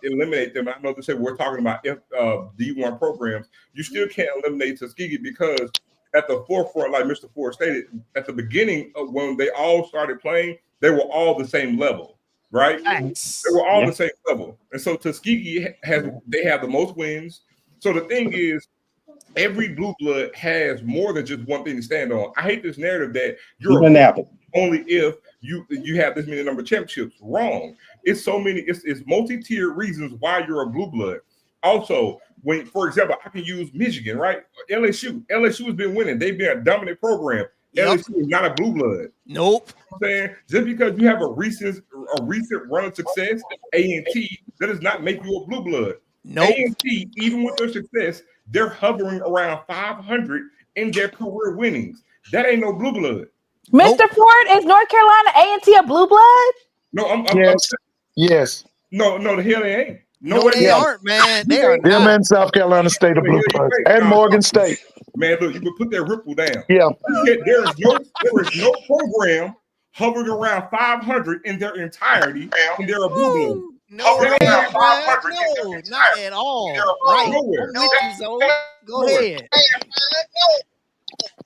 [SPEAKER 4] eliminate them, I know they say we're talking about D1 programs, you still can't eliminate Tuskegee because at the forefront, like Mr. Ford stated, at the beginning of when they all started playing, they were all the same level, right?
[SPEAKER 5] Nice.
[SPEAKER 4] They were all the same level. And so Tuskegee have the most wins. So the thing is, every blue blood has more than just one thing to stand on. I hate this narrative that you're only if you have this many number of championships. Wrong. It's so many, it's multi-tiered reasons why you're a blue blood. Also, when, for example, I can use Michigan, right? LSU has been winning. They've been a dominant program. Yep. LSU is not a blue blood.
[SPEAKER 5] Nope.
[SPEAKER 4] I'm saying just because you have a recent run of success, A&T, that does not make you a blue blood.
[SPEAKER 5] Nope.
[SPEAKER 4] A&T, even with their success, they're hovering around 500 in their career winnings. That ain't no blue blood.
[SPEAKER 1] Mr. Ford, is North Carolina A&T a blue blood?
[SPEAKER 4] No,
[SPEAKER 3] Yes.
[SPEAKER 4] No, the hell they ain't.
[SPEAKER 5] No, they aren't, man. They are
[SPEAKER 3] them
[SPEAKER 5] not.
[SPEAKER 3] and South Carolina State are blue bloods, and Morgan State.
[SPEAKER 4] Man, look, you can put that ripple down.
[SPEAKER 3] Yeah.
[SPEAKER 4] There is no program hovering around 500 in their entirety, and they're a blue blood.
[SPEAKER 5] No, not at all. Right.
[SPEAKER 4] Nowhere.
[SPEAKER 5] Go ahead.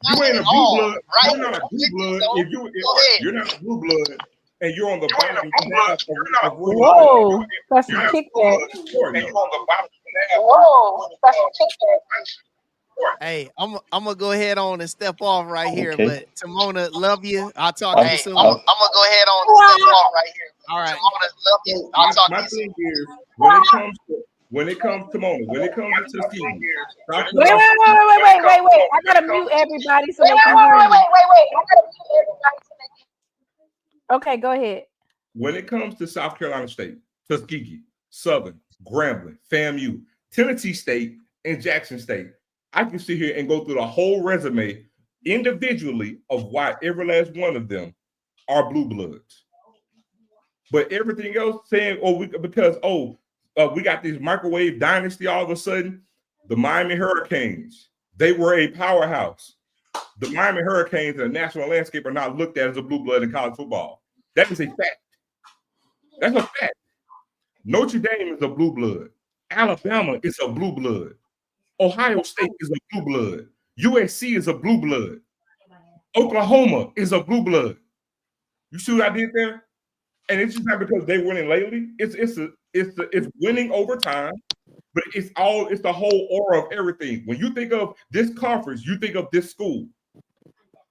[SPEAKER 4] You ain't a blue blood. You're not a blue blood. If you're not a blue blood and you're on the bottom of
[SPEAKER 1] whoa, that's a kickback.
[SPEAKER 2] Whoa, that's a kickback.
[SPEAKER 5] Hey, I'm gonna go ahead on and step off right here. But Timona, love you. I'll talk to you soon.
[SPEAKER 2] I'm gonna go ahead on and step off right here.
[SPEAKER 5] All right.
[SPEAKER 2] Timona, love you. I'll talk to you soon.
[SPEAKER 4] My thing is, when it comes to Timona, when it comes to Tuskegee,
[SPEAKER 1] wait. I gotta mute everybody so they can hear me.
[SPEAKER 2] Wait. I gotta mute everybody so they can.
[SPEAKER 1] Okay, go ahead.
[SPEAKER 4] When it comes to South Carolina State, Tuskegee, Southern, Grambling, FAMU, Tennessee State, and Jackson State, I can sit here and go through the whole resume individually of why every last one of them are blue bloods. But everything else saying, we got this microwave dynasty all of a sudden, the Miami Hurricanes, They were a powerhouse. The Miami Hurricanes in the national landscape are not looked at as a blue blood in college football. That is a fact. That's a fact. Notre Dame is a blue blood. Alabama is a blue blood. Ohio State is a blue blood. USC is a blue blood. Oklahoma is a blue blood. You see what I did there? And it's just not because they're winning lately. It's winning over time, but it's the whole aura of everything. When you think of this conference, you think of this school.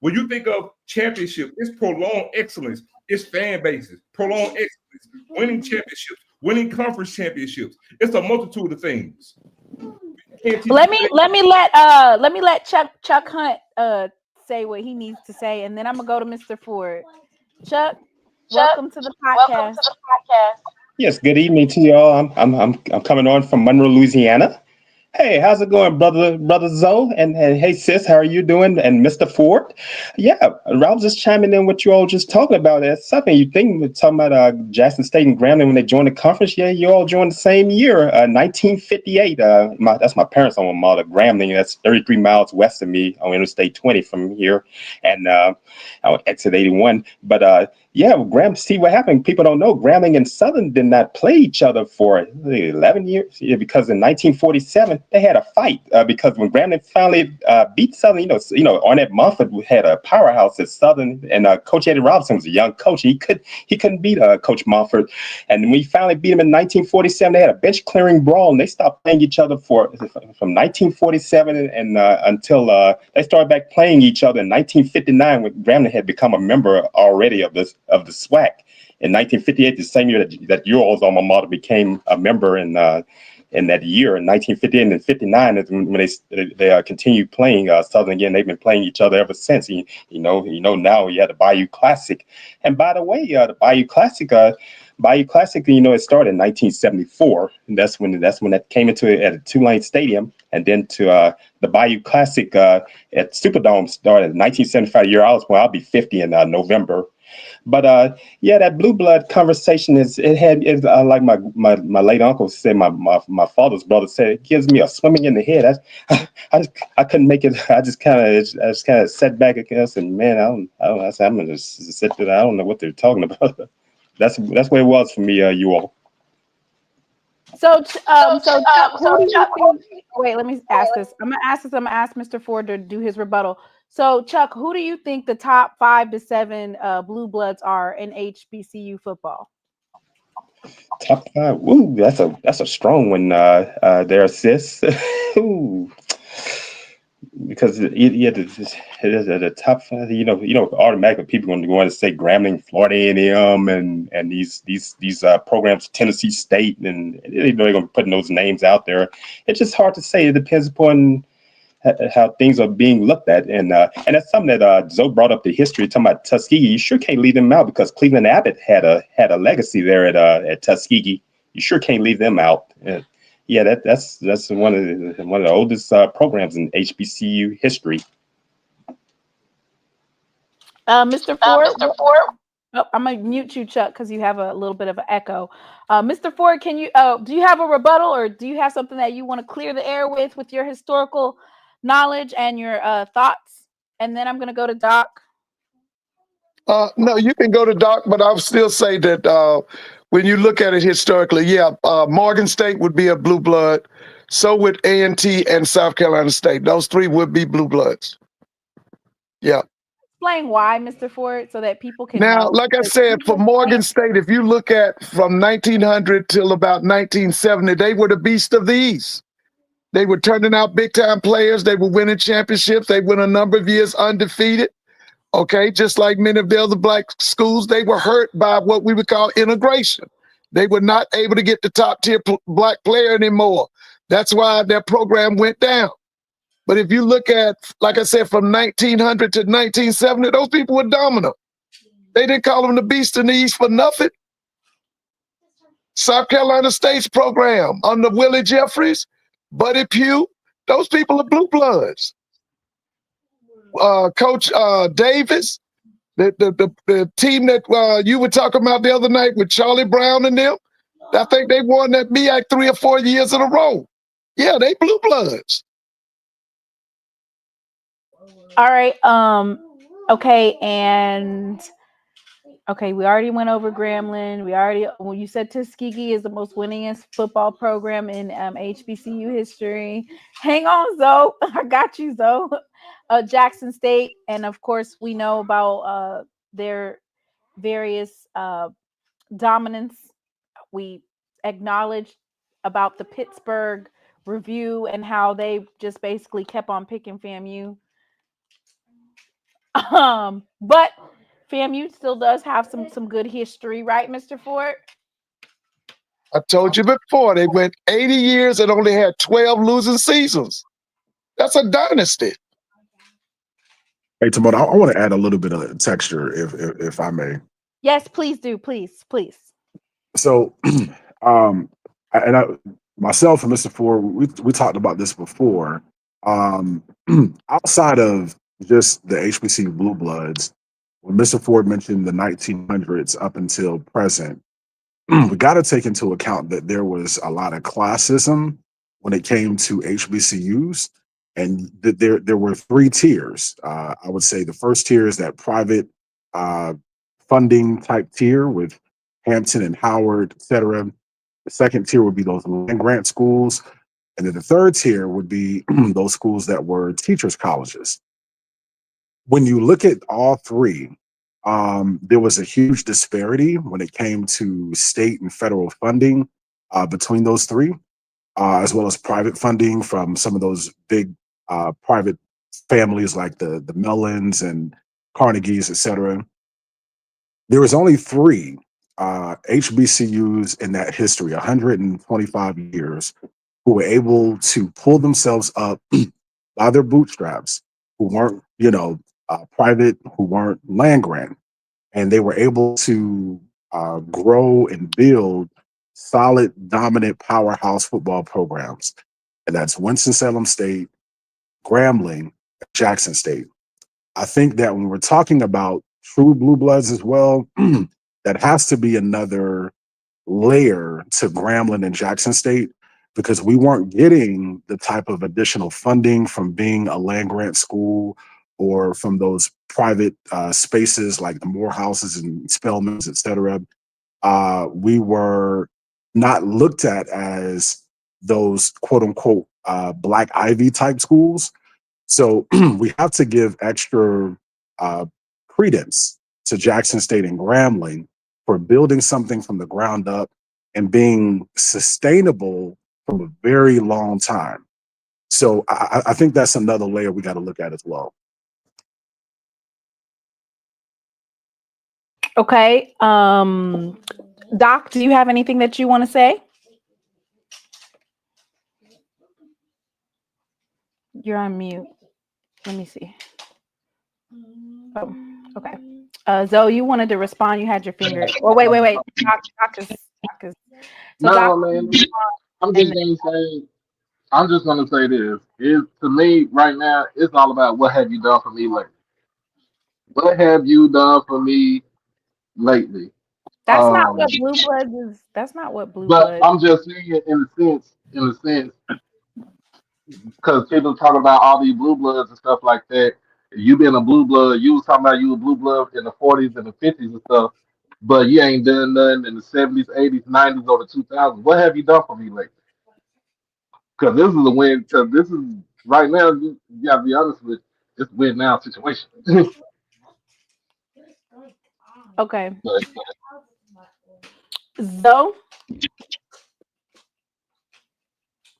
[SPEAKER 4] When you think of championship, it's prolonged excellence. It's fan bases, prolonged excellence, winning championships, winning conference championships. It's a multitude of things.
[SPEAKER 1] Let me let Chuck Hunt say what he needs to say, and then I'm gonna go to Mr. Ford. Chuck, welcome to the podcast.
[SPEAKER 8] Yes, good evening to y'all. I'm coming on from Monroe, Louisiana. Hey, how's it going, brother Zoe? And hey, sis, how are you doing? And Mr. Ford? Yeah, I was just chiming in what you all just talking about. That's something you think we're talking about Jackson State and Grambling when they joined the conference. Yeah, you all joined the same year, 1958. That's my parents' alma mater, Grambling. That's 33 miles west of me on Interstate 20 from here, and on exit 81. But yeah, see what happened. People don't know Grambling and Southern did not play each other for 11 years. Yeah, because in 1947 they had a fight because when Grambling finally beat Southern, you know, Arnett Mumford had a powerhouse at Southern, and Coach Eddie Robinson was a young coach. He couldn't beat Coach Mumford, and when we finally beat him in 1947, they had a bench clearing brawl, and they stopped playing each other from 1947 and until they started back playing each other in 1959 when Grambling had become a member already of the SWAC. In 1958, the same year that your all's alma mater became a member in that year, in 1958 and 59, is when they continued playing Southern again. They've been playing each other ever since. You know now you had the Bayou Classic, and by the way, the Bayou Classic, it started in 1974, and that's when that came into at Tulane Stadium, and then to the Bayou Classic at Superdome started in 1975. The year I'll be 50 in November. But yeah, that blue blood conversation is like my late uncle said, my father's brother said, it gives me a swimming in the head. I couldn't make it. I just kind of sat back against, and man, I'm gonna just sit there. I don't know what they're talking about. That's what it was for me. You all.
[SPEAKER 1] So Chuck, wait, let me ask this. I'm gonna ask Mr. Ford to do his rebuttal. So Chuck, who do you think the top 5 to 7 blue bloods are in HBCU football?
[SPEAKER 8] Top 5. Ooh, that's a strong one there, sis. Ooh. Because the top 5, automatically people are going to go on to say Grambling, Florida A&M, and these programs, Tennessee State, and they're going to be putting those names out there. It's just hard to say. It depends upon how things are being looked at, and that's something that Zoe brought up, the history, talking about Tuskegee. You sure can't leave them out because Cleveland Abbott had a legacy there at Tuskegee. You sure can't leave them out. Yeah, that's one of the oldest programs in HBCU history.
[SPEAKER 1] Mr. Ford. Oh, I'm gonna mute you, Chuck, because you have a little bit of an echo. Mr. Ford, can you do you have a rebuttal, or do you have something that you want to clear the air with your historical knowledge and your thoughts? And then I'm gonna go to Doc.
[SPEAKER 3] No, you can go to Doc, but I'll still say that when you look at it historically, yeah, Morgan State would be a blue blood. So would A&T and South Carolina State. Those 3 would be blue bloods. Yeah.
[SPEAKER 1] Explain why, Mr. Ford, so that people can
[SPEAKER 3] Now,
[SPEAKER 1] know.
[SPEAKER 3] like I said, for Morgan State, if you look at from 1900 till about 1970, they were the beast of the East. They were turning out big-time players. They were winning championships. They went a number of years undefeated. Okay, just like many of the other black schools, they were hurt by what we would call integration. They were not able to get the top-tier black player anymore. That's why their program went down. But if you look at, like I said, from 1900 to 1970, those people were dominant. They didn't call them the beast in the East for nothing. South Carolina State's program under Willie Jeffries, Buddy Pugh, those people are blue bloods. Coach Davis, the team that you were talking about the other night with Charlie Brown and them, I think they won that MEAC 3 or 4 years in a row. Yeah, they blue bloods.
[SPEAKER 1] All right. Okay, and okay, we already went over Grambling. When you said Tuskegee is the most winningest football program in HBCU history. Hang on, Zoe. I got you, Zoe. Jackson State, and of course we know about their various dominance. We acknowledged about the Pittsburgh Review and how they just basically kept on picking FAMU. But FAMU still does have some good history, right, Mr. Ford?
[SPEAKER 3] I told you before, they went 80 years and only had 12 losing seasons. That's a dynasty.
[SPEAKER 6] Hey, Timon, I want to add a little bit of texture, if I may.
[SPEAKER 1] Yes, please do. Please.
[SPEAKER 6] So, myself and Mr. Ford, we talked about this before. Outside of just the HBCU Bluebloods, when Mr. Ford mentioned the 1900s up until present, we got to take into account that there was a lot of classism when it came to HBCUs, and there were three tiers. I would say the first tier is that private funding type tier with Hampton and Howard, et cetera. The second tier would be those land grant schools. And then the third tier would be those schools that were teachers' colleges. When you look at all three, there was a huge disparity when it came to state and federal funding between those three, as well as private funding from some of those big private families like the Mellons and Carnegies, et cetera. There was only three HBCUs in that history, 125 years, who were able to pull themselves up by their bootstraps, who weren't, private, who weren't land grant, and they were able to grow and build solid, dominant powerhouse football programs. And that's Winston-Salem State, Grambling, Jackson State. I think that when we're talking about true blue bloods as well, that has to be another layer to Grambling and Jackson State, because we weren't getting the type of additional funding from being a land grant school or from those private spaces like the Morehouses and Spelmans, et cetera. We were not looked at as those quote unquote Black Ivy type schools. So we have to give extra credence to Jackson State and Grambling for building something from the ground up and being sustainable from a very long time. So I think that's another layer we got to look at as well.
[SPEAKER 1] Okay. Doc, do you have anything that you want to say? You're on mute. Let me see. Oh, okay. Zoe, you wanted to respond. You had your finger. Oh, wait. Doc is.
[SPEAKER 7] No,
[SPEAKER 1] Doc,
[SPEAKER 7] man. I'm just gonna say this. To me right now, it's all about what have you done for me lately. What have you done for me lately?
[SPEAKER 1] that's not what Blue Bloods is. That's not what Blue
[SPEAKER 7] But
[SPEAKER 1] Bloods.
[SPEAKER 7] I'm just saying in a sense, because people talk about all these blue bloods and stuff like that. You being a blue blood, you was talking about you a blue blood in the 40s and the 50s and stuff, but you ain't done nothing in the 70s, 80s, 90s, or the 2000s. What have you done for me lately? Because this is a win. Because this is right now. You gotta be honest with it's win now situation.
[SPEAKER 1] Okay.
[SPEAKER 7] But
[SPEAKER 1] Zoe,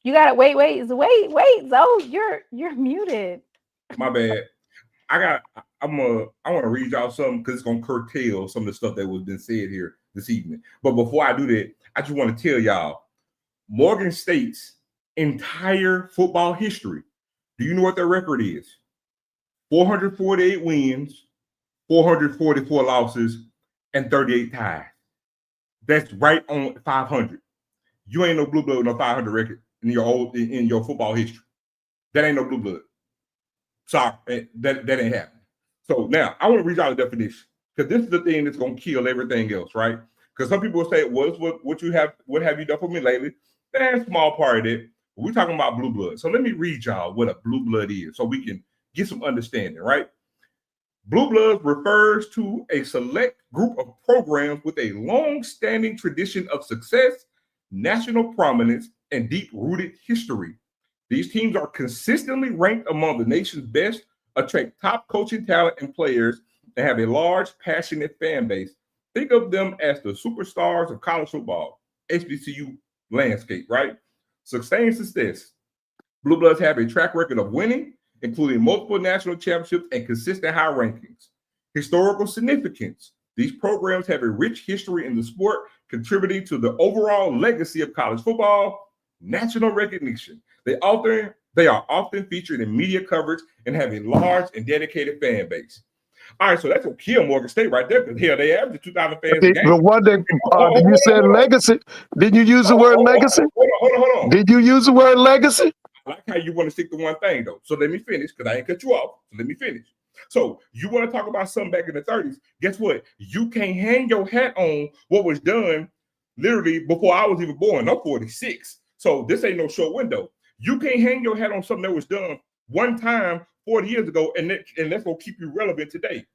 [SPEAKER 1] you got it. Wait, Zoe, you're muted.
[SPEAKER 4] My bad. I want to read y'all something because it's gonna curtail some of the stuff that was been said here this evening. But before I do that, I just want to tell y'all Morgan State's entire football history. Do you know what their record is? 448 wins, 444 losses, and 38 ties. That's right on 500. You ain't no blue blood with no 500 record in your football history. That ain't no blue blood. Sorry, that ain't happening. So now I want to read y'all the definition, because this is the thing that's gonna kill everything else, right? Because some people will say, "What have you done for me lately?" That's a small part of it. We're talking about blue blood. So let me read y'all what a blue blood is, so we can get some understanding, right? Bluebloods refers to a select group of programs with a long-standing tradition of success, national prominence, and deep-rooted history. These teams are consistently ranked among the nation's best, attract top coaching talent and players, and have a large, passionate fan base. Think of them as the superstars of college football, HBCU landscape, right? Sustained success. Bluebloods have a track record of winning, including multiple national championships and consistent high rankings. Historical significance. These programs have a rich history in the sport, contributing to the overall legacy of college football. National recognition. They are often featured in media coverage and have a large and dedicated fan base. All right, so that's what killed Morgan State right there, because hell, they average 2,000 fans a game.
[SPEAKER 3] The one that you said legacy. Did you use the word legacy?
[SPEAKER 4] Hold on.
[SPEAKER 3] Did you use the word legacy?
[SPEAKER 4] I like how you want to stick to one thing, though. So let me finish, because I ain't cut you off. So let me finish. So you want to talk about something back in the 30s. Guess what? You can't hang your hat on what was done literally before I was even born. I'm 46. So this ain't no short window. You can't hang your hat on something that was done one time 40 years ago, and that's going to keep you relevant today.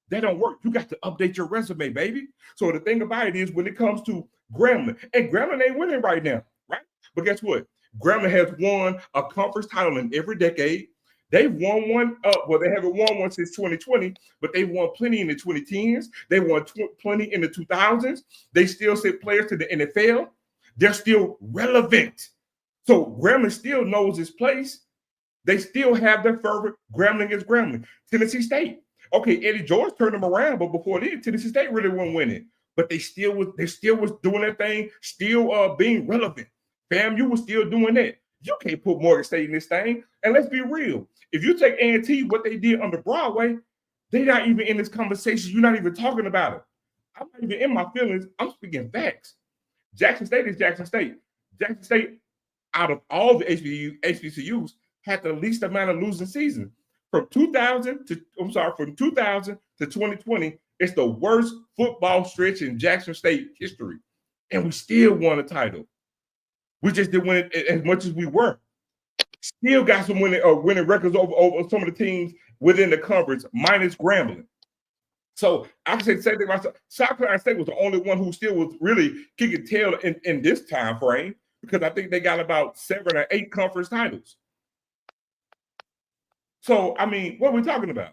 [SPEAKER 4] That don't work. You got to update your resume, baby. So the thing about it is, when it comes to Grambling, and Grambling ain't winning right now, right? But guess what? Grambling has won a conference title in every decade. They've won one well, they haven't won one since 2020, but they won plenty in the 2010s. They won plenty in the 2000s. They still sent players to the NFL. They're still relevant. So Grambling still knows its place. They still have their fervor. Grambling is Grambling. Tennessee State. Okay, Eddie George turned them around, but before then, Tennessee State really wasn't winning. But they still was doing that thing, still being relevant. FAMU was still doing that. You can't put Morgan State in this thing. And let's be real. If you take A&T, what they did under Broadway, they're not even in this conversation. You're not even talking about it. I'm not even in my feelings. I'm speaking facts. Jackson State is Jackson State. Jackson State, out of all the HBCUs, had the least amount of losing seasons. From 2000 to 2020, it's the worst football stretch in Jackson State history. And we still won a title. We just didn't win it as much as we were. Still got some winning records over some of the teams within the conference, minus Grambling. So I can say the same thing about South Carolina State was the only one who still was really kicking tail in this time frame, because I think they got about 7 or 8 conference titles. So, I mean, what are we talking about?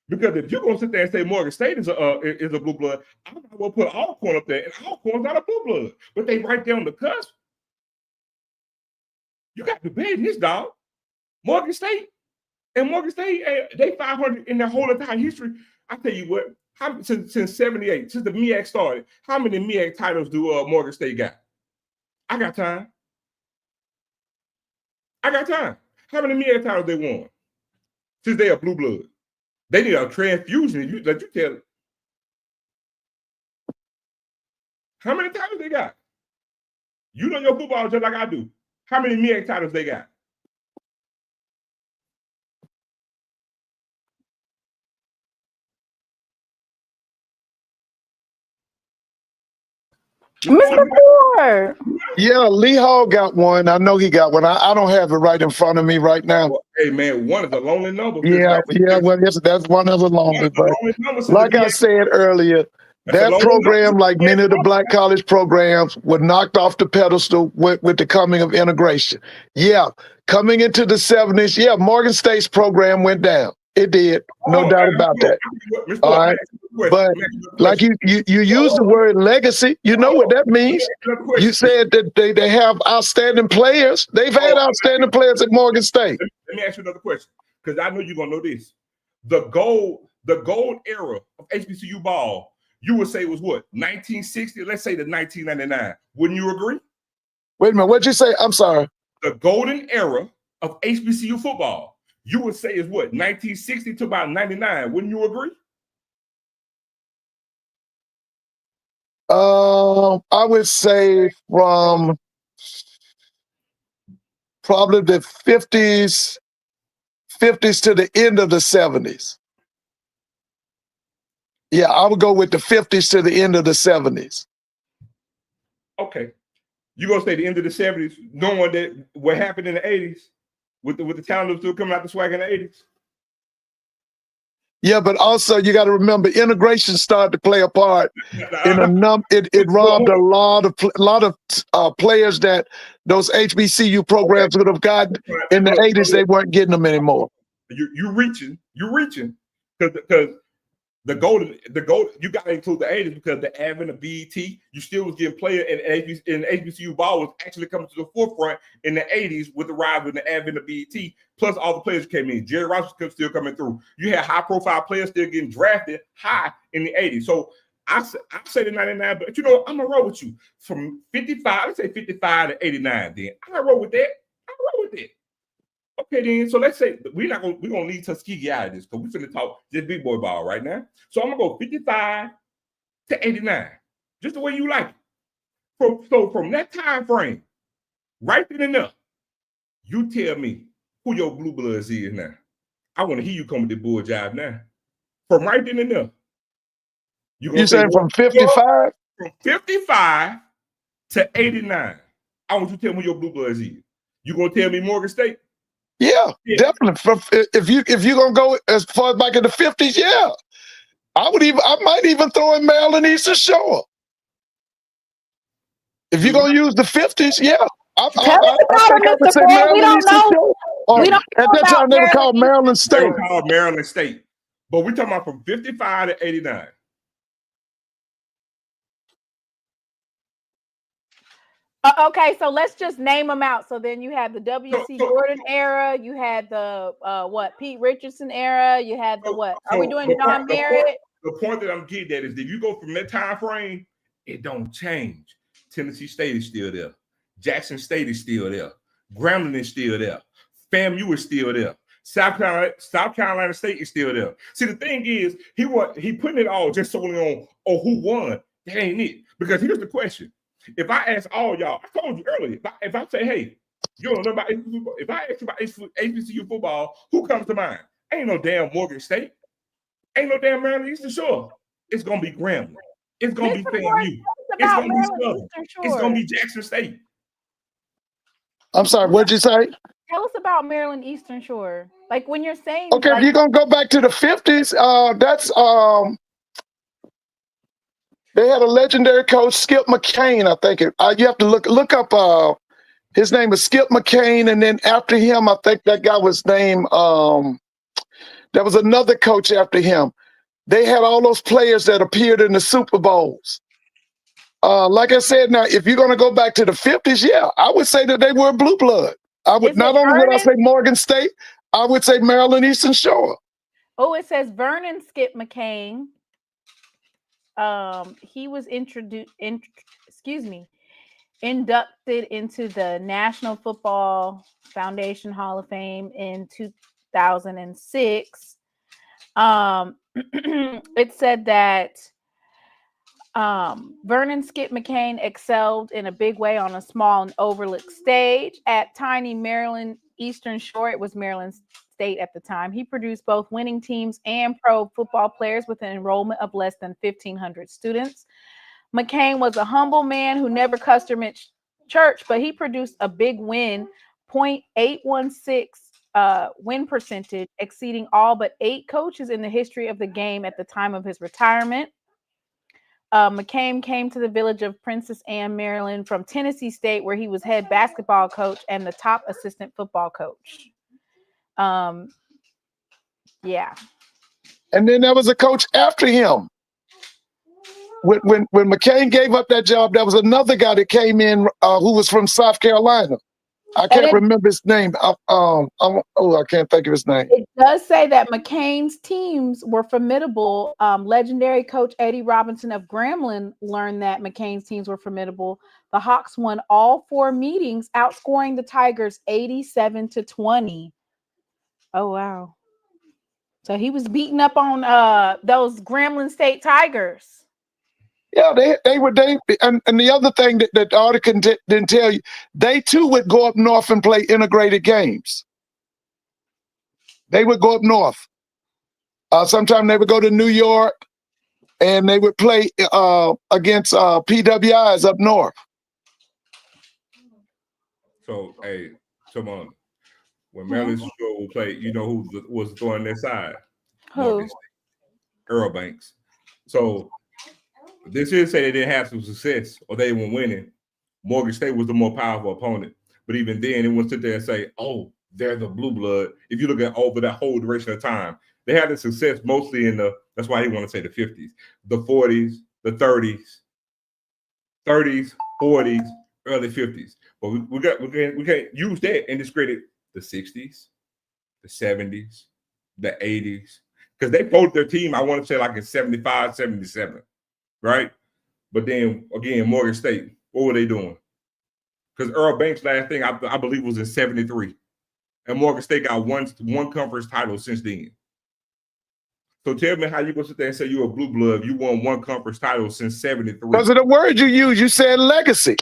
[SPEAKER 4] Because if you're going to sit there and say Morgan State is a blue blood, I might as well put Alcorn up there, and Alcorn's not a blue blood, but they right there on the cusp. You got to bet this, dog. Morgan State, they 500 in their whole entire history. I tell you what, since 78, since the MEAC started, how many MEAC titles do Morgan State got? I got time. How many MEAC titles they won? Since they are blue blood. They need a transfusion. Let you tell it. How many titles they got? You know your football just like I do. How many MEAC titles they got?
[SPEAKER 1] Mr. Ford.
[SPEAKER 3] Yeah, Lee Hall got one. I know he got one. I don't have it right in front of me right now.
[SPEAKER 4] Well, hey man, one is a lonely number.
[SPEAKER 3] Yeah. Well, yes, that's one of the longer. But like I said earlier, that program, like many of the black college programs, were knocked off the pedestal with the coming of integration. Yeah, coming into the 70s, yeah, Morgan State's program went down. It did, no doubt about that. All right, but like you use the word legacy. You know what that means. You said that they have outstanding players. They've had outstanding players at Morgan State.
[SPEAKER 4] Let me ask you another question, because I know you're gonna know this. The gold era of HBCU ball, you would say was what, 1960? Let's say to 1999. Wouldn't you agree?
[SPEAKER 3] Wait a minute, what'd you say? I'm sorry.
[SPEAKER 4] The golden era of HBCU football, you would say is what, 1960 to about 99. Wouldn't you agree?
[SPEAKER 3] I would say from probably the 50s to the end of the 70s. Yeah, I would go with the 50s to the end of the 70s.
[SPEAKER 4] Okay. You're going to say the end of the 70s, knowing that what happened in the 80s with the talent still coming out the SWAC in the 80s?
[SPEAKER 3] Yeah, but also you got to remember integration started to play a part in it robbed a lot of players that those HBCU programs would have gotten in the 80s. They weren't getting them anymore.
[SPEAKER 4] You're reaching, because the golden, you got to include the 80s because the advent of BET, you still was getting players, and HBCU ball was actually coming to the forefront in the 80s with the rise and the advent of BET. Plus, all the players came in. Jerry Rice was still coming through. You had high-profile players still getting drafted high in the 80s. So I say the 99, but I'm gonna roll with you from 55. Let's say 55 to 89. Then I roll with that. Okay, then. So let's say we're gonna leave Tuskegee out of this because we're finna talk just big boy ball right now. So I'm gonna go 55 to 89, just the way you like it. From that time frame, right then and there, you tell me who your Bluebloods is now. I want to hear you come with the bull jive now. From right then and there.
[SPEAKER 3] You saying from 55?
[SPEAKER 4] From 55 to 89. I want you to tell me who your Bluebloods is. You gonna tell me Morgan State?
[SPEAKER 3] Yeah, definitely. If you're gonna go as far back in the 50s, yeah. I might even throw in Maryland Eastern Shore. If you're gonna use the 50s, yeah. I think I would say Maryland Eastern Shore. At that time they were called Maryland State.
[SPEAKER 4] They were called Maryland State. But we're talking about from 55 to 89.
[SPEAKER 1] Okay, so let's just name them out. So then you had the W.C. Gordon era, you had the Pete Richardson era, you had the what? Are we doing John Merritt?
[SPEAKER 4] The point that I'm getting at is if you go from that time frame, it don't change. Tennessee State is still there. Jackson State is still there. Grambling is still there. FAMU is still there. South Carolina State is still there. See, the thing is, he putting it all just solely on who won. That ain't it. Because here's the question. If I ask all y'all, I told you earlier, if I say, hey, you don't know about HBCU football, if I ask you about HBCU football, who comes to mind? Ain't no damn Morgan State. Ain't no damn Maryland Eastern Shore. It's going to be Grambling. It's going to be FAMU. It's going to be Southern. It's going to be Jackson State.
[SPEAKER 3] I'm sorry, what'd you say?
[SPEAKER 1] Tell us about Maryland Eastern Shore. Like when you're saying,
[SPEAKER 3] okay, if you're gonna go back to the 50s, that's they had a legendary coach, Skip McCain. I think you have to look up. His name is Skip McCain, and then after him, I think that guy was named. There was another coach after him. They had all those players that appeared in the Super Bowls. Like I said, now if you're gonna go back to the 50s, yeah, I would say that they were blue blood. I would not only would I say Morgan State, I would say Maryland Eastern Shore.
[SPEAKER 1] Oh, it says Vernon Skip McCain. He was inducted into the National Football Foundation Hall of Fame in 2006. It said that Vernon Skip McCain excelled in a big way on a small and overlooked stage at tiny Maryland Eastern Shore. It was Maryland State at the time. He produced both winning teams and pro football players with an enrollment of less than 1,500 students. McCain was a humble man who never cussed or mentioned church, but he produced a big win, .816 win percentage, exceeding all but 8 coaches in the history of the game at the time of his retirement. McCain came to the village of Princess Anne, Maryland from Tennessee State, where he was head basketball coach and the top assistant football coach. Yeah.
[SPEAKER 3] And then there was a coach after him. When McCain gave up that job, there was another guy that came in who was from South Carolina. I can't remember his name. I can't think of his name.
[SPEAKER 1] It does say that McCain's teams were formidable. Legendary coach Eddie Robinson of Grambling learned that McCain's teams were formidable. The Hawks won all 4 meetings, outscoring the Tigers 87-20. Oh, wow. So he was beating up on those Grambling State Tigers.
[SPEAKER 3] Yeah, they were and the other thing that the article didn't tell you, they too would go up north and play integrated games. They would go up north. Sometimes they would go to New York and they would play against PWIs up north.
[SPEAKER 4] So, hey, come on. When Maryland Shore will play, you know who was throwing their side?
[SPEAKER 1] Who?
[SPEAKER 4] Earl Banks. So this is say they didn't have some success or they weren't winning. Morgan State was the more powerful opponent. But even then, it won't sit there and say, oh, they're the blue blood. If you look at over that whole duration of time, they had the success mostly in that's why he want to say the 50s, the 40s, the 30s, 40s, early 50s. But we can't use that and discredit the 60s, the 70s, the 80s. Because they voted their team, I want to say like in 75, 77, right? But then again, Morgan State, what were they doing? Because Earl Banks' last thing I believe was in 73. And Morgan State got one conference title since then. So tell me how you gonna sit there and say you're a blue blood, you won one conference title since 73.
[SPEAKER 3] Because of the word you use, you said legacy.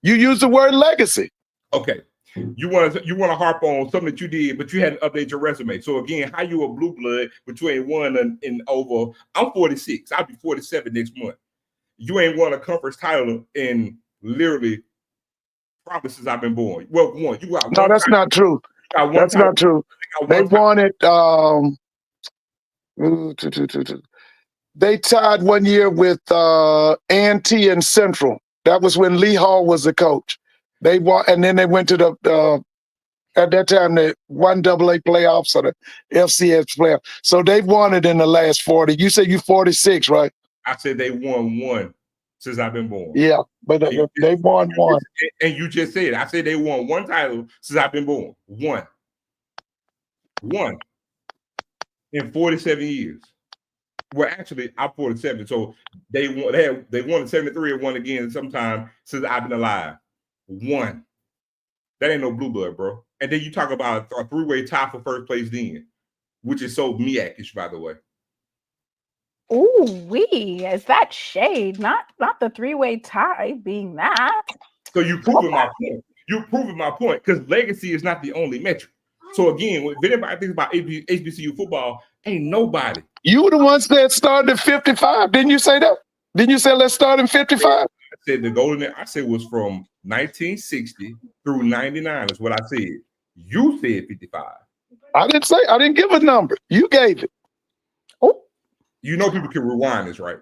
[SPEAKER 3] You used the word legacy.
[SPEAKER 4] Okay. You want to harp on something that you did, but you hadn't updated your resume. So again, how you a blue blood, but you ain't won in over. I'm 46. I'll be 47 next month. You ain't won a conference title in literally probably since I've been born. Well, one. You got
[SPEAKER 3] no,
[SPEAKER 4] one.
[SPEAKER 3] That's not true. That's
[SPEAKER 4] title.
[SPEAKER 3] not true. They won it. They tied one year with A&T and Central. That was when Lee Hall was the coach. They won, and then they went to the at that time the 1AA playoffs or the FCS playoffs. So they've won it in the last 40. You said you 46, right?
[SPEAKER 4] I said they won one since I've been born.
[SPEAKER 3] Yeah, but they won one.
[SPEAKER 4] And you just said, I said they won one title since I've been born. One in 47 years. Well, actually, I'm 47, so they won in 73 and won again sometime since I've been alive. One. That ain't no blue blood, bro. And then you talk about a three-way tie for first place then, which is so MEAC-ish, by the way.
[SPEAKER 1] Ooh, is that shade? Not the three-way tie being that.
[SPEAKER 4] So you proving my point. You're proving my point because legacy is not the only metric. So again, if anybody thinks about HBCU football, ain't nobody.
[SPEAKER 3] You were the ones that started at 55. Didn't you say that? Didn't you say let's start in 55?
[SPEAKER 4] I said the golden. I said was from 1960 through 99 is what I said. You said 55.
[SPEAKER 3] I didn't say. I didn't give a number. You gave it.
[SPEAKER 1] Oh,
[SPEAKER 4] you know people can rewind this, right?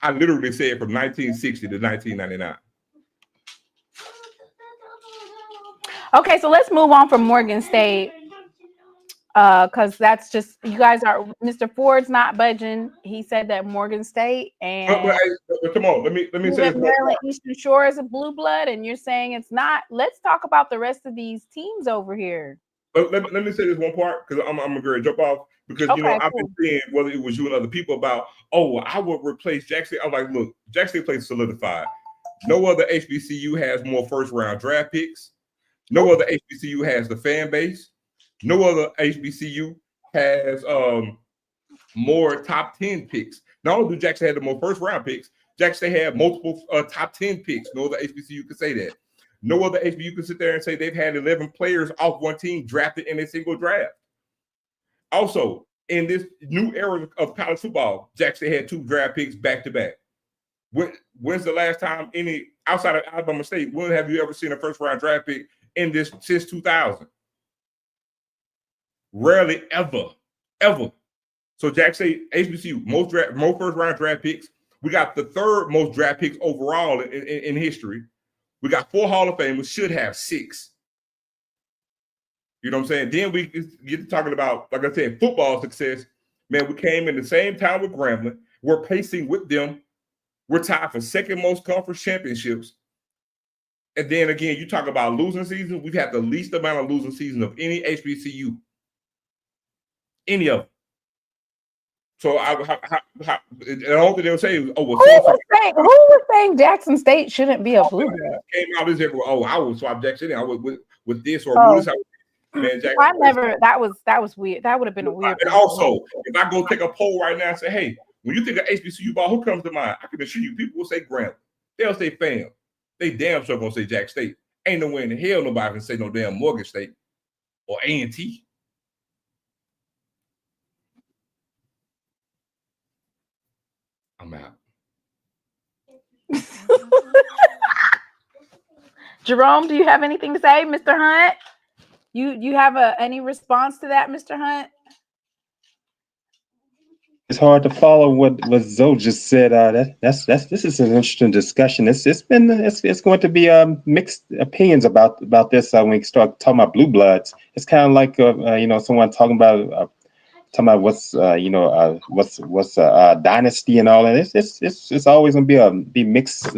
[SPEAKER 4] I literally said from 1960 to 1999.
[SPEAKER 1] Okay, so let's move on from Morgan State. Because that's just you guys are. Mr. Ford's not budging. He said that Morgan State and
[SPEAKER 4] but come on, let me say this.
[SPEAKER 1] Maryland Eastern Shore is a blue blood, and you're saying it's not. Let's talk about the rest of these teams over here.
[SPEAKER 4] But let me say this one part because I'm going to jump off because you know I've been saying whether it was you and other people about I would replace Jackson. I'm like, look, Jackson plays solidified. No other HBCU has more first round draft picks. No other HBCU has the fan base. No other HBCU has more top 10 picks. Not only do Jackson have the more first round picks, Jackson had multiple top 10 picks. No other HBCU can say that. No other HBCU can sit there and say they've had 11 players off one team drafted in a single draft. Also, in this new era of college football, Jackson had 2 draft picks back to back. When's the last time any outside of Alabama State? When have you ever seen a first round draft pick in this since 2000? Rarely ever. So Jackson HBCU most first round draft picks. We got the 3rd most draft picks overall in history. We got 4 Hall of Famers. Should have 6. You know what I'm saying? Then we get to talking about, like I said, football success. Man, we came in the same time with Grambling. We're pacing with them. We're tied for 2nd most conference championships. And then again, you talk about losing season. We've had the least amount of losing season of any HBCU. Any of them. So I don't think they'll say, who
[SPEAKER 1] was saying Jackson State shouldn't be a blue blood?
[SPEAKER 4] Came out this everywhere. I would swap Jackson in. I would with this or this. Man, Jackson.
[SPEAKER 1] I never. That was weird. That would have been a weird.
[SPEAKER 4] And also, if I go take a poll right now and say, hey, when you think of HBCU ball, who comes to mind? I can assure you, people will say Grambling. They'll say FAM. They damn sure gonna say Jack State. Ain't no way in the hell nobody can say no damn Morgan State or A&T. I'm out.
[SPEAKER 1] Jerome, do you have anything to say, Mr. Hunt? You have any response to that, Mr. Hunt?
[SPEAKER 8] It's hard to follow what Zoe just said. This is an interesting discussion. It's going to be mixed opinions about this when we start talking about Bluebloods. It's kind of like someone talking about what's dynasty and all that. It's always gonna be mixed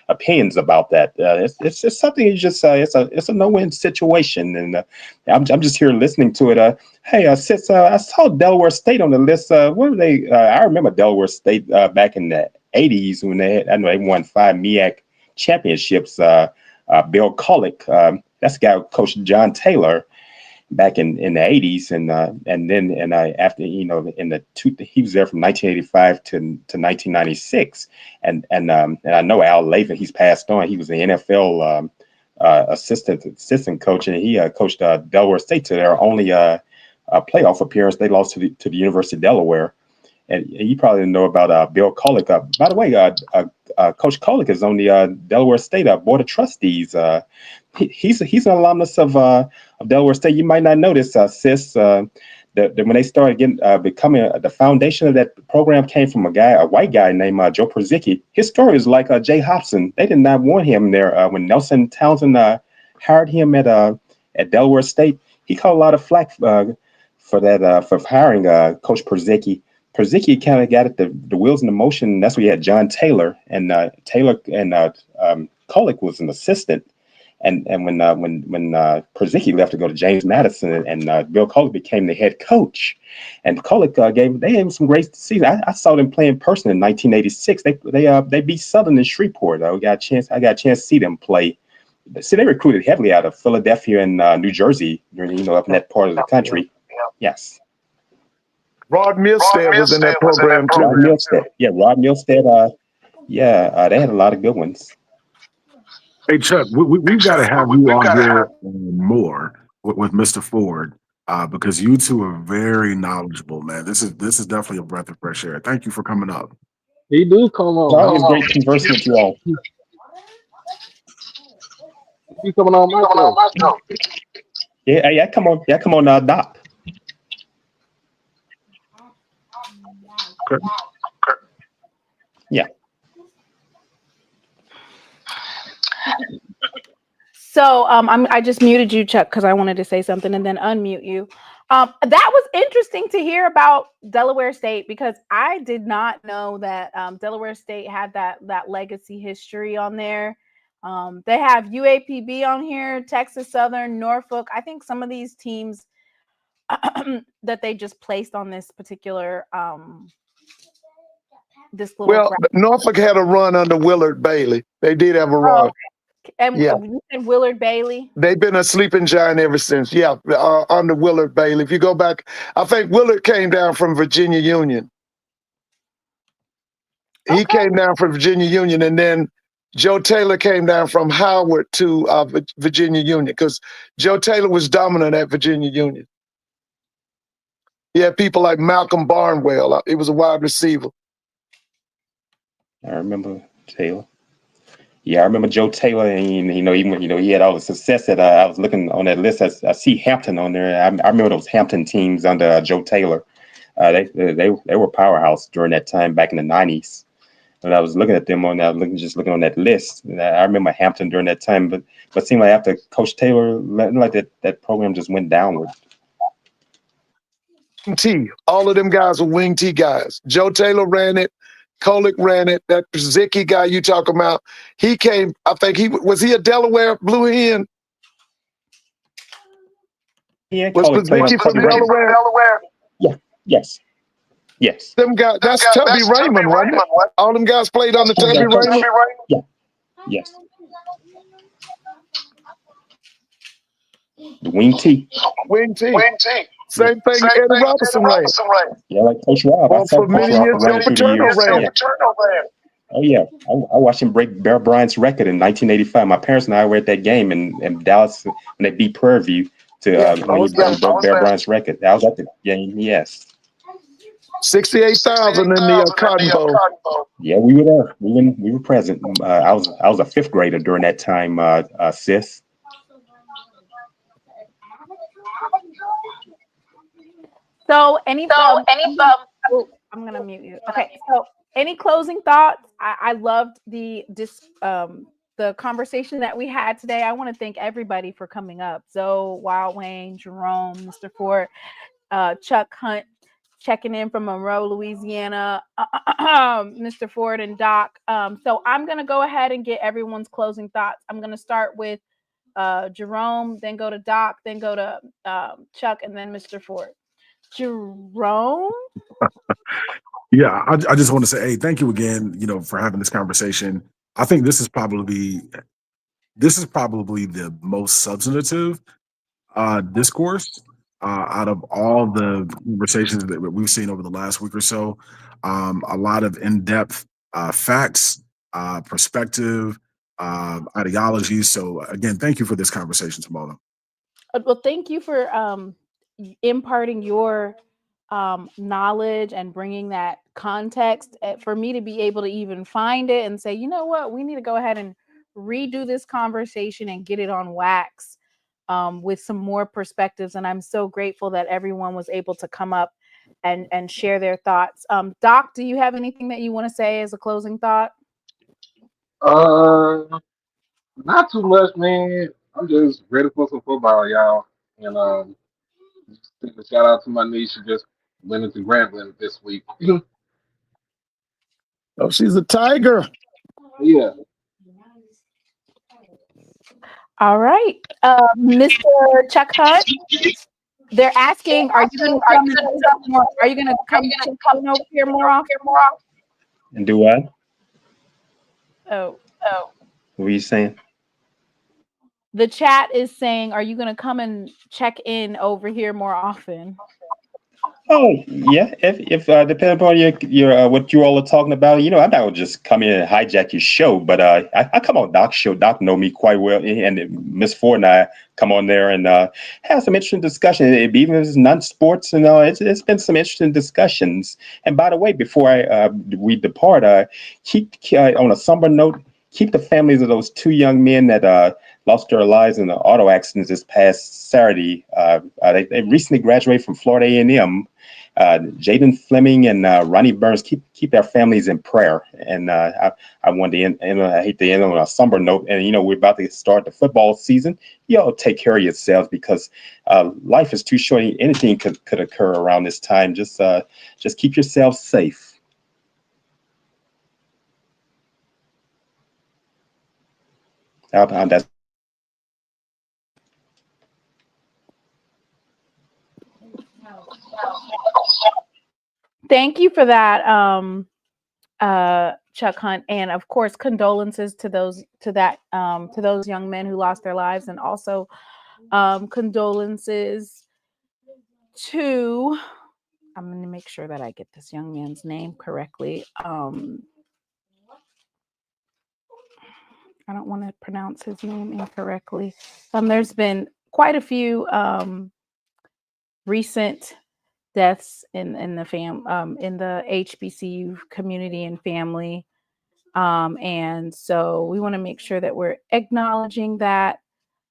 [SPEAKER 8] opinions about that. It's just something you just it's a no-win situation, and I'm just here listening to it. Hey, since I saw Delaware State on the list, what were they? I remember Delaware State back in the '80s when I know they won 5 MEAC championships. Bill Collick, that's the guy who coached John Taylor back in the 80s, and then after he was there from 1985 to 1996, and I know Al Lavin, he's passed on. He was the NFL assistant coach, and he coached Delaware State to their only playoff appearance. They lost to the University of Delaware, and you probably know about Bill Collick. By the way, Coach Collick is on the Delaware State Board of Trustees. He's an alumnus of Delaware State. You might not notice, sis, that when they started becoming the foundation of that program came from a white guy named Joe Przicki. His story is like Jay Hobson. They did not want him there when Nelson Townsend hired him at Delaware State. He caught a lot of flack for hiring Coach Przicki. Przicki kind of got the wheels in motion. That's where you had John Taylor, and Collick was an assistant. And when Przicki left to go to James Madison, and Bill Collick became the head coach, and Collick gave him some great seasons. I saw them play in person in 1986. They beat Southern in Shreveport. I got a chance to see them play. See, they recruited heavily out of Philadelphia and New Jersey, up in that part of the country. Yes.
[SPEAKER 3] Rod Milstead was in that program too.
[SPEAKER 8] Rod Milstead. They had a lot of good ones.
[SPEAKER 6] Hey Chuck, we've got to have you on here more with Mr. Ford because you two are very knowledgeable, man. This is definitely a breath of fresh air. Thank you for coming up.
[SPEAKER 7] He do come on.
[SPEAKER 8] It's always great conversing with you all.
[SPEAKER 7] He coming on my show.
[SPEAKER 8] Yeah, come on, Doc.
[SPEAKER 6] Okay.
[SPEAKER 8] Yeah.
[SPEAKER 1] So I just muted you, Chuck, because I wanted to say something and then unmute you. That was interesting to hear about Delaware State, because I did not know that Delaware State had that legacy history on there. They have UAPB on here, Texas Southern, Norfolk. I think some of these teams that they just placed on this particular
[SPEAKER 3] Norfolk had a run under Willard Bailey. They did have a run.
[SPEAKER 1] Okay. And you said Willard Bailey?
[SPEAKER 3] They've been a sleeping giant ever since. Yeah, under Willard Bailey. If you go back, I think Willard came down from Virginia Union. He came down from Virginia Union, and then Joe Taylor came down from Howard to Virginia Union, because Joe Taylor was dominant at Virginia Union. He had people like Malcolm Barnwell. He was a wide receiver.
[SPEAKER 8] I remember Taylor. Yeah, I remember Joe Taylor, and even he had all the success that I was looking on that list. I see Hampton on there. I remember those Hampton teams under Joe Taylor. They were powerhouse during that time back in the 90s. And I was looking at them looking on that list. And I remember Hampton during that time, but it seemed like after Coach Taylor, like that program just went downward.
[SPEAKER 3] All of them guys were wing T guys. Joe Taylor ran it. Kolick ran it. That Przicki guy you talking about, he came, I think was he a Delaware Blue Hen?
[SPEAKER 8] Yeah,
[SPEAKER 3] was Przicki from Delaware?
[SPEAKER 8] Yeah, yes.
[SPEAKER 3] Them guys, that's Tubby Raymond, wasn't it? All them guys played on the Tubby Raymond?
[SPEAKER 8] Yeah, yes. The wing T.
[SPEAKER 3] Same thing Eddie Robinson ran.
[SPEAKER 8] Yeah, like Coach Rob.
[SPEAKER 3] For many years, Joe Paterno ran.
[SPEAKER 8] Oh, yeah. I watched him break Bear Bryant's record in 1985. My parents and I were at that game in Dallas when they beat Prairie View when he broke Bear Bryant's record. I was at the game, yes.
[SPEAKER 3] 68,000 in the Cotton Bowl.
[SPEAKER 8] Yeah, we were there. We were present. I was a fifth grader during that time, sis.
[SPEAKER 1] So any I'm gonna mute you. Okay. So, any closing thoughts? I loved the conversation that we had today. I want to thank everybody for coming up. Zoe, Wild Wayne, Jerome, Mr. Ford, Chuck Hunt, checking in from Monroe, Louisiana, Mr. Ford and Doc. So I'm gonna go ahead and get everyone's closing thoughts. I'm gonna start with Jerome, then go to Doc, then go to Chuck, and then Mr. Ford. Jerome.
[SPEAKER 6] Yeah, I just want to say, hey, thank you again, for having this conversation. I think this is probably the most substantive discourse out of all the conversations that we've seen over the last week or so. A lot of in-depth facts, perspective, ideologies. So again, thank you for this conversation, Tamala.
[SPEAKER 1] Well, thank you for imparting your knowledge and bringing that context for me to be able to even find it and say, you know what, we need to go ahead and redo this conversation and get it on wax with some more perspectives. And I'm so grateful that everyone was able to come up and share their thoughts. Doc, do you have anything that you want to say as a closing thought?
[SPEAKER 7] Not too much, man. I'm just ready for some football, y'all. And just a shout out to my niece who just went into Grambling this week.
[SPEAKER 3] Oh, she's a tiger.
[SPEAKER 7] Yeah.
[SPEAKER 1] All right. Mr. Chuck Hunt, they're asking, are you going to come more? Are you going to come over here more often?
[SPEAKER 8] And do what?
[SPEAKER 1] Oh.
[SPEAKER 8] What are you saying?
[SPEAKER 1] The chat is saying, are you going to come and check in over here more often?
[SPEAKER 8] Oh yeah, if depending upon your what you all are talking about, I'm not gonna just come in and hijack your show, but I come on Doc's show. Doc know me quite well, and Miss Ford and I come on there and have some interesting discussion. Even if it's non-sports, it's been some interesting discussions. And by the way, before we depart, keep on a somber note. Keep the families of those two young men that lost their lives in the auto accidents this past Saturday. They recently graduated from Florida A&M. Jaden Fleming and Ronnie Burns, keep their families in prayer. And I wanted to end. I hate to end on a somber note. And we're about to start the football season. Y'all take care of yourselves because life is too short. Anything could occur around this time. Just keep yourselves safe. That's
[SPEAKER 1] Thank you for that, Chuck Hunt, and of course, condolences to those young men who lost their lives, and also condolences to. I'm going to make sure that I get this young man's name correctly. I don't want to pronounce his name incorrectly. There's been quite a few recent deaths in the in the HBCU community and family, and so we want to make sure that we're acknowledging that.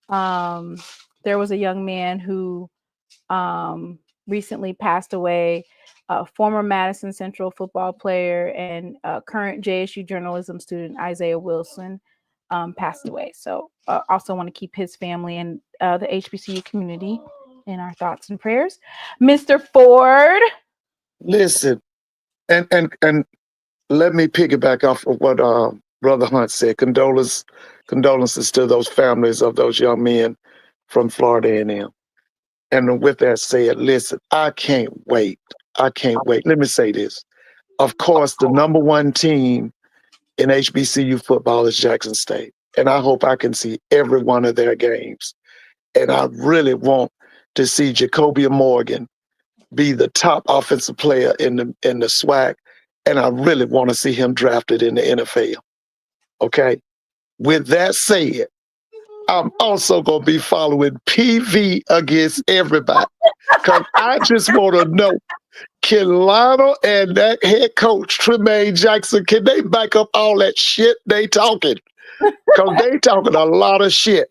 [SPEAKER 1] There was a young man who recently passed away, a former Madison Central football player and current JSU journalism student Isaiah Wilson passed away. So also want to keep his family and the HBCU community in our thoughts and prayers. Mr. Ford.
[SPEAKER 3] Listen, and let me piggyback off of what Brother Hunt said. Condolences to those families of those young men from Florida A&M. And with that said, listen, I can't wait. Let me say this. Of course, the number one team in HBCU football is Jackson State. And I hope I can see every one of their games. And I really want to see Jacobia Morgan be the top offensive player in the SWAC. And I really want to see him drafted in the NFL. Okay? With that said, I'm also going to be following PV against everybody. Because I just want to know, can Lionel and that head coach, Tremaine Jackson, can they back up all that shit they talking? Because they talking a lot of shit.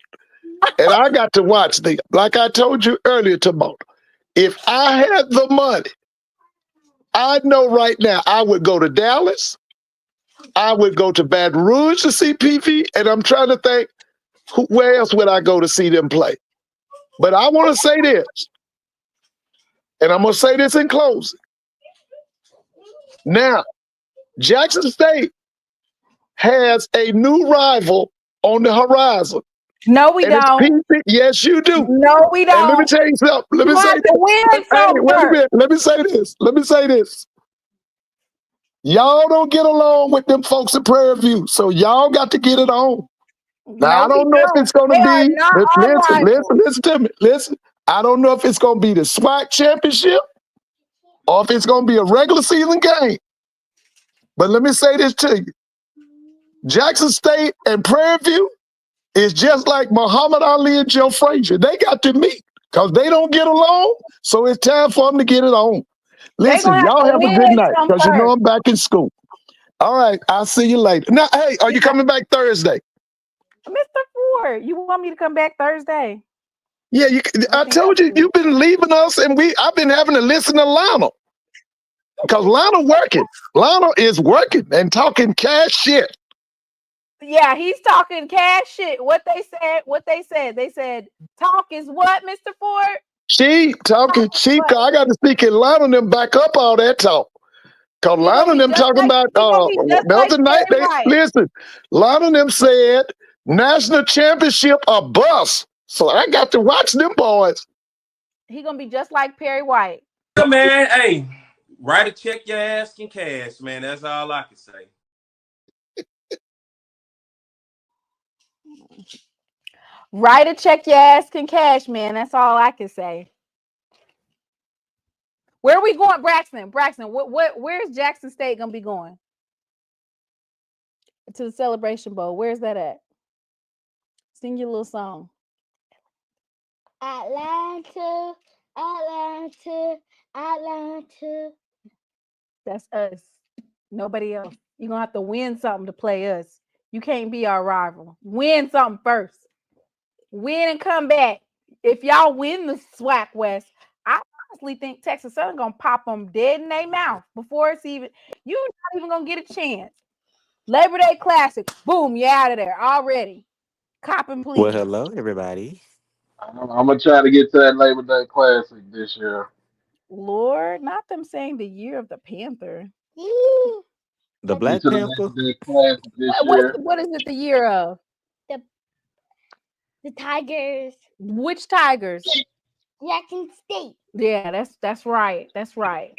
[SPEAKER 3] And I got to watch them. Like I told you earlier, tomorrow, if I had the money, I know right now I would go to Dallas. I would go to Baton Rouge to see PV, and I'm trying to think where else would I go to see them play. But I want to say this, and I'm going to say this in closing. Now, Jackson State has a new rival on the horizon.
[SPEAKER 1] No, we don't.
[SPEAKER 3] PV. Yes, you do.
[SPEAKER 1] No, we don't.
[SPEAKER 3] And let me tell you something. Let me say this. Wait a minute. Let me say this. Let me say this. Y'all don't get along with them folks at Prairie View, so y'all got to get it on. Now, I don't know if it's going to be, listen to me. Listen, I don't know if it's going to be the SWAC championship or if it's going to be a regular season game. But let me say this to you. Jackson State and Prairie View is just like Muhammad Ali and Joe Frazier. They got to meet because they don't get along, so it's time for them to get it on. Listen, y'all have a good night because you know I'm back in school. All right, I'll see you later. Now, hey, are you coming back Thursday?
[SPEAKER 1] Mr. Ford, you want me to come back Thursday?
[SPEAKER 3] Yeah, I told you, you've been leaving us, and I've been having to listen to Lionel. Because Lionel working. Lionel is working and talking cash shit.
[SPEAKER 1] Yeah, he's talking cash shit. What they said. They said, talk is what, Mr. Ford?
[SPEAKER 3] Talking cheap. I got to speak in Lionel and them back up all that talk. Because Lionel and them talking about the other night, listen, Lionel and them said national championship a bus. So I got to watch them boys.
[SPEAKER 1] He gonna be just like Perry White.
[SPEAKER 9] Yeah, man, hey, write a check your ass in cash, man. That's all I can say.
[SPEAKER 1] Write a check your ass in cash, man. That's all I can say. Where are we going, Braxton? Where's Jackson State gonna be going? To the Celebration Bowl. Where's that at? Sing your little song.
[SPEAKER 2] Atlanta.
[SPEAKER 1] That's us. Nobody else. You're gonna have to win something to play us. You can't be our rival. Win something first. Win and come back. If y'all win the SWAC West, I honestly think Texas Southern gonna pop them dead in their mouth before it's even. You're not even gonna get a chance. Labor Day Classic, boom, you're out of there already. Copping, please.
[SPEAKER 10] Well, hello, everybody.
[SPEAKER 7] I'm gonna try to get to that Labor Day Classic this year.
[SPEAKER 1] Lord, not them saying the year of the Panther.
[SPEAKER 10] The Black Panther.
[SPEAKER 1] What is it the year of?
[SPEAKER 2] The Tigers.
[SPEAKER 1] Which Tigers?
[SPEAKER 2] Jackson State.
[SPEAKER 1] Yeah, that's right. That's right.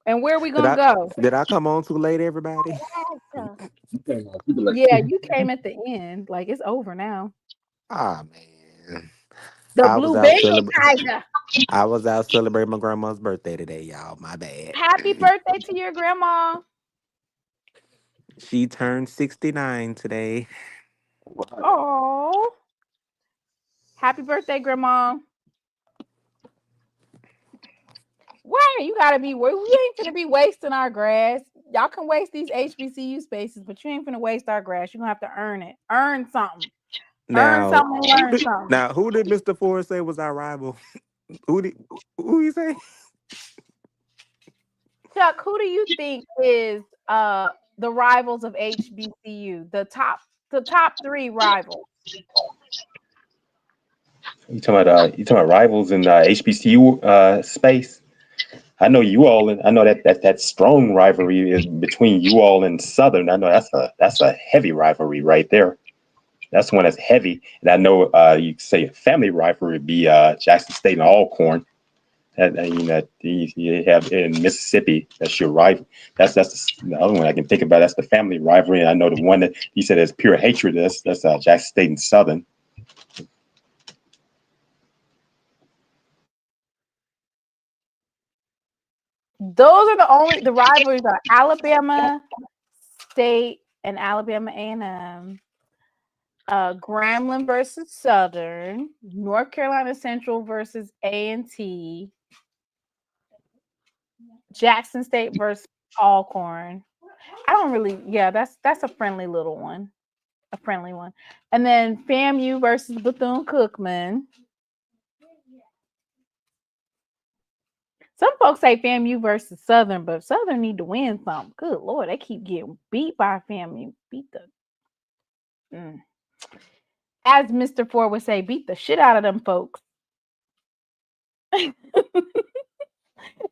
[SPEAKER 1] And where are we gonna go?
[SPEAKER 10] Did I come on too late, everybody?
[SPEAKER 1] Yeah, you came at the end. Like it's over now.
[SPEAKER 10] Ah, man.
[SPEAKER 1] The Blue Baby Tiger.
[SPEAKER 10] I was out celebrating my grandma's birthday today, y'all. My bad.
[SPEAKER 1] Happy birthday to your grandma.
[SPEAKER 10] She turned 69 today.
[SPEAKER 1] Oh. Happy birthday, Grandma. Why you gotta be? We ain't gonna be wasting our grass. Y'all can waste these HBCU spaces, but you ain't gonna waste our grass. You're gonna have to earn it. Earn something.
[SPEAKER 10] Now,
[SPEAKER 1] learn something.
[SPEAKER 10] Now, who did Mr. Ford say was our rival? Who he say?
[SPEAKER 1] Chuck, who do you think is the rivals of HBCU? The top 3 rivals.
[SPEAKER 8] You talking about rivals in HBCU space? I know you all. I know that strong rivalry is between you all and Southern. I know that's a heavy rivalry right there. That's one that's heavy. And I know you say a family rivalry would be Jackson State and Alcorn. That you have in Mississippi. That's your rival. That's the other one I can think about. That's the family rivalry. And I know the one that you said is pure hatred. That's Jackson State and Southern.
[SPEAKER 1] Those are the rivalries are Alabama State and Alabama A&M, Grambling versus Southern, North Carolina Central versus A&T, Jackson State versus Alcorn. That's a friendly little one, a friendly one, and then FAMU versus Bethune-Cookman. Some folks say FAMU versus Southern, but Southern need to win something. Good Lord, they keep getting beat by FAMU. Beat the as Mr. Ford would say, beat the shit out of them folks.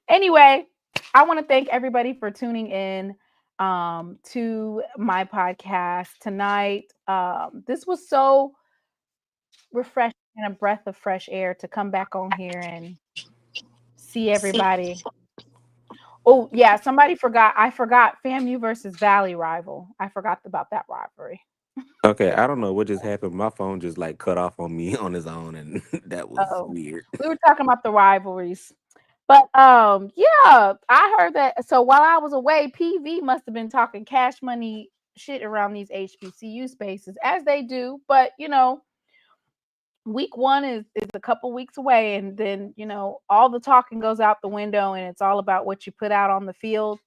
[SPEAKER 1] Anyway, I want to thank everybody for tuning in to my podcast tonight. This was so refreshing and a breath of fresh air to come back on here and see everybody. Oh, yeah, somebody forgot. I forgot FAMU versus Valley rival. I forgot about that rivalry.
[SPEAKER 10] Okay, I don't know what just happened. My phone just like cut off on me on its own, and that was
[SPEAKER 1] Oh,
[SPEAKER 10] weird.
[SPEAKER 1] we were talking about the rivalries. But yeah, I heard that. So while I was away, PV must have been talking cash money shit around these HBCU spaces, as they do. But week one is a couple weeks away, and then all the talking goes out the window, and it's all about what you put out on the field.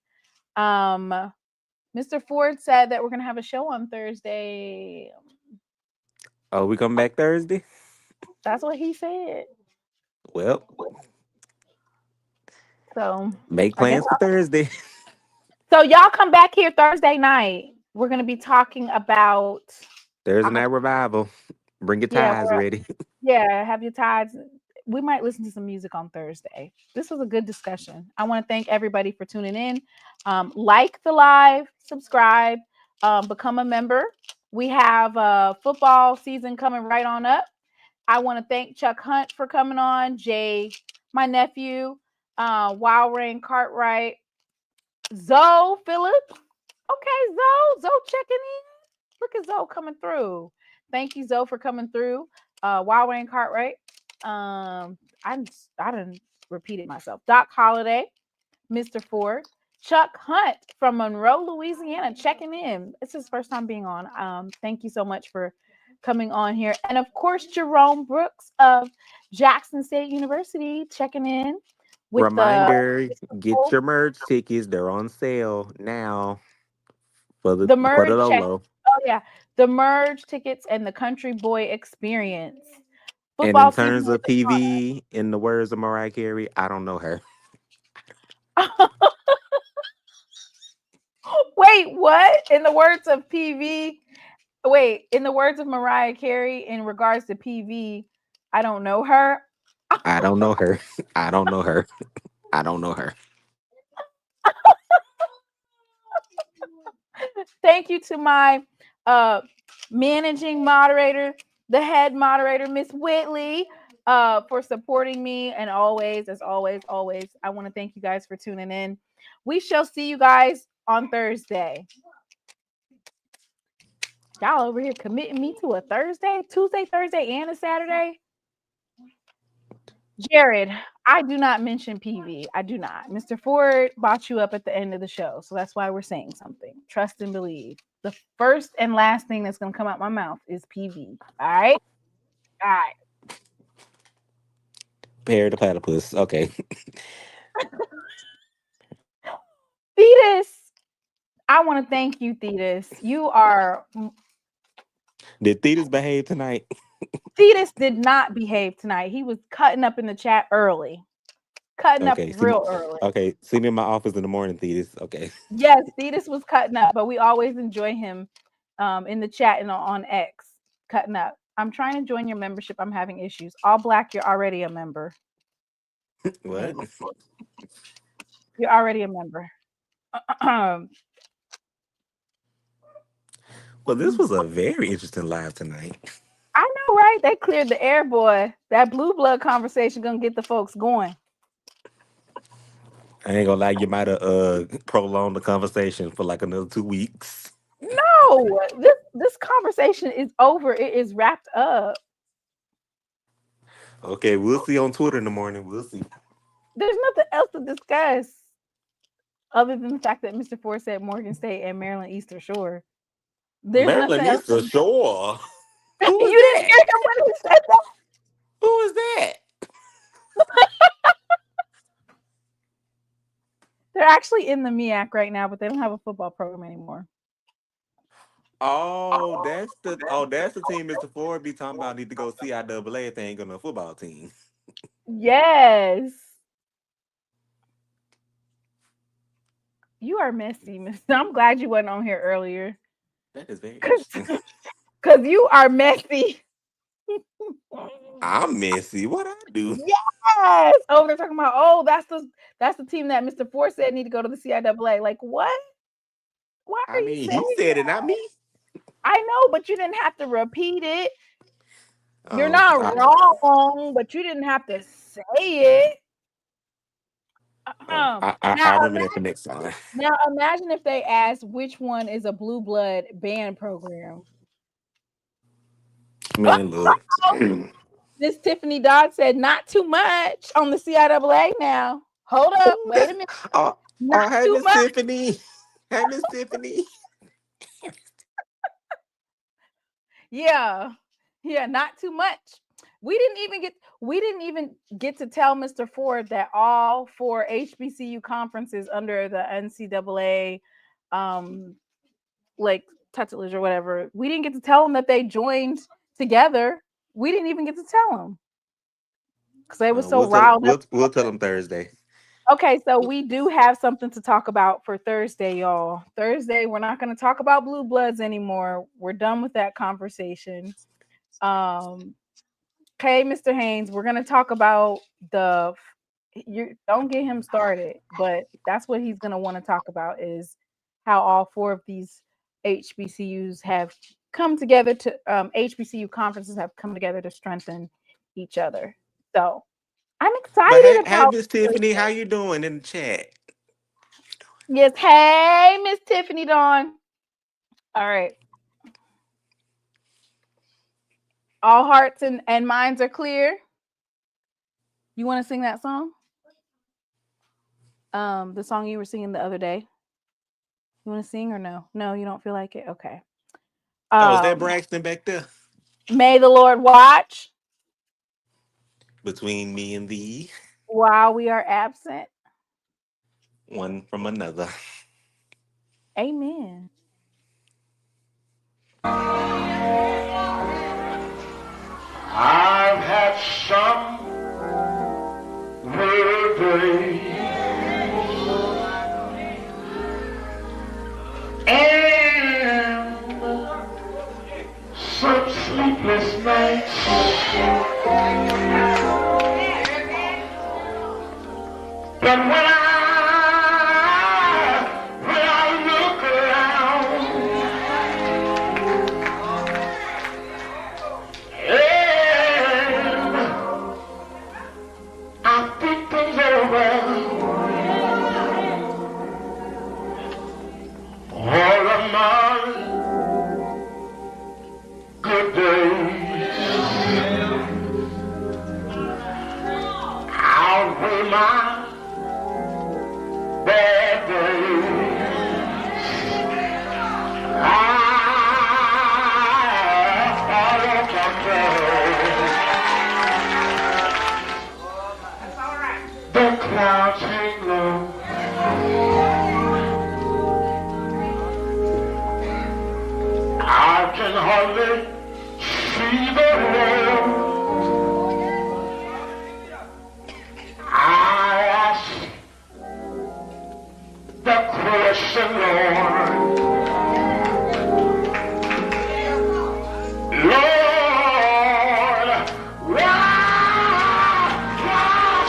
[SPEAKER 1] Mr. Ford said that we're gonna have a show on Thursday.
[SPEAKER 10] Oh, we come back Thursday?
[SPEAKER 1] That's what he said.
[SPEAKER 10] Well,
[SPEAKER 1] So
[SPEAKER 10] make
[SPEAKER 1] I guess
[SPEAKER 10] plans for Thursday.
[SPEAKER 1] so. Y'all come back here Thursday night. We're gonna be talking about.
[SPEAKER 10] Thursday night revival. Bring your
[SPEAKER 1] Yeah,
[SPEAKER 10] ties ready.
[SPEAKER 1] yeah. Have your ties. We might listen to some music on Thursday. This was a good discussion. I want to thank everybody for tuning in. Like the live, subscribe, become a member. We have football season coming right on up. I want to thank Chuck Hunt for coming on, Jay, my nephew, Wild Rain Cartwright, Zoe Phillips. Okay, Zoe checking in. Look at Zoe coming through. Thank you, Zoe, for coming through. Wild Rain Cartwright. I didn't repeat it myself. Doc Holiday, Mr. Ford, Chuck Hunt from Monroe, Louisiana, checking in. It's his first time being on. Thank you so much for coming on here. And of course, Jerome Brooks of Jackson State University checking in with
[SPEAKER 10] Reminder, get your merch tickets. They're on sale now for
[SPEAKER 1] the
[SPEAKER 10] the
[SPEAKER 1] merge
[SPEAKER 10] low
[SPEAKER 1] check.
[SPEAKER 10] low.
[SPEAKER 1] Oh yeah, the merge tickets and the Country Boy Experience.
[SPEAKER 10] And in
[SPEAKER 1] Football season
[SPEAKER 10] terms of
[SPEAKER 1] is
[SPEAKER 10] PV, in the words of Mariah Carey, I don't know her.
[SPEAKER 1] upon. Wait, what? In the words of PV, wait, in the words of Mariah Carey, in regards to PV, I don't know her.
[SPEAKER 10] I don't know her. I don't know her. I don't know her.
[SPEAKER 1] Thank you to my managing moderator, the head moderator, Miss Whitley, for supporting me. And always, as always, I want to thank you guys for tuning in. We shall see you guys on Thursday. Y'all over here committing me to a Tuesday, Thursday, and a Saturday. Jared, I do not mention PV. I do not. Mr. Ford bought you up at the end of the show. So that's why we're saying something. Trust and believe. The first and last thing that's going to come out my mouth is PV. All right? All right.
[SPEAKER 10] Pear the platypus. Okay.
[SPEAKER 1] Thetis, I want to thank you, Thetis. You are.
[SPEAKER 10] Did Thetis behave tonight?
[SPEAKER 1] Thetis did not behave tonight. He was cutting up in the chat early. Cutting up
[SPEAKER 10] Okay.
[SPEAKER 1] real early.
[SPEAKER 10] Okay. See me in my office in the morning, Thetis. Okay.
[SPEAKER 1] Yes, Thetis was cutting up, but we always enjoy him in the chat and on X cutting up. I'm trying to join your membership. I'm having issues. All Black, you're already a member.
[SPEAKER 10] What?
[SPEAKER 1] You're already a member.
[SPEAKER 10] Well, this was a very interesting live tonight.
[SPEAKER 1] I know, right? They cleared the air, boy. That blue blood conversation gonna get the folks going.
[SPEAKER 10] I ain't gonna lie, you might have prolonged the conversation for like another 2 weeks.
[SPEAKER 1] No, this conversation is over. It is wrapped up.
[SPEAKER 10] Okay, we'll see on Twitter in the morning. We'll see.
[SPEAKER 1] There's nothing else to discuss other than the fact that Mr. Ford said Morgan State and Maryland Eastern Shore. There's
[SPEAKER 10] Maryland
[SPEAKER 1] nothing else.
[SPEAKER 10] Eastern Shore. Who is
[SPEAKER 1] You didn't
[SPEAKER 10] that?
[SPEAKER 1] hear him when he said that?
[SPEAKER 10] Who is that?
[SPEAKER 1] They're actually in the MEAC right now, but they don't have a football program anymore.
[SPEAKER 10] Oh, that's the team Mr. Ford be talking about. Need to go CIAA if they ain't got no football team.
[SPEAKER 1] Yes. You are messy, Miss. I'm glad you wasn't on here earlier.
[SPEAKER 10] That is very interesting.
[SPEAKER 1] Because you are messy.
[SPEAKER 10] I'm messy. What I do?
[SPEAKER 1] Yes. Oh, they're talking about, oh, that's the team that Mr. Ford said need to go to the CIAA. Like, what? Why are
[SPEAKER 10] I
[SPEAKER 1] you
[SPEAKER 10] mean,
[SPEAKER 1] saying
[SPEAKER 10] he said it,
[SPEAKER 1] that?
[SPEAKER 10] not me.
[SPEAKER 1] I know, but you didn't have to repeat it. You're
[SPEAKER 10] Oh,
[SPEAKER 1] not wrong, but you didn't have to say it. Now,
[SPEAKER 10] I remember that for next time.
[SPEAKER 1] imagine if they asked which one is a Blue Blood band program.
[SPEAKER 10] Man, look.
[SPEAKER 1] Miss Tiffany Dodd said not too much on the CIAA now. Hold up.
[SPEAKER 10] Ooh,
[SPEAKER 1] Wait a minute.
[SPEAKER 10] oh,
[SPEAKER 1] Not
[SPEAKER 10] hey,
[SPEAKER 1] too
[SPEAKER 10] Miss
[SPEAKER 1] much.
[SPEAKER 10] Tiffany. Hey, Miss Tiffany.
[SPEAKER 1] Yeah. Yeah, not too much. We didn't even get to tell Mr. Ford that all 4 HBCU conferences under the NCAA like tutelage or whatever, we didn't get to tell them that they joined together. We didn't even get to tell them because they were so riled up.
[SPEAKER 10] We'll tell them Thursday.
[SPEAKER 1] Okay, so we do have something to talk about for Thursday, y'all. Thursday, we're not going to talk about Blue Bloods anymore. We're done with that conversation. Okay, Mr. Haynes, we're going to talk about you don't get him started, but that's what he's going to want to talk about is how all 4 of these HBCUs have come together to HBCU conferences have come together to strengthen each other. So I'm
[SPEAKER 10] But
[SPEAKER 1] excited
[SPEAKER 10] hey,
[SPEAKER 1] about
[SPEAKER 10] Miss Tiffany, how you doing in the chat?
[SPEAKER 1] Yes, hey, Miss Tiffany Dawn. All right. All hearts and minds are clear. You want to sing that song? The song you were singing the other day. You want to sing or no? No, you don't feel like it? Okay.
[SPEAKER 10] Oh, is that Braxton back there?
[SPEAKER 1] May the Lord watch
[SPEAKER 10] Between me and thee,
[SPEAKER 1] while we are absent.
[SPEAKER 10] one from another.
[SPEAKER 1] Amen.
[SPEAKER 11] I've had some weary days and some sleepless nights. But when I look around, and I think things over, all of my good days outweigh my bad days. I won't complain. The clouds hang low. I can hardly see the road. I ask the question, Lord. Lord, why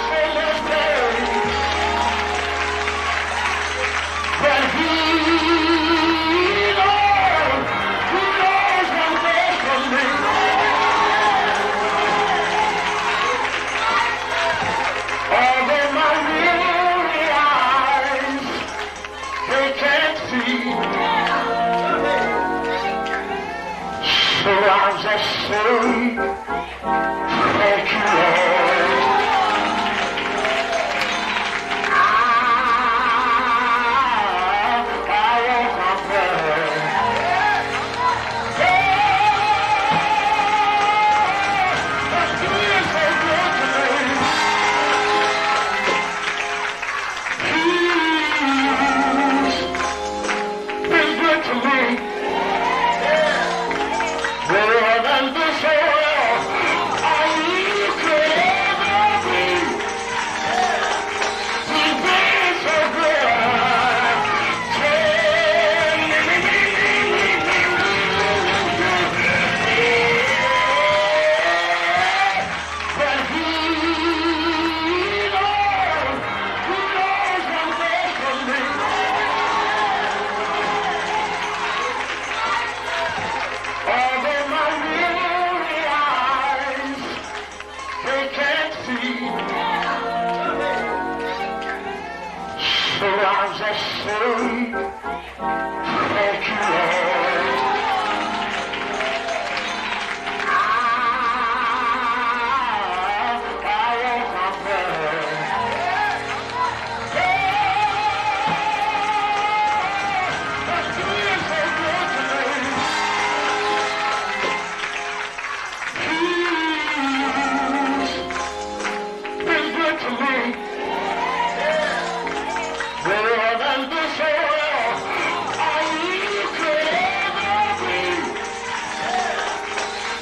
[SPEAKER 11] so much pain? But He knows what's best for me. Although my weary eyes, they can't see. So I'll just say, thank you, Lord. I won't complain. That's been so good to me. He's been good to me. More than this world. So I just say thank you, Lord. I won't complain. That's been so good to me. He's been good to me. Better than this oil I could ever be.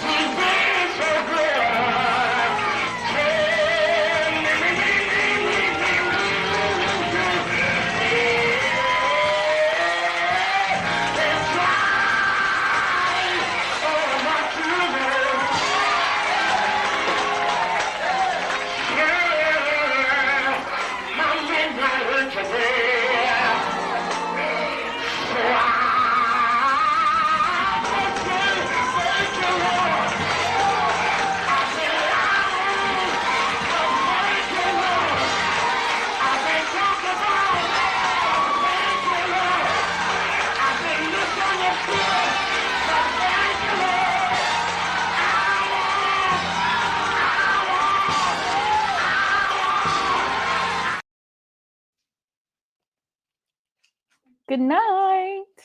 [SPEAKER 11] He's been so good. My midnight went to bed. So I just say thank you, Lord. I've been lied but thank you, Lord. I've been talked about, thank you, Lord. I've been misunderstood, but thank you, Lord.
[SPEAKER 1] Good night.